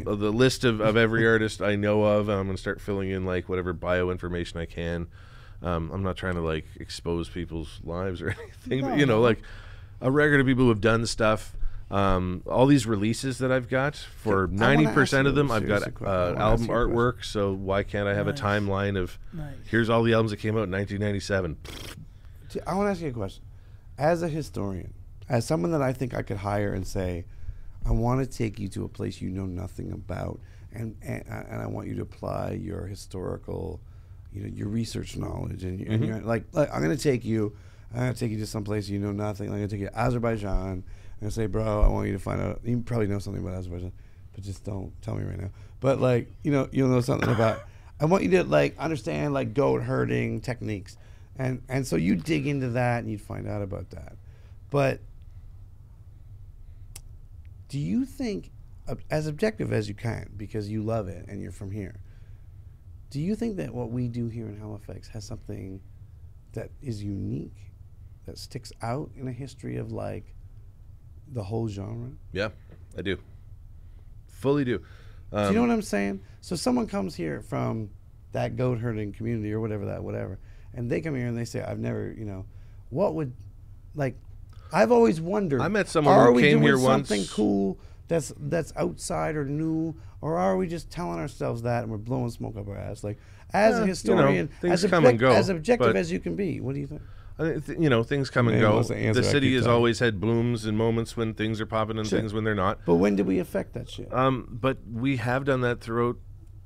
list of every artist I know of. And I'm gonna start filling in like whatever bio information I can. I'm not trying to like expose people's lives or anything, but like a record of people who have done stuff. All these releases that I've got, for 90% of them, I've got album artwork. So why can't I have a timeline of here's all the albums that came out in 1997? I want to ask you a question. As a historian, as someone that I think I could hire and say, I want to take you to a place you know nothing about, and I want you to apply your historical, your research knowledge, and you're like I'm going to take you to some place you know nothing. I'm going to take you to Azerbaijan. I'm going to say, bro, I want you to find out. You probably know something about Azerbaijan, but just don't tell me right now. But you'll know something about. I want you to understand goat herding techniques. And so you dig into that and you'd find out about that. But do you think, as objective as you can, because you love it and you're from here, do you think that what we do here in Halifax has something that is unique, that sticks out in a history of the whole genre? Yeah, I do. Fully do. Do you know what I'm saying? So someone comes here from that goat herding community or whatever, and they come here and they say, I've never, what would, I've always wondered. I met someone are who we came doing here something once. cool that's outside or new, or are we just telling ourselves that and we're blowing smoke up our ass? Like, as a historian, things as, come and go, as objective but- as you can be, what do you think? I think, things come and Man go. wants to answer The that, city keep has talking. always had blooms and moments when things are popping and Sure. things when they're not. But when did we affect that shit? But we have done that throughout.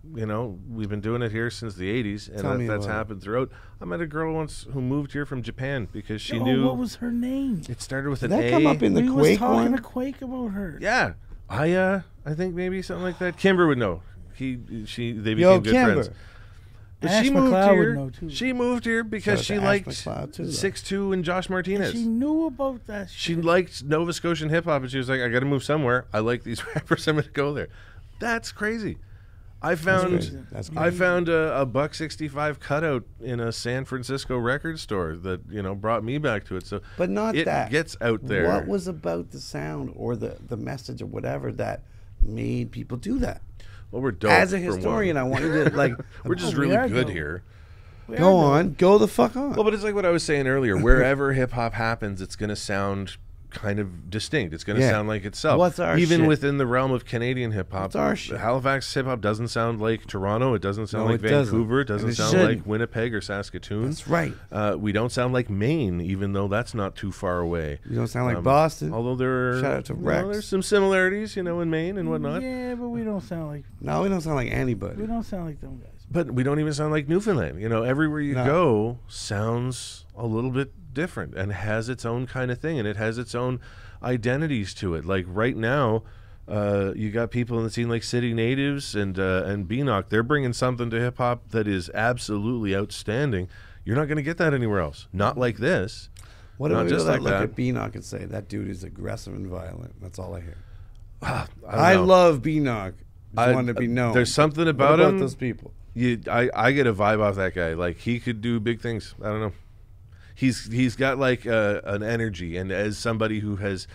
We've been doing it here since the '80s, Tell and me that's about it. happened throughout. I met a girl once who moved here from Japan because she Oh, knew what was her name? it started with Did an that A. come up in the We was Quake talking one? to Quake about her. Yeah, I think maybe something like that. Kimber would know. They became Yo, good Kimber. friends. But Ash she moved McLeod would here. know, too. She moved here because Shout she out to Ash liked McLeod, too, though. 6'2" and Josh Martinez. She knew about that shit. She liked Nova Scotian hip hop, and she was like, "I got to move somewhere. I like these rappers. I'm going to go there." That's crazy. I found crazy. That's I crazy. found a $1.65 cutout in a San Francisco record store that brought me back to it. So, But not it that. gets out there. What was about the sound or the message or whatever that made people do that? Well, we're dope. As a for one. historian, I want you to like we're just Oh, we really are good dope. here. We go are on, go the fuck on. Well, but it's like what I was saying earlier. Wherever hip hop happens, it's going to sound kind of distinct. It's going to Yeah. sound like itself. What's our Even shit? within the realm of Canadian hip hop, What's our shit? Halifax hip hop doesn't sound like Toronto. It doesn't sound No, like it doesn't. Vancouver. It And doesn't it sound shouldn't. like Winnipeg or Saskatoon. That's right. We don't sound like Maine, even though that's not too far away. You don't sound like Boston. Although there are, Shout out to Rex. there's some similarities, in Maine and whatnot. Yeah, but we don't sound like No, we don't sound like anybody. we don't sound like them guys. But we don't even sound like Newfoundland. Everywhere you No. go sounds a little bit different and has its own kind of thing, and it has its own identities to it. Like right now, you got people in the scene like City Natives and Beanock. They're bringing something to hip hop that is absolutely outstanding. You're not going to get that anywhere else. Not like this. What if Not we just look like that. at Beanock and say that dude is aggressive and violent? That's all I hear. I I don't know. love Beanock. Just I- wanted to be known. There's something What about him. those people. I get a vibe off that guy. Like he could do big things. I don't know. He's got like an energy, and as somebody who has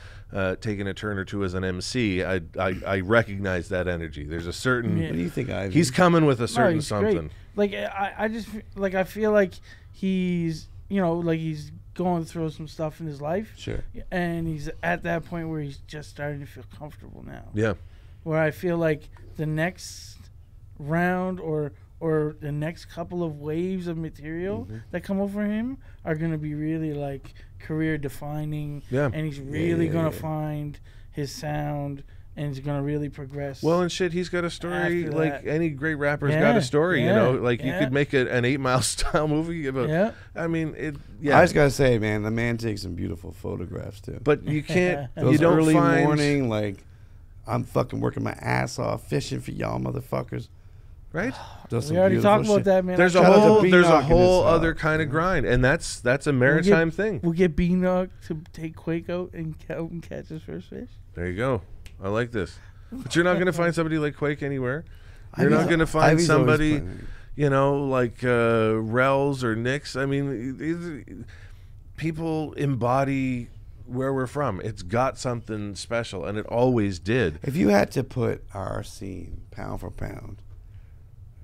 taken a turn or two as an MC, I recognize that energy. There's a certain. Yeah. What do you think, Ivy? He's coming with a No, certain he's something. great. Like I just like I feel like he's like he's going through some stuff in his life. Sure. And he's at that point where he's just starting to feel comfortable now. Yeah. Where I feel like the next round or the next couple of waves of material Mm-hmm. that come over him are going to be really like career defining. Yeah. And he's really yeah, going to yeah. find his sound and he's going to really progress. Well, and shit, he's got a story After like that. any great rapper's Yeah, got a story. yeah, Like you yeah. could make an 8 Mile style movie about. Yeah. I mean, it. Yeah. I just gotta say, man, the man takes some beautiful photographs too. but you can't. Those you don't early find. morning, like I'm fucking working my ass off fishing for y'all motherfuckers. Right. Does we some already beautiful talked about shit. that, man. There's I a Shout out to whole. There's Beanock a and whole his, other kind of grind, and that's a We'll maritime get- thing. We'll get Beanock to take Quake out and catch his first fish. There you go. I like this. But you're not going to find somebody like Quake anywhere. You're Ivy's- not going to find Ivy's always somebody, playing. like Rels or Nix. I mean, people embody where we're from. It's got something special, and it always did. If you had to put our scene pound for pound,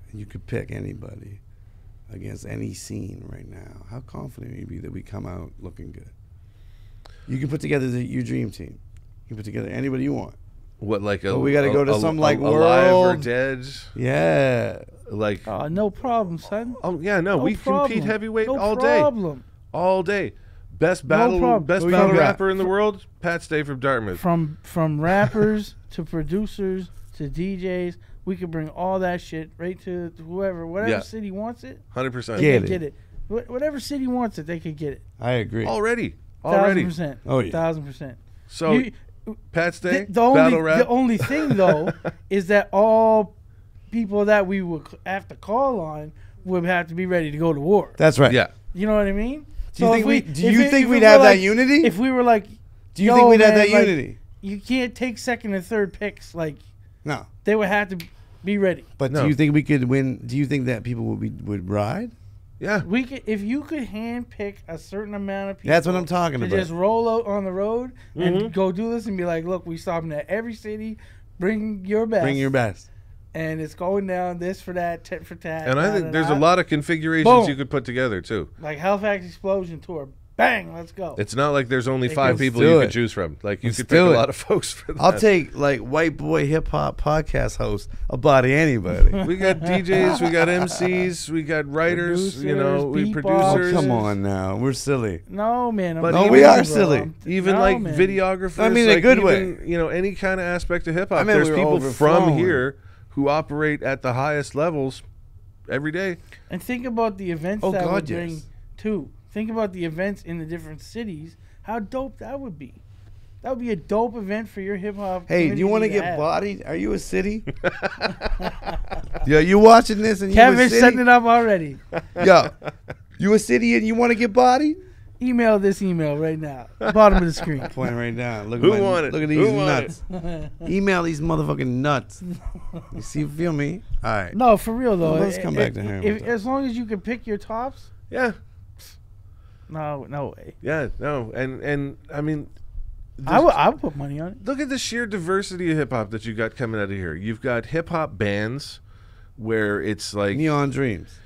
and you could pick anybody against any scene right now, how confident would you be that we come out looking good? You can put together your dream team. You can put together anybody you want. What, like a? But we gotta go to some, like, Alive or world- Dead. Yeah. Like, No problem, son. oh yeah, no, we problem. compete heavyweight no all problem. day, all day. Best battle, problem. best Who you battle got? rapper in the world, Pat Stay from Dartmouth. From rappers to producers to DJs, we could bring all that shit right to whatever Yeah. city wants it. 100%. They Get could it. get it. Whatever city wants it, they could get it. I agree. Already. 1,000%. Oh, yeah. 1,000%. So You- Pat Stay, the battle rap. only thing though is that all people that we would have to call on would have to be ready to go to war. That's right. Yeah. You know what I mean? Do you So think if we- we- do if you it- think if we'd it were have that like- unity? If we were like, Do you yo, think we'd have man, that like, unity? You can't take second and third picks. Like No. they would have to be ready. But No. do you think we could win? Do you think that people would ride? Yeah. We could, if you could hand pick a certain amount of people. That's what I'm talking to about. just roll out on the road Mm-hmm. and go do this and be like, look, we stopping at every city. Bring your best. Bring your best. And it's going down this for that, tit for tat. And I da, think da, there's da. a lot of configurations Boom. you could put together too. Like Halifax Explosion Tour. Bang, let's go. It's not like there's only Let's 5 people do you it. could choose from. Like you Let's could pick do a it. lot of folks for that. I'll take like white boy hip hop podcast host about anybody. We got DJs, we got MCs, we got writers. You know, we Producers, producers. Come on now, we're silly. No, man. But I'm no, not we bro. are silly. Even No, like man. videographers. I mean, in a like good even, way. You know, any kind of aspect of hip hop. I mean, There's we were people from overflowing. here who operate at the highest levels every day. And think about the events Oh, that God, would bring, yes. too. Think about the events in the different cities. How dope that would be. That would be a dope event for your hip hop. Hey, do you want to community get have. bodied? Are you a city? Yo, you watching this and you a Kevin's city? setting it up already. Yo, you a city and you want to get bodied? Email this email right now. Bottom of the screen. Pointing right down. Look Who at want it? Look at Who these want nuts. Email these motherfucking nuts. You see, feel me? All right. No, for real though. Well, let's come back to him. As long as you can pick your tops. Yeah, No way. yeah, no, and I mean, I would put money on it. look at the sheer diversity of hip hop that you got coming out of here. You've got hip hop bands where it's like Neon Dreams.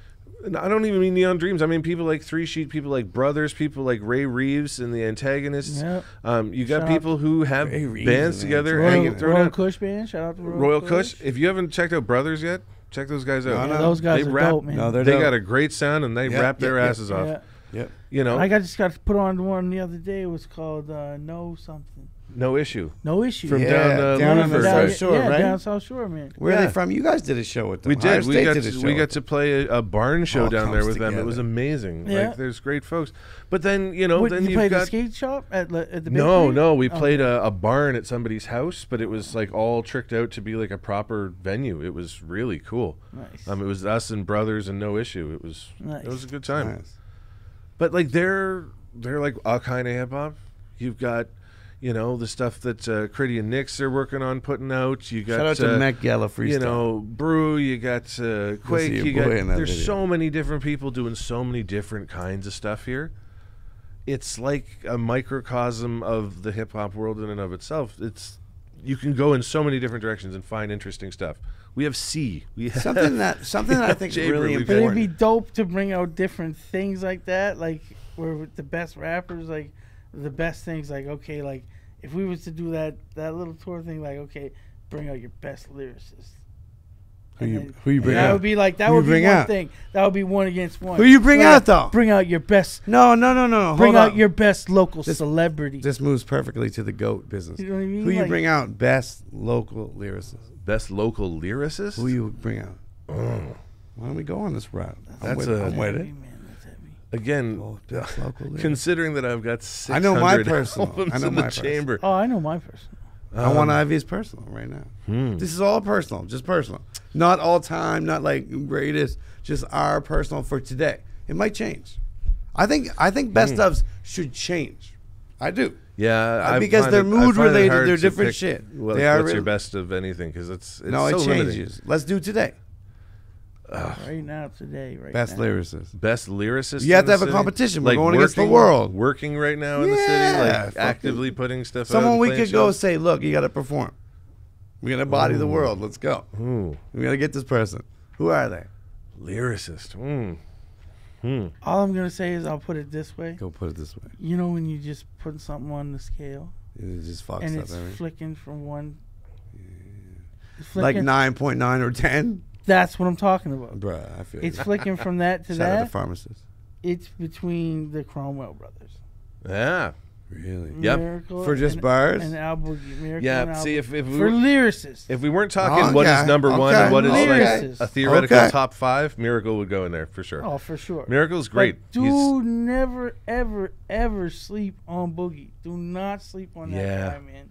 I don't even mean Neon Dreams. I mean people like Three Sheet, people like Brothers, people like Ray Reeves and the Antagonists. Yep. You got Shout people who have Ray Reeves bands and together Antagonists. and Royal, throw Royal down. Kush band. Shout out to Royal Kush. If you haven't checked out Brothers yet, check those guys out. No, Yeah, no. those guys They are rap- dope, man. No, they're They dope. got a great sound and they Yeah, rap their yeah, yeah. asses off. Yeah. Yep. You know, Just got put on one the other day. It was called No Something. no issue. No Issue. From Yeah, down on the Lunenburg, South right? Shore, yeah, right? down South Shore, man. Where are Yeah. they from? You guys did a show with them. We Ohio did. We State got did a to, show we got with to play a barn show All down there comes with them. It together. was amazing. Yeah. Like there's great folks. But then you know, What, then you you've played the got skate shop at the no, bakery? no. We Oh. played a barn at somebody's house, but it was like all tricked out to be like a proper venue. It was really cool. Nice. It was us and Brothers and No Issue. It was Nice. it was a good time. Nice. But like they're like a kind of hip hop. You've got, you know, the stuff that Critty and Nix are working on putting out. You got Shout out to Mac Gala Freestyle. you know, Brew. You got Quake. your You boy got in that there's video. so many different people doing so many different kinds of stuff here. It's like a microcosm of the hip hop world in and of itself. It's you can go in so many different directions and find interesting stuff. We have C. We have something that I think is Jay really Brew, But it'd important. be dope to bring out different things like that, like where with the best rappers, like the best things, like okay, like if we was to do that little tour thing, like okay, bring out your best lyricists. Who And you- then who you bring that out? would be like that Who you would be bring one out? thing. That would be one against one. Who you bring out, though? Bring out your best. No. Bring Hold out on. your best local This- celebrity. This moves perfectly to the GOAT business. You know what I mean? Who you Like- bring out? Best local lyricist. best local lyricist. Who you bring out? Why don't we go on this route? I'm with Heavy, it. man, that's heavy. Again, Oh, best local lyricist. considering that I've got 600 I know my personal. albums I know in my the personal. chamber. Oh, I know my person. I want Ivy's personal right now. This is all personal, just personal. Not all time, not like greatest, just our personal for today. It might change. I think best ofs should change. I do. Yeah, because find they're I mood find it related, hard they're to different pick shit. What, They are what's your really- best of anything? Because it's No, so it limiting. changes. Let's do today. Right now, today, right Best now. lyricist. Best lyricist. You have in to the have a city? competition. We're Like going against the working- world. Working right now in the city, Yeah, like fucking- actively putting stuff out. Someone and we playing could go shows? say, look, you got to perform. We got to body the world. Let's go. Ooh, We got to get this person. Who are they? lyricist. All I'm gonna say is I'll put it this way. Go put it this way. You know when you just put something on the scale It just fucks and up it's everything. flicking from one. It's Like flicking- 9.9 or 10? That's what I'm talking about. Bruh, I feel It's you. flicking from that to Shout out to that. pharmacists. It's between the Cromwell brothers. Yeah, Really? Yep. Miracle For just and, bars? And Al Boogie. Miracle Yeah, and Al see, Boogie. if we for were- lyricists. if we weren't talking what is Okay, number one okay, and what is like Lyricist. a theoretical Okay. top five, Miracle would go in there for sure. Oh, for sure. Miracle's great. But do never, ever, ever sleep on Boogie. Do not sleep on that Yeah. guy, man.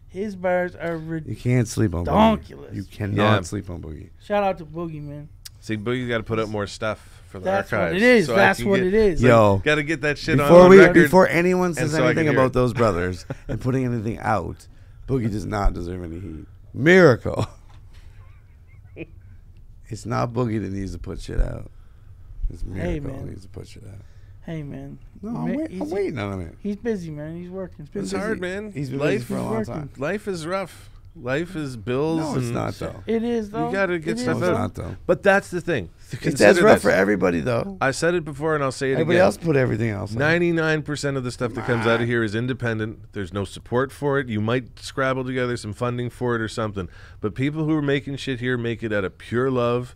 His bars are You ridiculous. can't sleep on Donkulous. Boogie. You cannot Yeah. sleep on Boogie. Shout out to Boogie, man. See, Boogie's got to put up more stuff for the That's what archives. it is. so I That's can what get- it is. Yo, Got to get that shit before on record. before anyone says so I can anything hear about it. those brothers and putting anything out, Boogie does not deserve any heat. Miracle. It's not Boogie that needs to put shit out. It's Miracle man. that needs to put shit out. Hey, man. No, Ma- I'm he's- waiting on him. He's busy, man. He's working. He's been It's busy. hard, man. He's been Life, busy for a long working. time. life is rough. Life is bills. No, it's and not though. It is though. You gotta get It stuff is, No, it's out. not though. But that's the thing. It's Consider as rough this. for everybody though. I said it before, and I'll say it Everybody again. else put everything else. on. 99% of the stuff that comes out of here is independent. There's no support for it. You might scrabble together some funding for it or something. But people who are making shit here make it out of pure love.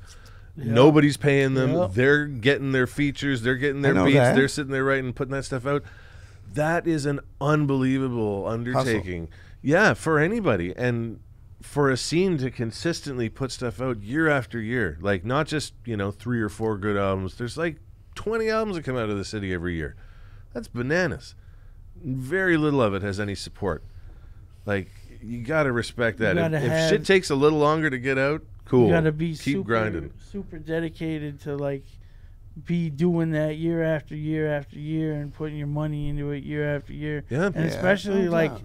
Nobody's paying them. Yep. They're getting their features. They're getting their know beats. that. They're sitting there writing, putting that stuff out. That is an unbelievable undertaking. Yeah, for anybody. And for a scene to consistently put stuff out year after year, like not just 3 or 4 good albums. There's like 20 albums that come out of the city every year. That's bananas. Very little of it has any support. Like, you gotta respect that. gotta If have- shit takes a little longer to get out, cool. You gotta be keep grinding. super dedicated to like be doing that year after year after year and putting your money into it year after year. Yeah. And Yeah, especially no like doubt.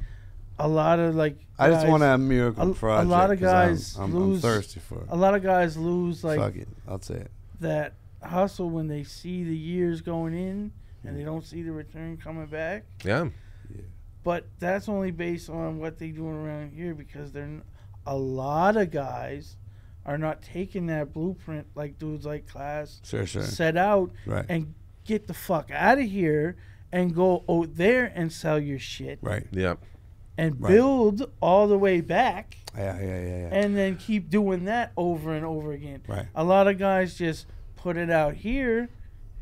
a lot of like I just guys- want a miracle a project. lot of 'cause guys I'm lose thirsty for it. a lot of guys lose like Fuck it. I'll say it. that hustle when they see the years going in and they don't see the return coming back. Yeah. But that's only based on what they doing around here because a lot of guys are not taking that blueprint like dudes like Class Sure. set out Right. and get the fuck out of here and go out there and sell your shit Right. Yeah. and Right. build all the way back Yeah. and then keep doing that over and over again. Right. A lot of guys just put it out here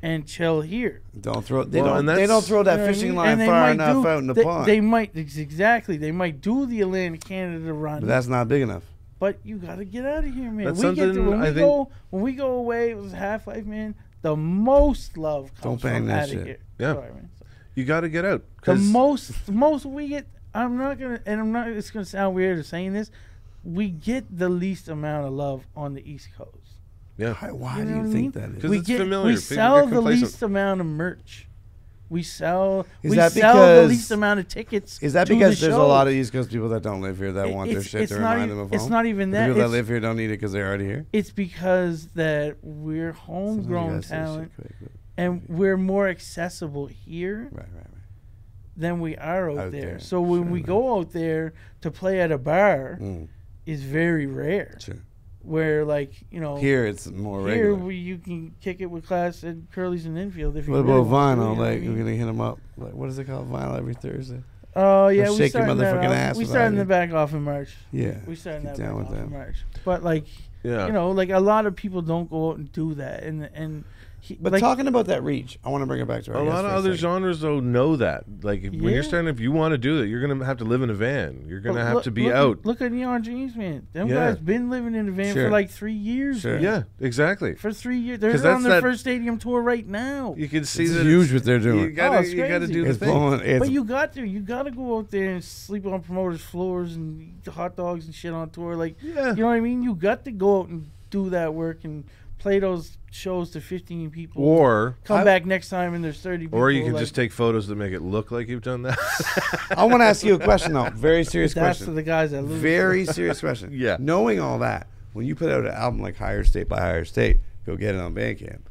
and chill here. Don't throw. Well, and They that's- don't throw that You know what I fishing mean? line And they far might enough do- out in the they, pond. They might exactly. They might do the Atlantic Canada run, but that's not big enough. but you got to get out of here, man. That's We get to, something when I we think- go when we go away. It was Half-Life, man. The most love comes Don't bang from that out shit. of here. Yeah. Sorry, man. You got to get out. The 'cause most we get. I'm not gonna, and I'm not. It's gonna sound weird of saying this. We get the least amount of love on the East Coast. yeah. Why You do know you what I think mean? that is? 'Cause We it's get familiar. we People sell get the complacent. least amount of merch. We sell Is we that sell the because- least amount of tickets. Is that to because the there's a shows. lot of East Coast people that don't live here that want their It's- shit it's to not remind e- them of it's home? not even The that, people that it's- live here don't need it because they're already here. It's because that we're Sometimes you homegrown gotta say shit talent quick. and we're more accessible here Right. than we are out, Out there. there, So when sure, we man. go out there to play at a bar, Mm, is very rare. sure. Where like Here it's more here regular. where you can kick it with Class and Curly's and Infield if you What really about want to, vinyl? you know what I Like mean? we're gonna hit them up. Like what is it called? Vinyl every Thursday. Oh yeah, Or we shake your starting that motherfucking off. ass We with starting Ivy. the back off in March. Yeah. We starting Get that down back with off in them. March. But like Yeah. you know, like a lot of people don't go out and do that, and But like, talking about that reach, I want to bring it back to our A guest lot of for other second. genres though know that. Like when Yeah. you're starting, if you want to do that, you're gonna have to live in a van. You're gonna But have look- to be look, out. Look at Neon Dreams, man. Them Yeah. guys been living in a van Sure. for like 3 years. Sure. man. Yeah, exactly. For 3 years, 'Cause they're on that's their that- first stadium tour right now. You can see It's that huge what they're doing. You gotta, it's you gotta crazy. do the It's thing. blowing. It's But you got to go out there and sleep on promoters' floors and eat hot dogs and shit on tour. Like, Yeah. you know what I mean? You got to go out and do that work and play those shows to 15 people. Or come back next time and there's 30 people. or you can like, just take photos that make it look like you've done that. I want to ask you a question though. Very serious that's question. for the guys that lose. Very serious question. Yeah. Knowing all that, when you put out an album like Higher State by Higher State, go get it on Bandcamp.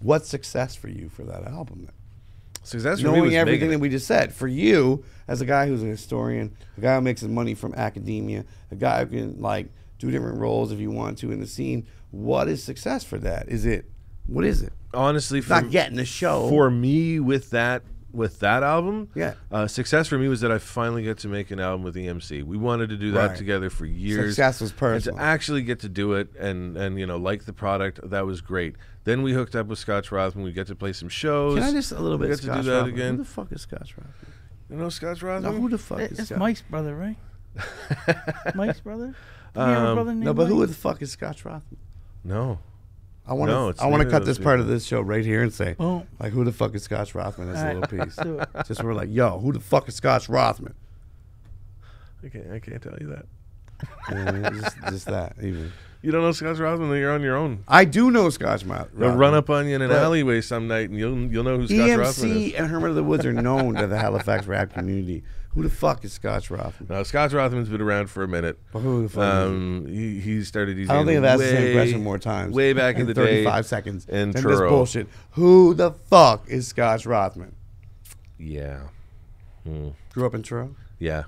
What's success for you for that album then? Success for me Knowing was everything making that we just said, for you as a guy who's a historian, a guy who makes his money from academia, a guy who can like do different roles if you want to in the scene, what is success for that? What is it? honestly for, Not getting a show. for me with that album. Yeah. Success for me was that I finally got to make an album with EMC. We wanted to do that Right. together for years. Success was And personal. to actually get to do it and like the product, that was great. Then we hooked up with Scotch Rothman. We get to play some shows. Can I just a little We bit got to Scotch do that Rothman? again. Who the fuck is Scotch Rothman? You know Scotch No, Rothman? who the fuck is It's Scotch? Mike's brother, right? Mike's brother. Do you have a brother named No, but Mike? who the fuck is Scotch Rothman? No. I want No, it's to. I want to neither cut of this those part people. of this show right here and say, Boom. like, who the fuck is Scotch Rothman? That's All a right, little piece. let's do it. Just we're like, yo, who the fuck is Scotch Rothman? I can't tell you that. Just that. Even You don't know Scotch Rothman, then you're on your own. I do know Scotch Rothman. They'll run up on you in an But- alleyway some night, and you'll know who Scotch Rothman is. EMC and Herman of the Woods are known to the Halifax rap community. Who the fuck is Scotch Rothman? Now, Scotch Rothman's been around for a minute. But who the fuck? He started using. I don't think I've asked the same question more times. Way back in the day. 35 seconds. in and this Truro. bullshit. Who the fuck is Scotch Rothman? Yeah, Grew up in Truro. yeah.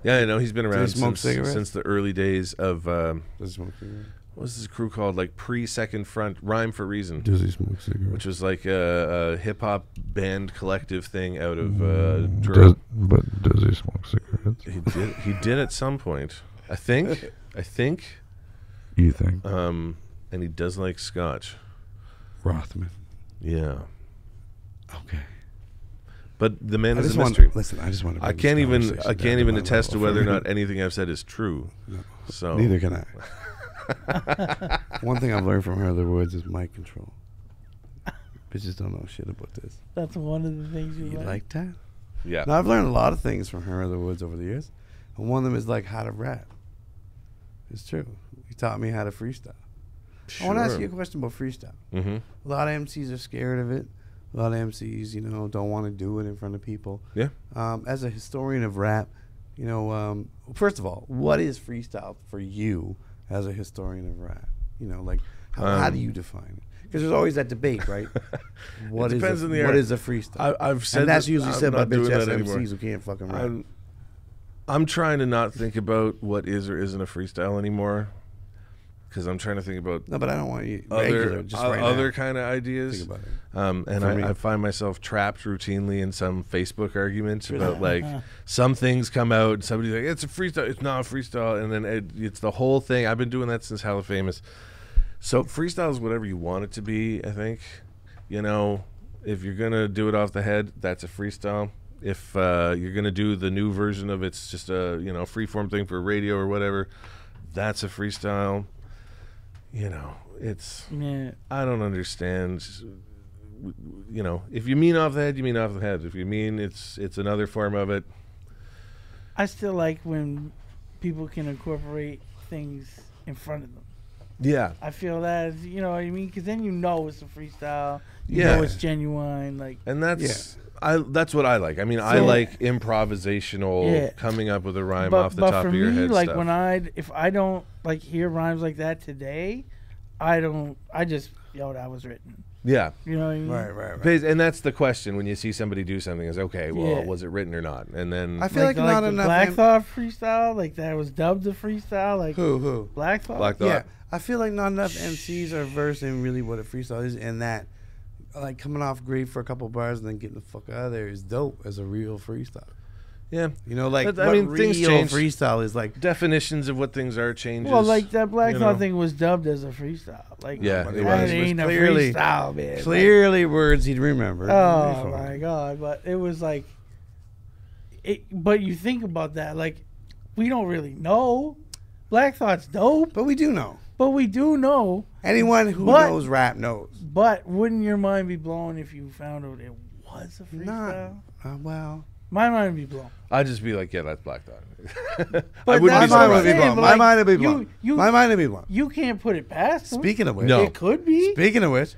Yeah, I know he's been around smoke cigarettes? since the early days of Does he smoke cigarettes? what was this crew called? Like pre-Second Front, Rhyme for Reason, Does he smoke cigarettes? which was like a hip hop band collective thing out of Durham. But does he smoke cigarettes? He did at some point, I think. You think? And he does like scotch. Rothman. Yeah, Okay. but the man I is just a want mystery. listen. I just want to. I can't even attest to whether or not anything I've said is true. No. So Neither can I. One thing I've learned from Heather Woods is mic control. Bitches don't know shit about this. That's one of the things you You like. like that? yeah, Now I've learned a lot of things from Heather Woods over the years, and one of them is like how to rap. It's true. He taught me how to freestyle. I want to ask you a question about freestyle. Mm-hmm. A lot of MCs are scared of it. A lot of MCs, don't want to do it in front of people. Yeah. As a historian of rap, first of all, what is freestyle for you as a historian of rap? How do you define it? Because there's always that debate, right? What It is depends on the what era. is a freestyle? I've said And that's that usually I'm said by not doing bitch ass that anymore. MCs who can't fucking rap. I'm trying to not think about what is or isn't a freestyle anymore, because I'm trying to think about No, but I don't want you regular, just right other now. kind of ideas. Think about it. And For me. I find myself trapped routinely in some Facebook arguments about like some things come out and somebody's like, it's a freestyle, it's not a freestyle, and then it's the whole thing. I've been doing that since Hella Famous. So freestyle is whatever you want it to be, I think. If you're gonna do it off the head, that's a freestyle. If you're gonna do the new version of it's just a freeform thing for radio or whatever, that's a freestyle. It's Yeah. I don't understand. If you mean off the head, you mean off the head. If you mean it's another form of it. I still like when people can incorporate things in front of them. Yeah. I feel that, you know what I mean? Because then it's a freestyle. You Yeah. know it's genuine. Like, And that's that's what I like. I mean, I So- like improvisational, Yeah. coming up with a rhyme off the top for of your me, head like stuff. if I don't like hear rhymes like that today, I just that was written. Yeah. You know what I mean? Right. And that's the question when you see somebody do something is, okay, well, Yeah. was it written or not? And then I feel like, not the enough. Black Thought freestyle, like that was dubbed a freestyle. Like Who? Black Thought. Black Thought. Yeah, I feel like not enough MCs are versed in really what a freestyle is, and that, like, coming off great for a couple bars and then getting the fuck out of there is dope as a real freestyle. Yeah. Like, But, I what mean, real things change. freestyle is like. Definitions of what things are changes. Well, like that Black you Thought know. thing was dubbed as a freestyle. Like, Yeah, that it was. ain't a Clearly- freestyle, man. Clearly, words he'd remember. Oh my god! But it was like, But you think about that, like, we don't really know. Black Thought's dope, But we do know. but we do know. Anyone who But- knows rap knows. But wouldn't your mind be blown if you found out it was a freestyle? Not. Well. My mind would be blown. I'd just be like, yeah, that's Black Thought. But I wouldn't that's be what I'm would be saying, surprised. blown. but, My like, mind would be blown. you- My mind would be blown. You can't put it past them. Speaking of which. No. It could be. Speaking of which.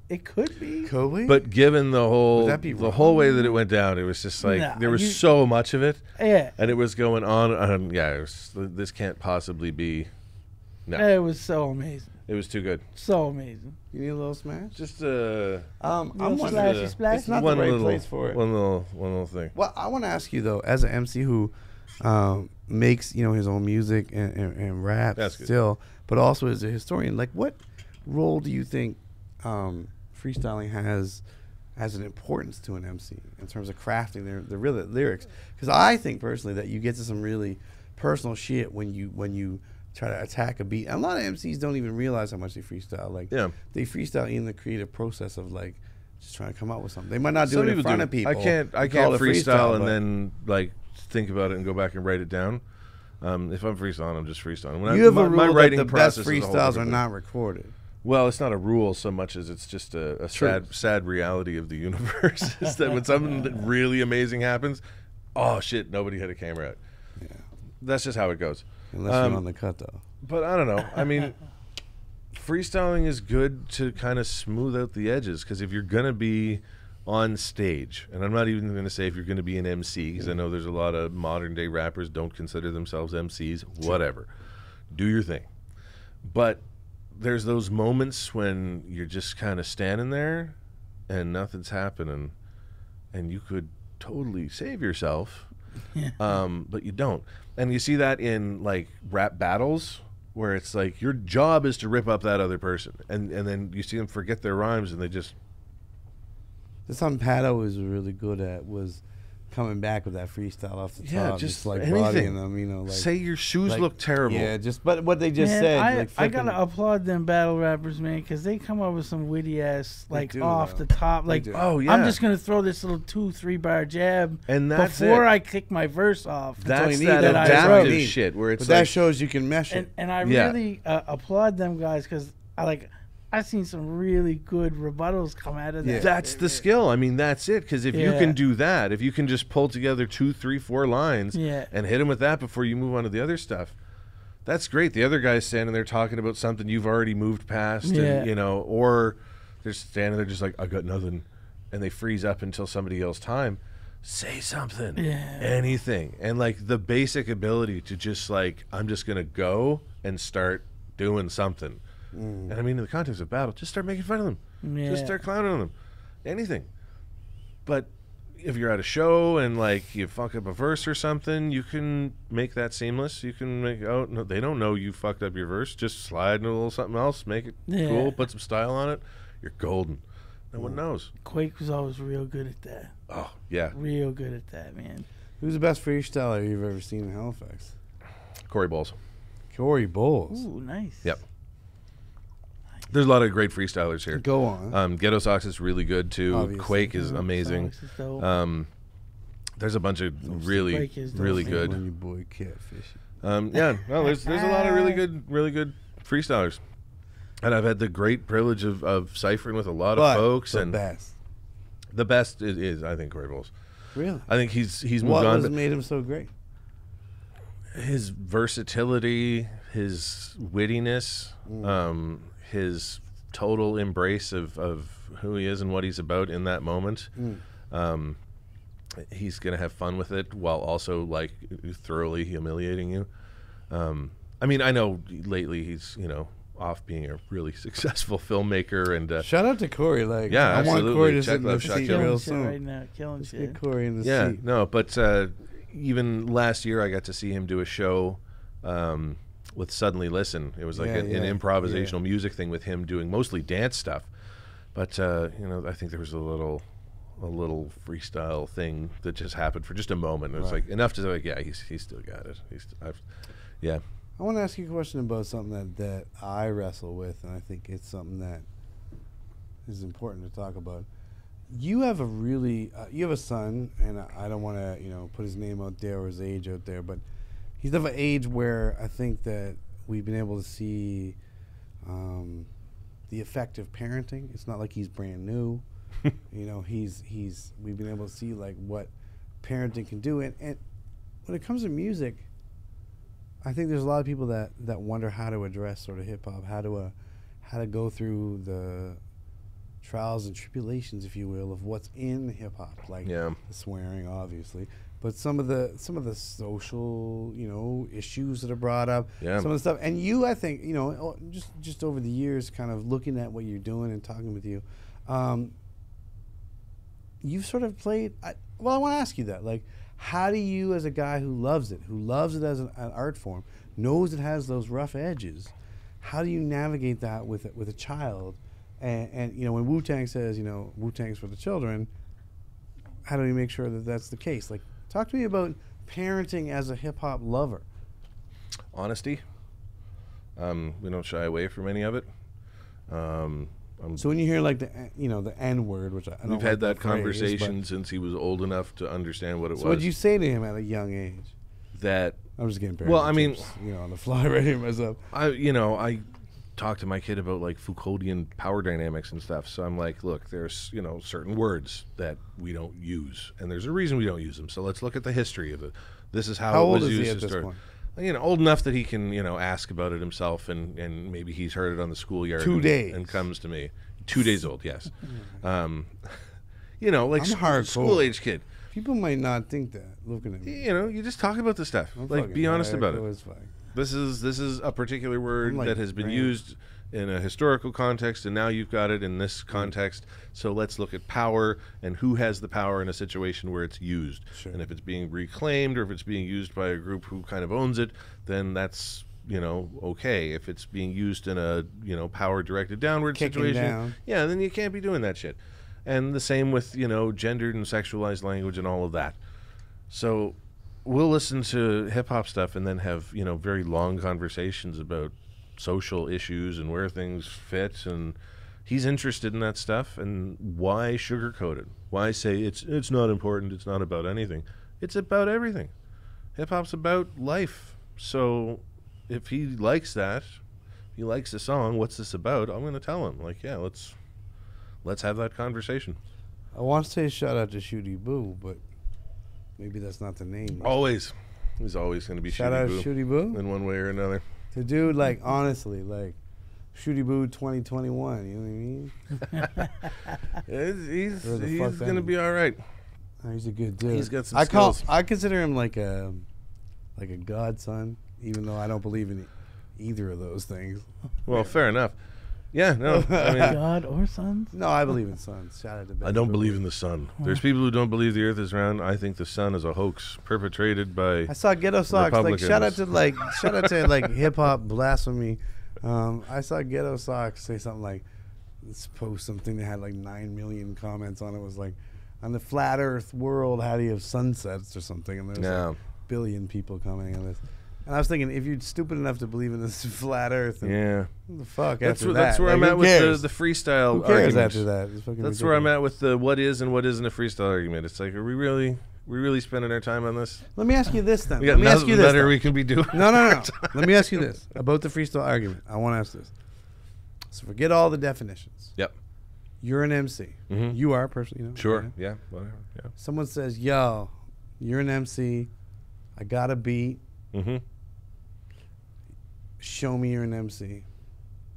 It could be. Could we? But given the whole Would that be wrong? whole way that it went down, it was just like Nah, there was you- so much of it, Yeah. and it was going on. Yeah, this can't possibly be. No, It was so amazing. it was too good. So amazing. You need a little smash? Just Little I'm splashy wondering. splash. It's not one the right little place for it. One little thing. Well, I want to ask you though, as an MC who makes his own music and rap That's good. still, but also as a historian, like what role do you think freestyling has as an importance to an MC in terms of crafting the real lyrics? Because I think personally that you get to some really personal shit when you try to attack a beat. And a lot of MCs don't even realize how much they freestyle. Like Yeah. they freestyle in the creative process of like just trying to come up with something. They might not do Some it in people front do. of people. I can't and call it freestyle and but- then like think about it and go back and write it down. If I'm freestyling, I'm just freestyling. When You have a my rule that writing the best process is a whole freestyles are different thing. not recorded. Well, it's not a rule so much as it's just a sad reality of the universe. Is that when something that really amazing happens, oh shit, nobody had a camera out. Yeah. That's just how it goes. Unless you're on the cut, though. But I don't know. I mean, freestyling is good to kind of smooth out the edges, because if you're gonna be on stage, and I'm not even going to say if you're going to be an MC, because I know there's a lot of modern day rappers don't consider themselves MCs. Whatever, do your thing. But there's those moments when you're just kind of standing there and nothing's happening, and you could totally save yourself But you don't. And you see that in like rap battles where it's like your job is to rip up that other person, and then you see them forget their rhymes and they just. The something Pato was really good at was coming back with that freestyle off the top, just like anything. bodying them, you know. Like, say your shoes like, look terrible. Yeah, but what they just Man, said. I, like I gotta applaud them battle rappers, man, because they come up with some witty ass, like do, off though. the top, like Oh yeah. I'm just gonna throw this little 2-3 bar jab, and that's before it. I kick my verse off. That's you that need, that adaptive I wrote. shit where it's But that like, shows you can mesh it. and I Yeah. really applaud them guys because I've seen some really good rebuttals come out of that. Yeah. that's the skill. I mean, that's it. Because if you Yeah. can do that, if you can just pull together 2, 3, 4 lines Yeah. and hit them with that before you move on to the other stuff, that's great. The other guy's standing there talking about something you've already moved past, Yeah. and, you know, or they're standing there just like, I got nothing, and they freeze up until somebody else's time. Say something, Yeah. anything, and like the basic ability to just like, I'm just gonna go and start doing something. And I mean, in the context of battle, just start making fun of them. Yeah. Just start clowning on them. Anything. But if you're at a show and like you fuck up a verse or something, you can make that seamless. You can make, oh no, they don't know you fucked up your verse. Just slide into a little something else, make it Yeah. cool, put some style on it. You're golden. No one knows. Quake was always real good at that. Oh yeah, Real good at that, man. Who's the best freestyler you've ever seen in Halifax? Corey Bowles. Corey Bowles. Ooh, nice. Yep. There's a lot of great freestylers here. Go on. Ghetto Socks is really good too. Obviously. Quake is amazing. Socks is dope. There's a bunch of really, Quake is dope, really man. good. When your boy Catfish. Yeah, no, there's a lot of really good freestylers, and I've had the great privilege of ciphering with a lot of folks. the And best. the best is I think Corey Bowles. Really? I think he's moved What on. was But made him so great? his versatility, his wittiness, his total embrace of who he is and what he's about in that moment. He's gonna have fun with it while also like thoroughly humiliating you. I mean, I know lately he's off being a really successful filmmaker and Shout out to Corey. Like, Yeah, I want absolutely. Corey to Check sit in the Love Shot seat Killer. real Killing shit soon. right now. Killing Let's shit. get Corey in the yeah, seat. no, but even last year I got to see him do a show with Suddenly Listen. It was like an improvisational music thing with him doing mostly dance stuff. But I think there was a little freestyle thing that just happened for just a moment. It was like enough to like, yeah, he's still got it. Yeah. I want to ask you a question about something that I wrestle with, and I think it's something that is important to talk about. You have a really, you have a son, and I don't want to, put his name out there or his age out there, but he's of an age where I think that we've been able to see the effect of parenting. It's not like he's brand new. We've been able to see like what parenting can do, and when it comes to music, I think there's a lot of people that wonder how to address sort of hip hop, how to go through the trials and tribulations, if you will, of what's in hip hop, like the swearing, obviously, but some of the social, issues that are brought up, some of the stuff. And you, I think, just over the years, kind of looking at what you're doing and talking with you, you've sort of played. I want to ask you that, like, how do you, as a guy who loves it as an art form, knows it has those rough edges, how do you navigate that with a child? And when Wu-Tang says, Wu-Tang's for the children, how do we make sure that that's the case? Like, talk to me about parenting as a hip-hop lover. Honesty. We don't shy away from any of it. So when you hear like the N word, which I don't We've like had that phrase, conversation but- since he was old enough to understand what it So was. what'd you say to him at a young age? That I'm just getting Well, I mean- tips, on the fly right here myself. I talk to my kid about like Foucauldian power dynamics and stuff. So I'm like, look, there's certain words that we don't use, and there's a reason we don't use them. So let's look at the history of it. This is how How it old was is he used at this historically. point? Old enough that he can ask about it himself, and maybe he's heard it on the schoolyard. 2 days. and comes to me. 2 days old, yes. Like I'm school hardcore. age kid. People might not think that looking at me. You just talk about the stuff. I'm Like, fucking be honest about hardcore it. as fuck. This is a particular word I'm like that has been Grant. used in a historical context, and now you've got it in this context. So let's look at power and who has the power in a situation where it's used. Sure. And if it's being reclaimed or if it's being used by a group who kind of owns it, then that's, you know, okay. If it's being used in a, you know, power directed downward Kicking situation, down. yeah, then you can't be doing that shit. And the same with, you know, gendered and sexualized language and all of that. So we'll listen to hip hop stuff and then have, you know, very long conversations about social issues and where things fit, and he's interested in that stuff. And why sugarcoat it? Why say it's not important, it's not about anything? It's about everything. Hip hop's about life. So if he likes that, he likes the song, what's this about? I'm going to tell him, like, yeah, let's have that conversation. I want to say shout out to Shooty Boo, but maybe that's not the name. Always. He's always going to be Shout out Shooty Boo Shooty Boo. in one way or another. The dude, like, honestly, like, Shooty Boo 2021, you know what I mean? He's Where the fuck going to that be all right. Oh, he's a good dude. He's got some skills. I consider him like a godson, even though I don't believe in either of those things. Well, fair enough. Yeah, no. I mean, God or sons? No, I believe in sons. Shout out to Ben. I don't believe in the sun. There's people who don't believe the earth is round. I think the sun is a hoax perpetrated by I saw Ghetto Socks. Like shout out to like hip hop blasphemy. I saw Ghetto Socks say something like, let's post something that had like 9 million comments on it. It was like, on the flat Earth world, how do you have sunsets or something? And there's like a billion people commenting on this. And I was thinking, if you're stupid enough to believe in this flat Earth, yeah, what the fuck that's after where, that? that's where Like, I'm who at with cares? the freestyle Who cares argument. after that? It's fucking That's where I'm ridiculous. at with the what is and what isn't a freestyle argument. It's like, are we really spending our time on this? Let me ask you this then. We got Let me ask nothing you this. better then. we can be doing. No. Let me ask you this about the freestyle argument. I want to ask this. So forget all the definitions. Yep. You're an MC. Mhm. You are personally, you know. Sure. yeah. Yeah. Whatever. Yeah. Someone says, "Yo, you're an MC. I got a beat. Mm-hmm. Show me you're an MC."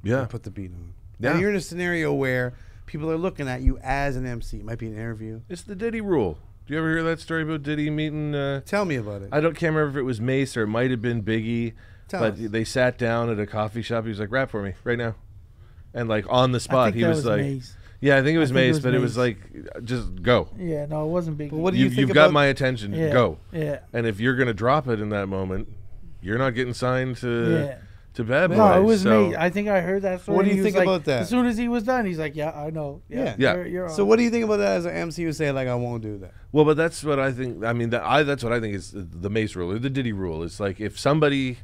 Yeah. And put the beat on. Yeah. And you're in a scenario where people are looking at you as an MC. It might be an interview. It's the Diddy rule. Do you ever hear that story about Diddy meeting? Tell me about it. I can't remember if it was Mace or it might have been Biggie. Tell but us. they sat down at a coffee shop. He was like, "Rap for me right now," and like on the I spot, think he that was like, Mace. "Yeah, I think it was I think it Mace, was but it was Mace. like, just go. Yeah, no, it wasn't big. But what do you think You've about got my attention. Yeah. Go." Yeah. And if you're gonna drop it in that moment, you're not getting signed to Bad Boy. No, it was so, me. I think I heard that story. What do and you he was think like- about that? As soon as he was done, he's like, "Yeah, I know. Yeah, Yeah. You're So on." what do you think about that as an MC who say like, "I won't do that"? Well, but that's what I think. I mean, that's what I think is the Mace rule or the Diddy rule. It's like if somebody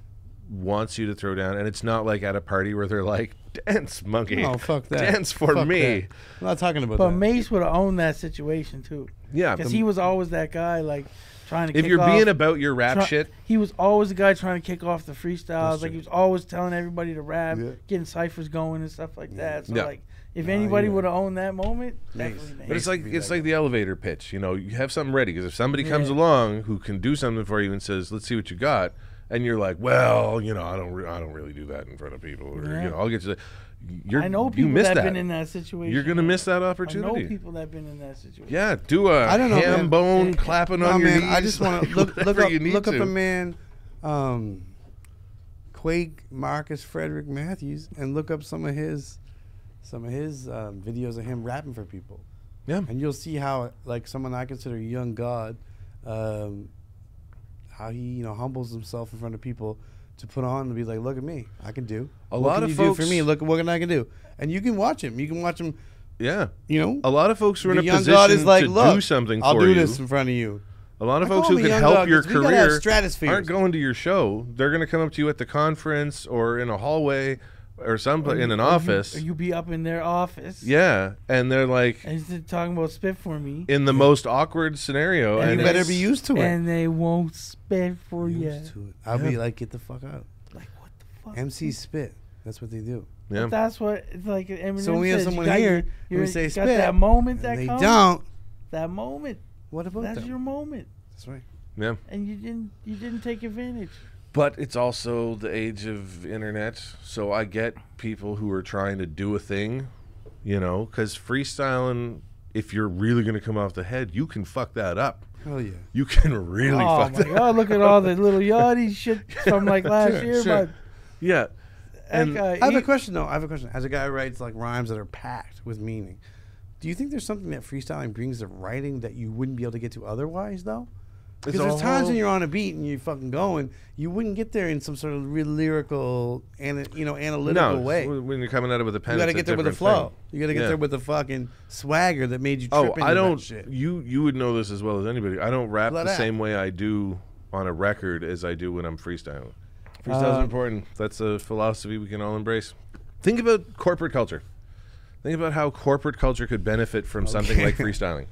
wants you to throw down, and it's not like at a party where they're like, "Dance, monkey, No, fuck that. dance for Fuck me." that. I'm not talking about But that. Mace would have owned that situation too, Yeah, because he was always that guy, like trying to. if kick you're off, being about your rap shit, he was always the guy trying to kick off the freestyles. That's Like true. he was always telling everybody to rap, Yeah. getting ciphers going and stuff like that. So Yeah. like, if anybody yeah. would have owned that moment, Mace. definitely Mace. but it's like be it's that like the elevator pitch. You know, you have something ready because if somebody comes Yeah. along who can do something for you and says, "Let's see what you got," and you're like, "Well, you know, I don't really do that in front of people," or Yeah. you know, I'll get to. I know you people missed that that. have been in that situation. You're gonna miss that I know opportunity. people that have been in that situation. Yeah, do a I don't know, ham man. bone clapping No, on your man, knees. I just want to look whatever up you need look up to. a man, Quake Marcus Frederick Matthews, and look up some of his videos of him rapping for people. Yeah. And you'll see how, like, someone I consider a young god, how he humbles himself in front of people to put on and be like, "Look at me, I can do. A what lot can of you folks- do for me? Look at what I can do." And you can watch him. You can watch him. Yeah. You know, A lot of folks who are in the a young position god is like, to "Look, do something I'll for do you. this in front of you." A lot of I folks call who him a can young help dog your 'cause we gotta have career stratospheres. aren't going to your show. They're going to come up to you at the conference or in a hallway or in an office. Or you be up in their office. Yeah, and they're like And he's talking about spit for me. in the most awkward scenario. And you it's- better be used to it. And they won't spit for you. Used to it. I'll be like, "Get the fuck out." Like, what the fuck? MCs spit. That's what they do. Yeah. That's what it's like. Eminem So when we have says, someone you got here your- and we say you spit, got that moment and that they comes. don't. That moment. What about That's that? your moment, That's right. Yeah. and you didn't take advantage. But it's also the age of internet, so I get people who are trying to do a thing, because freestyling, if you're really going to come off the head, you can fuck that up. Hell yeah. You can really Oh fuck my that up. god! Look at all the little yachty shit from like last year, sure. but Yeah. And guy, I have a question though. I have a question. As a guy who writes like rhymes that are packed with meaning, do you think there's something that freestyling brings to writing that you wouldn't be able to get to otherwise though? Because there's times when you're on a beat and you're fucking going, you wouldn't get there in some sort of real lyrical and analytical way. When you're coming at it with a pen, You got to it's a get there with a different flow. thing. You got to get Yeah. there with the fucking swagger that made you Oh, trip into I don't. that shit. You would know this as well as anybody. I don't rap Flat the out. same way I do on a record as I do when I'm freestyling. Freestyle's important. That's a philosophy we can all embrace. Think about corporate culture. Think about how corporate culture could benefit from something like freestyling.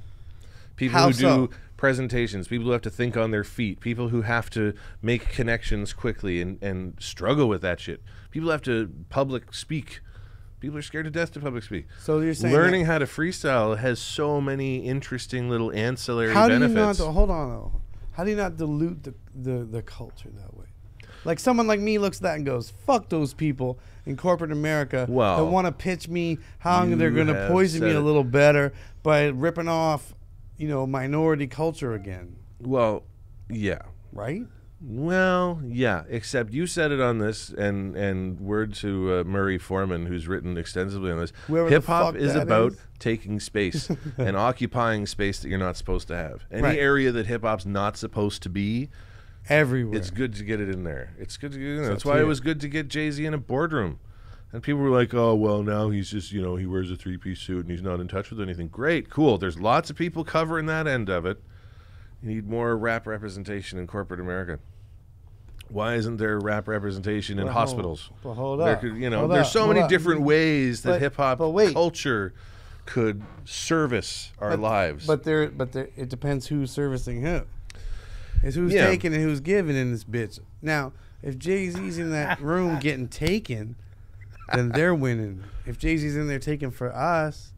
People How who so? do presentations, people who have to think on their feet, people who have to make connections quickly and struggle with that shit. People who have to public speak. People are scared to death to public speak. So you're saying Learning how to freestyle has so many interesting little ancillary how do benefits. you not? Hold on though. How do you not dilute the culture that way? Like someone like me looks at that and goes, "Fuck those people in corporate America Well, that want to pitch me how you they're going to have poison me said a it. little better by ripping off, minority culture again." Well, yeah. Right? Well, yeah, except you said it on this, and word to Murray Foreman, who's written extensively on this. Whoever the Hip hop fuck is that about is. taking space and occupying space that you're not supposed to have. Any Right. area that hip hop's not supposed to be, Everywhere. it's good to get it in there. It's good to get it in there. So That's it's why it here. was good to get Jay-Z in a boardroom. And people were like, oh, well, now he's just, he wears a three-piece suit and he's not in touch with anything. Great, cool. There's lots of people covering that end of it. You need more rap representation in corporate America. Why isn't there rap representation in hospitals? But hold There up. could, Hold there's up, so hold many up. different ways that But- hip hop but wait. culture could service our lives. But it depends who's servicing who. It's who's Yeah. taking and who's giving in this bitch. Now, if Jay-Z's in that room getting taken, then they're winning. If Jay-Z's in there taking for us,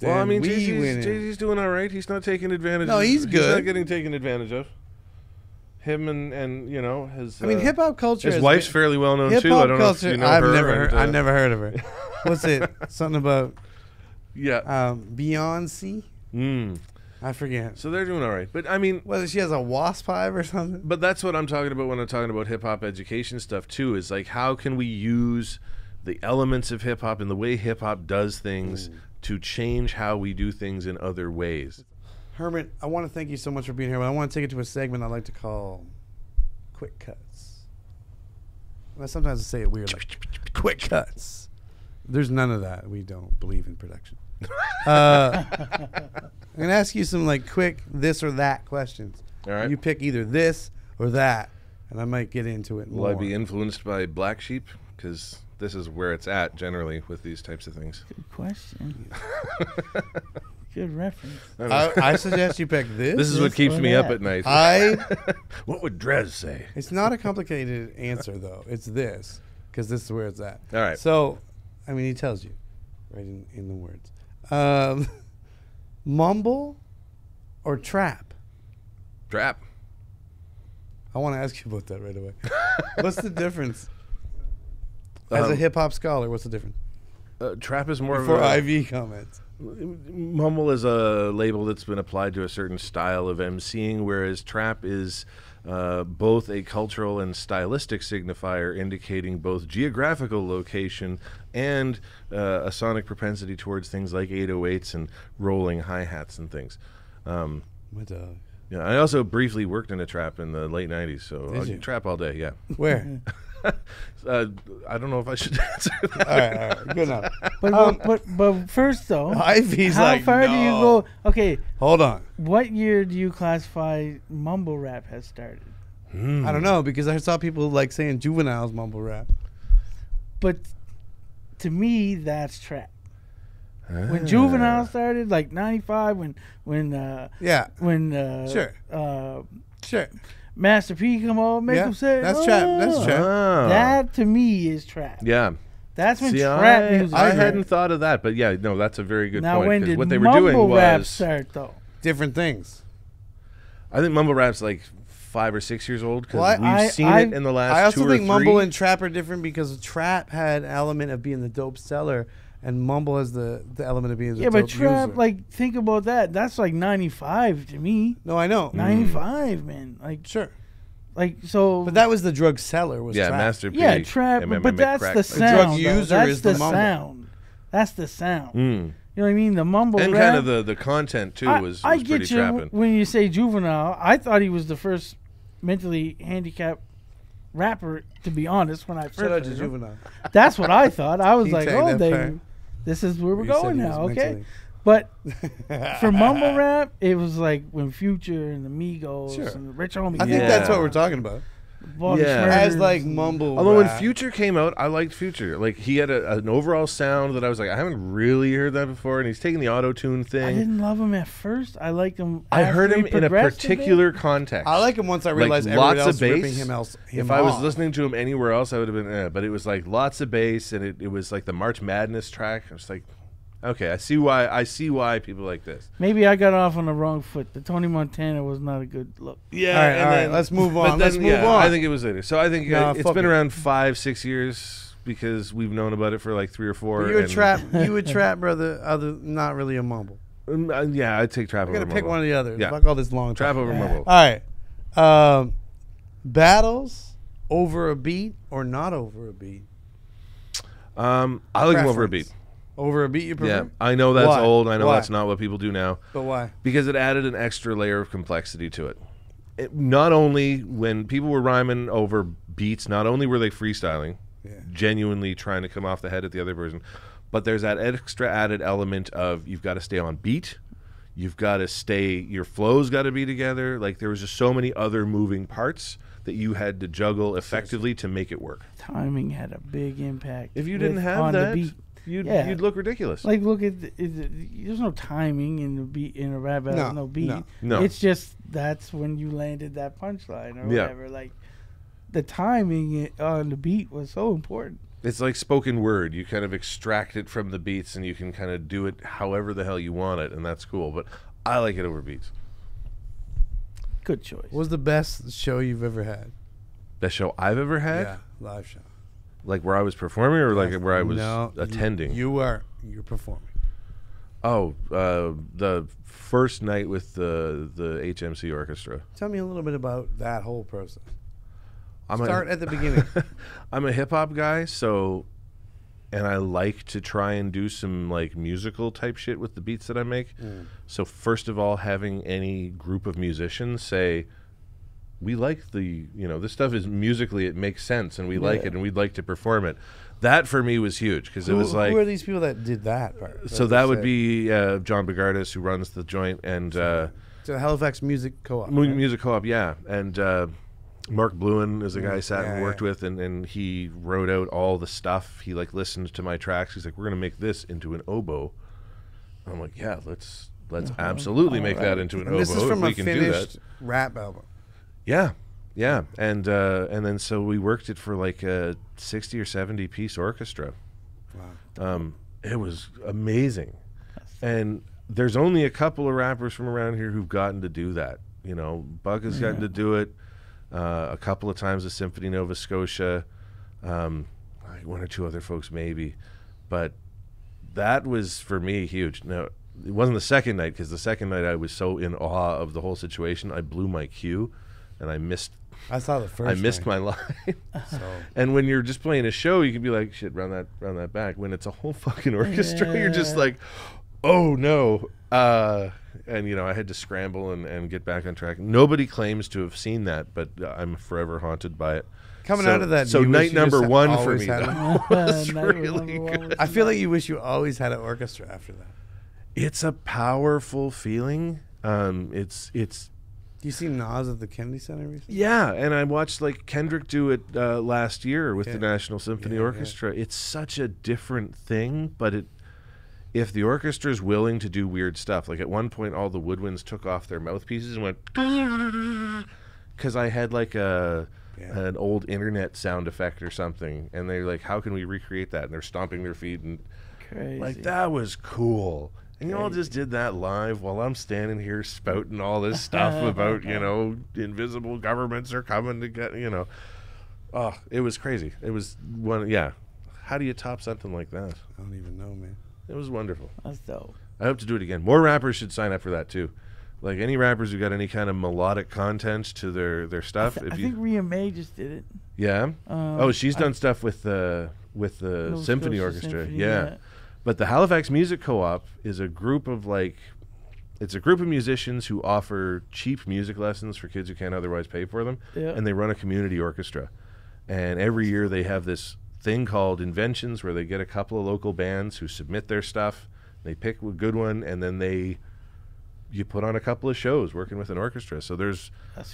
then well, I mean, we winning. Jay-Z's doing all right. He's not taking advantage. No, he's He's good. not getting taken advantage of. Him and his. I mean, hip hop culture. His has wife's been- fairly well known hip too. hop I don't know if culture. you know I've her. never heard. and, I've never heard of her. What's it? Something about Yeah. Beyonce? I forget. So they're doing all right, but I mean, Whether she has a wasp hive or something. but that's what I'm talking about when I'm talking about hip hop education stuff too. Is like, how can we use the elements of hip hop and the way hip hop does things to change how we do things in other ways? Hermit, I want to thank you so much for being here, but I want to take it to a segment I like to call Quick Cuts. Well, sometimes I say it weird, like Quick Cuts. There's none of that. We don't believe in production. I'm going to ask you some like quick this or that questions. All right. You pick either this or that, and I might get into it more. Will I be influenced by Black Sheep? Because this is where it's at generally with these types of things. Good question. Good reference. I suggest you pick this. This is what This keeps or me up that. at night. I What would Drez say? It's not a complicated answer, though. It's this, because this is where it's at. All right. So, I mean, he tells you, right in the words. Mumble or trap? Trap. I want to ask you about that right away. What's the difference? As a hip-hop scholar, what's the difference? Trap is more For of a... IV comments. Mumble is a label that's been applied to a certain style of emceeing, whereas trap is both a cultural and stylistic signifier indicating both geographical location and a sonic propensity towards things like 808s and rolling hi-hats and things. My dog. Yeah, I also briefly worked in a trap in the late 90s, so I'll you? trap all day, yeah. Where? I don't know if I should answer that. all right. Good enough. But first though, IV's how like, far do you no. go? Okay, Hold on. what year do you classify mumble rap has started? I don't know, because I saw people like saying Juvenile's mumble rap. But to me, that's trap. When Juvenile started, like '95, when Yeah. Sure. Sure. Master P come on, make Yeah, him say, that's trap. That's "Oh." trap. Oh. That to me is trap. Yeah. That's when See, trap music. I started. hadn't thought of that, but yeah, no, that's a very good Now point. when 'cause did what they were mumble doing rap was, start though? Different things. I think mumble rap's like 5 or 6 years old because Well, we've seen it in the last I also 2 or think 3. mumble and trap are different because trap had an element of being the dope seller, and mumble has the element of being the Yeah, dope but trap, user. like, think about that. That's like '95 to me. No, I know. 95, man. Like, Sure. Like so. But that was the drug seller. Was Yeah, Trap. Master P. Yeah, trap. But that's crack. the sound. drug though. user That's is the mumble. sound. That's the sound. Mm. You know what I mean? The mumble And rap. kind of the content too was I pretty get you trapping. when you say Juvenile. I thought he was the first mentally handicapped rapper. To be honest, when I first Shout out heard to him. Juvenile. That's what I thought. I was He like, tagged oh, that they. part. This is where we're You said going he was now, okay? mentally- But for mumble rap, it was like when Future and the Migos Sure. and the Rich Homie. I think Yeah. that's what we're talking about. Bobby Yeah. Shmurda As like and- mumble. Although when rap. Future came out, I liked Future. Like he had an overall sound that I was like, I haven't really heard that before, and he's taking the auto tune I thing. didn't love him at first. I liked him. I after heard he him in a progressed bit. particular context. I like him once I Like, realized everyone lots else of ripping bass. him If I was off. listening to him anywhere else, I would have been. But it was like lots of bass, and it was like the March Madness track. I was like, okay, I see why people like this. Maybe I got off on the wrong foot. The Tony Montana was not a good look. Yeah, All right, and all right, then- let's move but on. then, Let's move yeah, on. I think it was later. So I think Nah, it's fuck been it. around 5-6 years because we've known about it for like 3 or 4. But you would and- trap. You would trap, brother. Not really a mumble. Yeah, I'd take trap I over gotta pick mumble. one or the other. Yeah. Fuck all this long Trap talk. over mumble. All right. Battles over a beat or not over a beat? I like him over a Preference. beat. Over a beat, you prefer? Yeah, I know that's Why? old. I know Why? that's not what people do now. But why? Because it added an extra layer of complexity to it. Not only when people were rhyming over beats, not only were they freestyling, genuinely trying to come off the head at the other version, but there's that extra added element of you've got to stay on beat, you've got to stay, your flow's got to be together. Like there was just so many other moving parts that you had to juggle effectively to make it work. Timing had a big impact. If you didn't with- have on that, the beat. you'd look ridiculous. Like, look at there's no timing in the beat in a rap battle. No beat. No. It's just that's when you landed that punchline or Yeah. whatever. Like the timing on the beat was so important. It's like spoken word. You kind of extract it from the beats and you can kind of do it however the hell you want it, and that's cool. But I like it over beats. Good choice. What was the best show you've ever had? Best show I've ever had? Yeah, live show. Like where I was performing or like where I was No, attending? You're performing. Oh, the first night with the HMC Orchestra. Tell me a little bit about that whole process. I'm Start at the beginning. I'm a hip hop guy, so, and I like to try and do some like musical type shit with the beats that I make. So first of all, having any group of musicians say, we like this stuff is musically, it makes sense and we like it and we'd like to perform it. That for me was huge because it was like, who are these people that did that part? so that would be John Bogardus, who runs the joint, and So Halifax Music Co-op. Music Co-op, yeah, and Mark Bluen is a guy I sat and Yeah, worked with, and he wrote out all the stuff. He like listened to my tracks. He's like, "We're gonna make this into an oboe." I'm like, "Yeah, let's absolutely make that into an And oboe. this is from if a we can do that." finished rap album. Yeah, yeah, and then so we worked it for like a 60 or 70 piece orchestra. Wow. It was amazing, and there's only a couple of rappers from around here who've gotten to do that. You know, Buck has gotten to do it a couple of times at Symphony Nova Scotia, like one or two other folks maybe, but that was for me huge. Now it wasn't the second night because the second night I was so in awe of the whole situation. I blew my cue, and I missed. I saw the first. I missed night. my line. So And when you're just playing a show, you can be like, shit, run that back. When it's a whole fucking orchestra, you're just like, oh no. And I had to scramble and get back on track. Nobody claims to have seen that, but I'm forever haunted by it. coming So- out of that, so do you wish night you just number one for always me, had though. it? was really good. I feel like you wish you always had an orchestra after that. It's a powerful feeling. It's Do you see Nas at the Kennedy Center recently? yeah, and I watched like Kendrick do it last year with the National Symphony Yeah, Orchestra. It's such a different thing, but if the orchestra is willing to do weird stuff, like at one point all the woodwinds took off their mouthpieces and went because I had like an old internet sound effect or something, and they're like, how can we recreate that? And they're stomping their feet and Crazy. like that was cool. And you all just did that live while I'm standing here spouting all this stuff about, invisible governments are coming to get, Oh, it was crazy. It was How do you top something like that? I don't even know, man. It was wonderful. That's dope. I hope to do it again. More rappers should sign up for that too. Like any rappers who got any kind of melodic content to their stuff. I think Rhea May just did it. Yeah. She's done stuff with the Symphony Scotia Orchestra. Symphony, Yeah. But the Halifax Music Co-op is a group of it's a group of musicians who offer cheap music lessons for kids who can't otherwise pay for them, and they run a community orchestra. And every year they have this thing called Inventions where they get a couple of local bands who submit their stuff. They pick a good one, and then you put on a couple of shows working with an orchestra. So that's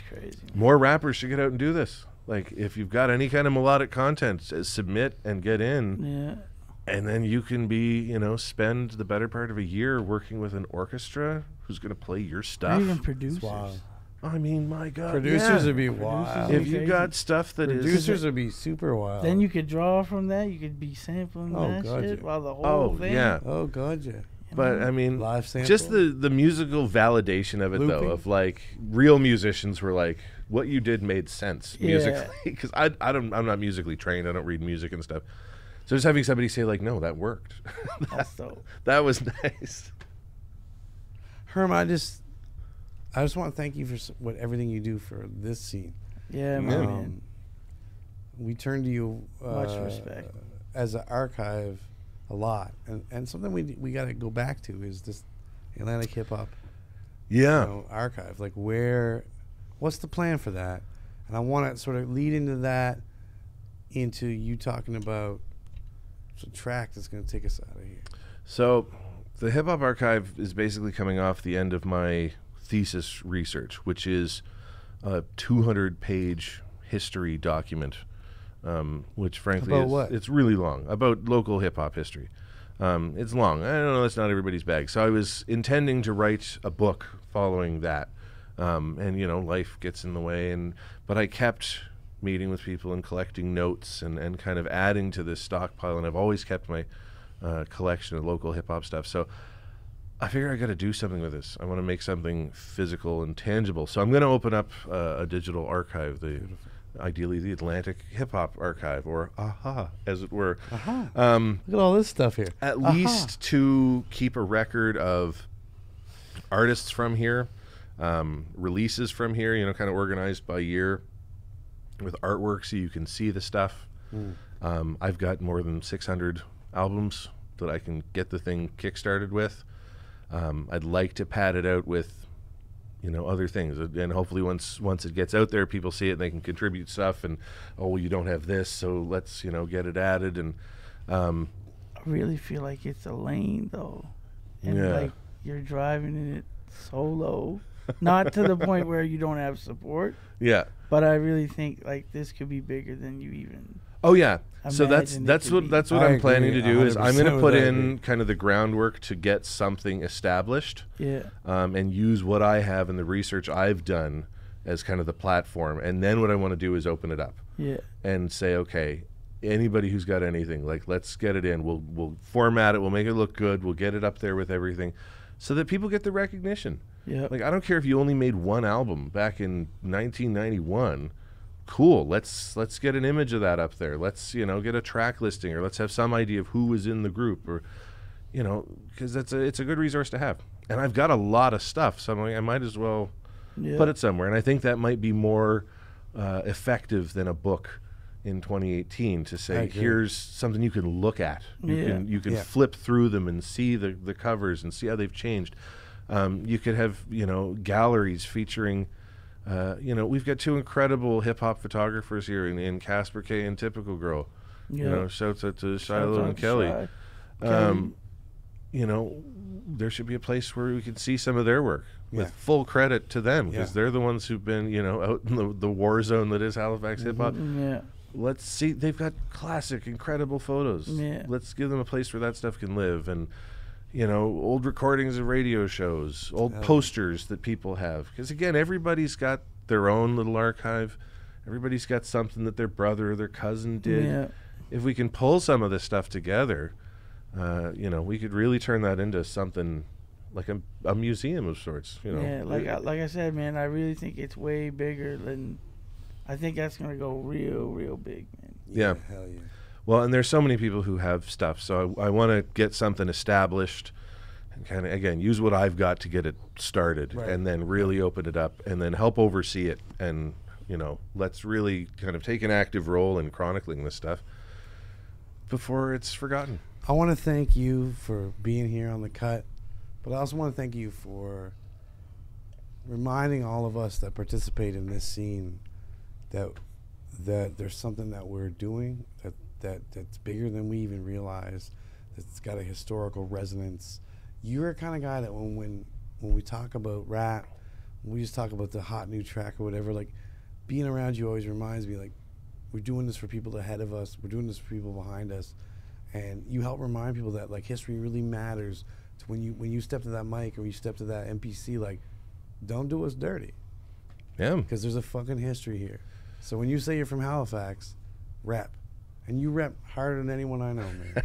crazy. More rappers should get out and do this. Like, if you've got any kind of melodic content, submit and get in. Yeah. And then you can be, spend the better part of a year working with an orchestra who's going to play your stuff. Or even producers. Wow. I mean, my God. Producers yeah. would be wild. If you got stuff that Producers would be super wild. Then you could draw from that. You could be sampling that shit while the whole thing. Yeah. Oh, God, yeah. But, I mean, live sample. Just the musical validation of it, Looping. though, of, like, real musicians were like, what you did made sense musically. Because I'm not musically trained. I don't read music and stuff. So just having somebody say, like, no, that worked. That's dope. That was nice. Herm, I just want to thank you for everything you do for this scene. Yeah, man. We turn to you much respect as an archive a lot, and something we got to go back to is this Atlantic hip hop archive. Like, what's the plan for that? And I want to sort of lead into that, into you talking about a track that's going to take us out of here. So the hip hop archive is basically coming off the end of my thesis research, which is a 200-page history document, which frankly it's really long, about local hip hop history. It's long. I don't know, that's not everybody's bag. So I was intending to write a book following that. And life gets in the way, but I kept meeting with people and collecting notes and kind of adding to this stockpile, and I've always kept my collection of local hip-hop stuff. So I figure I got to do something with this. I want to make something physical and tangible. So I'm going to open up a digital archive, ideally the Atlantic Hip Hop Archive, or AHA, as it were. Look at all this stuff here. At least to keep a record of artists from here, releases from here, kind of organized by year, with artwork so you can see the stuff. I've got more than 600 albums that I can get the thing kickstarted with. I'd like to pad it out with, other things, and hopefully once it gets out there, people see it and they can contribute stuff. And you don't have this, so let's get it added. And I really feel like it's a lane though, and like you're driving in it solo, not to the point where you don't have support. Yeah. But I really think like this could be bigger than you even. Oh yeah. So that's what I'm planning to do, is I'm going to put in kind of the groundwork to get something established. Yeah. And use what I have and the research I've done as kind of the platform, and then what I want to do is open it up. Yeah. And say, okay, anybody who's got anything, like, let's get it in. We'll format it. We'll make it look good. We'll get it up there with everything, so that people get the recognition. Yeah. Like, I don't care if you only made one album back in 1991. Cool. Let's get an image of that up there. Let's get a track listing, or let's have some idea of who was in the group, or because it's a good resource to have. And I've got a lot of stuff, so I'm like, I might as well put it somewhere. And I think that might be more effective than a book in 2018 to say, here's something you can look at. You can flip through them and see the covers and see how they've changed. You could have galleries featuring. We've got two incredible hip hop photographers here in Casper K and Typical Girl. Shouts out to Shiloh and Kelly. There should be a place where we can see some of their work with full credit to them, because they're the ones who've been out in the war zone that is Halifax hip hop. Yeah. Let's see. They've got classic, incredible photos. Yeah. Let's give them a place where that stuff can live, and old recordings of radio shows, old posters that people have. Because, again, everybody's got their own little archive. Everybody's got something that their brother or their cousin did. Yeah. If we can pull some of this stuff together, we could really turn that into something like a museum of sorts. Yeah, like I said, man, I really think it's way bigger than... I think that's going to go real, real big, man. Yeah. Hell yeah. Well, and there's so many people who have stuff, so I want to get something established kind of, again, use what I've got to get it started, and then really open it up, and then help oversee it, and let's really kind of take an active role in chronicling this stuff before it's forgotten. I want to thank you for being here on The Cut, but I also want to thank you for reminding all of us that participate in this scene that there's something that we're doing that's bigger than we even realize, that's got a historical resonance. You're a kind of guy that when we talk about rap, when we just talk about the hot new track or whatever, like, being around you always reminds me, like, we're doing this for people ahead of us, we're doing this for people behind us, and you help remind people that, like, history really matters. To when you step to that mic or you step to that MPC, like, don't do us dirty. Yeah. Because there's a fucking history here. So when you say you're from Halifax, rep. And you rep harder than anyone I know, man.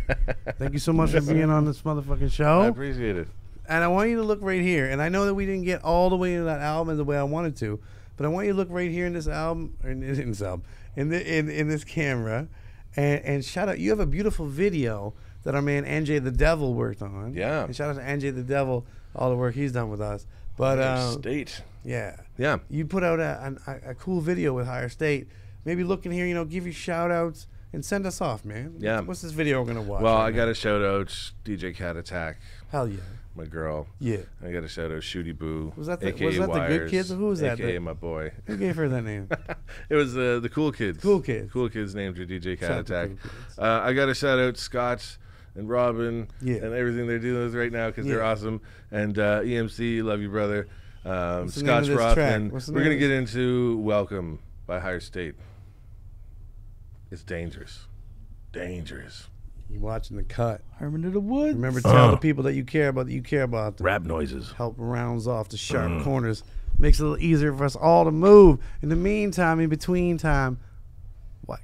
Thank you so much for being on this motherfucking show. I appreciate it. And I want you to look right here. And I know that we didn't get all the way into that album the way I wanted to, but I want you to look right here in this album, or in this album, in this camera, and shout out. You have a beautiful video that our man NJ the Devil worked on. Yeah. And shout out to NJ the Devil, all the work he's done with us. But Higher State. Yeah. Yeah. You put out a cool video with Higher State. Maybe look in here, give your shout outs and send us off, man. Yeah. What's this video we're gonna watch? Well, I got to shout out DJ Cat Attack. Hell yeah. My girl. Yeah. I got to shout out Shooty Boo. Was that the AKA the Wires, Good Kids? Who was that? AKA my boy. Who gave her that name? It was the Cool Kids. Cool Kids. Cool Kids named her DJ Cat Shout out Attack. to Cool Kids. I got to shout out Scott and Robin and everything they're doing with right now, because they're awesome. And EMC, love you, brother. Scotch Rothman. We're going to get into Welcome by Higher State. It's dangerous. Dangerous. You watching The Cut. Herman of the Woods. Remember, tell the people that you care about them. Rap noises. Help rounds off the sharp corners. Makes it a little easier for us all to move. In the meantime, in between time,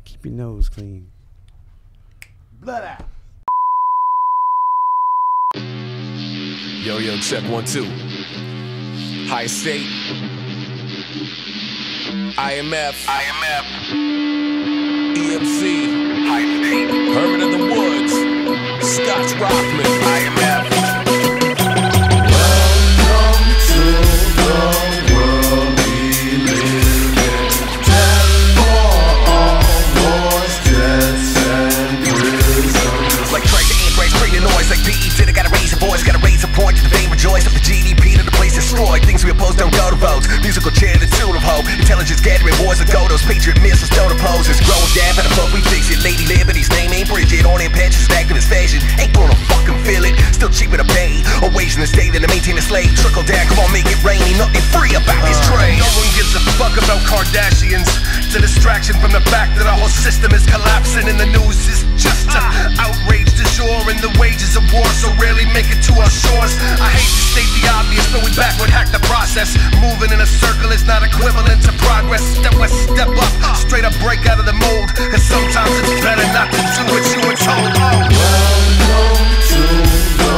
keep your nose clean. Blood out. Yo, check 1, 2. Higher State. IMF. EMC. Higher State. Herman of the Woods. Scotch Rothman. IMF. Welcome to the world we live in. Death for all wars, deaths and prisons. Like Drake, the anthrax, bring the noise. Like PE did, I gotta raise a voice, gotta raise a point to the fame, rejoice. Up the GDP to the place destroyed. Things we oppose don't go to votes. Musical chair, the tune of hope. Intelligence gathering, boys of Godos. Patriot missiles don't oppose us. Growing down for the fuck we fix it. Lady Liberty's name ain't Bridget. On in patches, activist fashion. Ain't gonna fucking feel it. Still cheaper to pay. Or wage in the state than to maintain a slave. Trickle down, come on, make it rain. Ain't nothing free about this trade. No one gives a fuck about Kardashians. It's a distraction from the fact that our whole system is collapsing. And the news is just outrage du jour. And the wages of war so rarely make it to our shores. I hate to state the obvious, but we backward hack the process. Moving in a circle is not equivalent to progress. Step west, step up, straight up break out of the mold. Cause sometimes it's better not to do what you were told. Welcome to the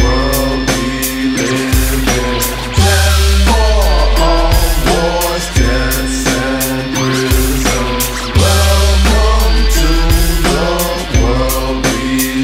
world we live in. Death for all wars, deaths and prisons. Welcome to the world we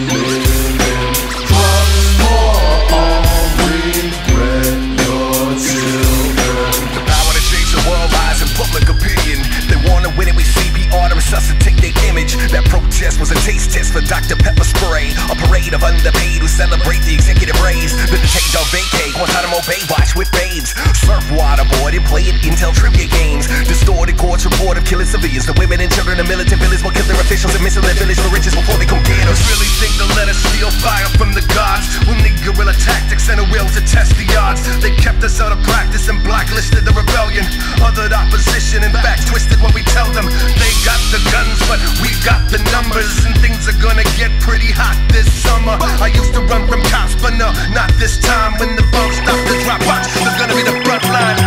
live in. Drugs for all, regret your children. The power to change the world lies in public opinion. They wanna win it with CPR to resuscitate their image. That protest was a taste test for Dr. Pepper Spray. A parade of underpaid who celebrate the executive raise. The detained on vacay, Guantanamo Bay, watch with babes. Surf waterboard and play at Intel trivia games. Distorted courts report of killing civilians. The women and children of militant villas will kill their officials and missing their village for riches before they come get us. Really think they'll let us steal fire from the gods? We'll need guerrilla tactics and a will to test the odds. They kept us out of practice and blacklisted the rebellion. Othered opposition, in fact, twisted when we tell them. They got the guns, but we got the numbers. And things are gonna get pretty hot this summer. I used to run from cops, but no, not this time. When the bombs stop to drop, watch, they're gonna be the front line.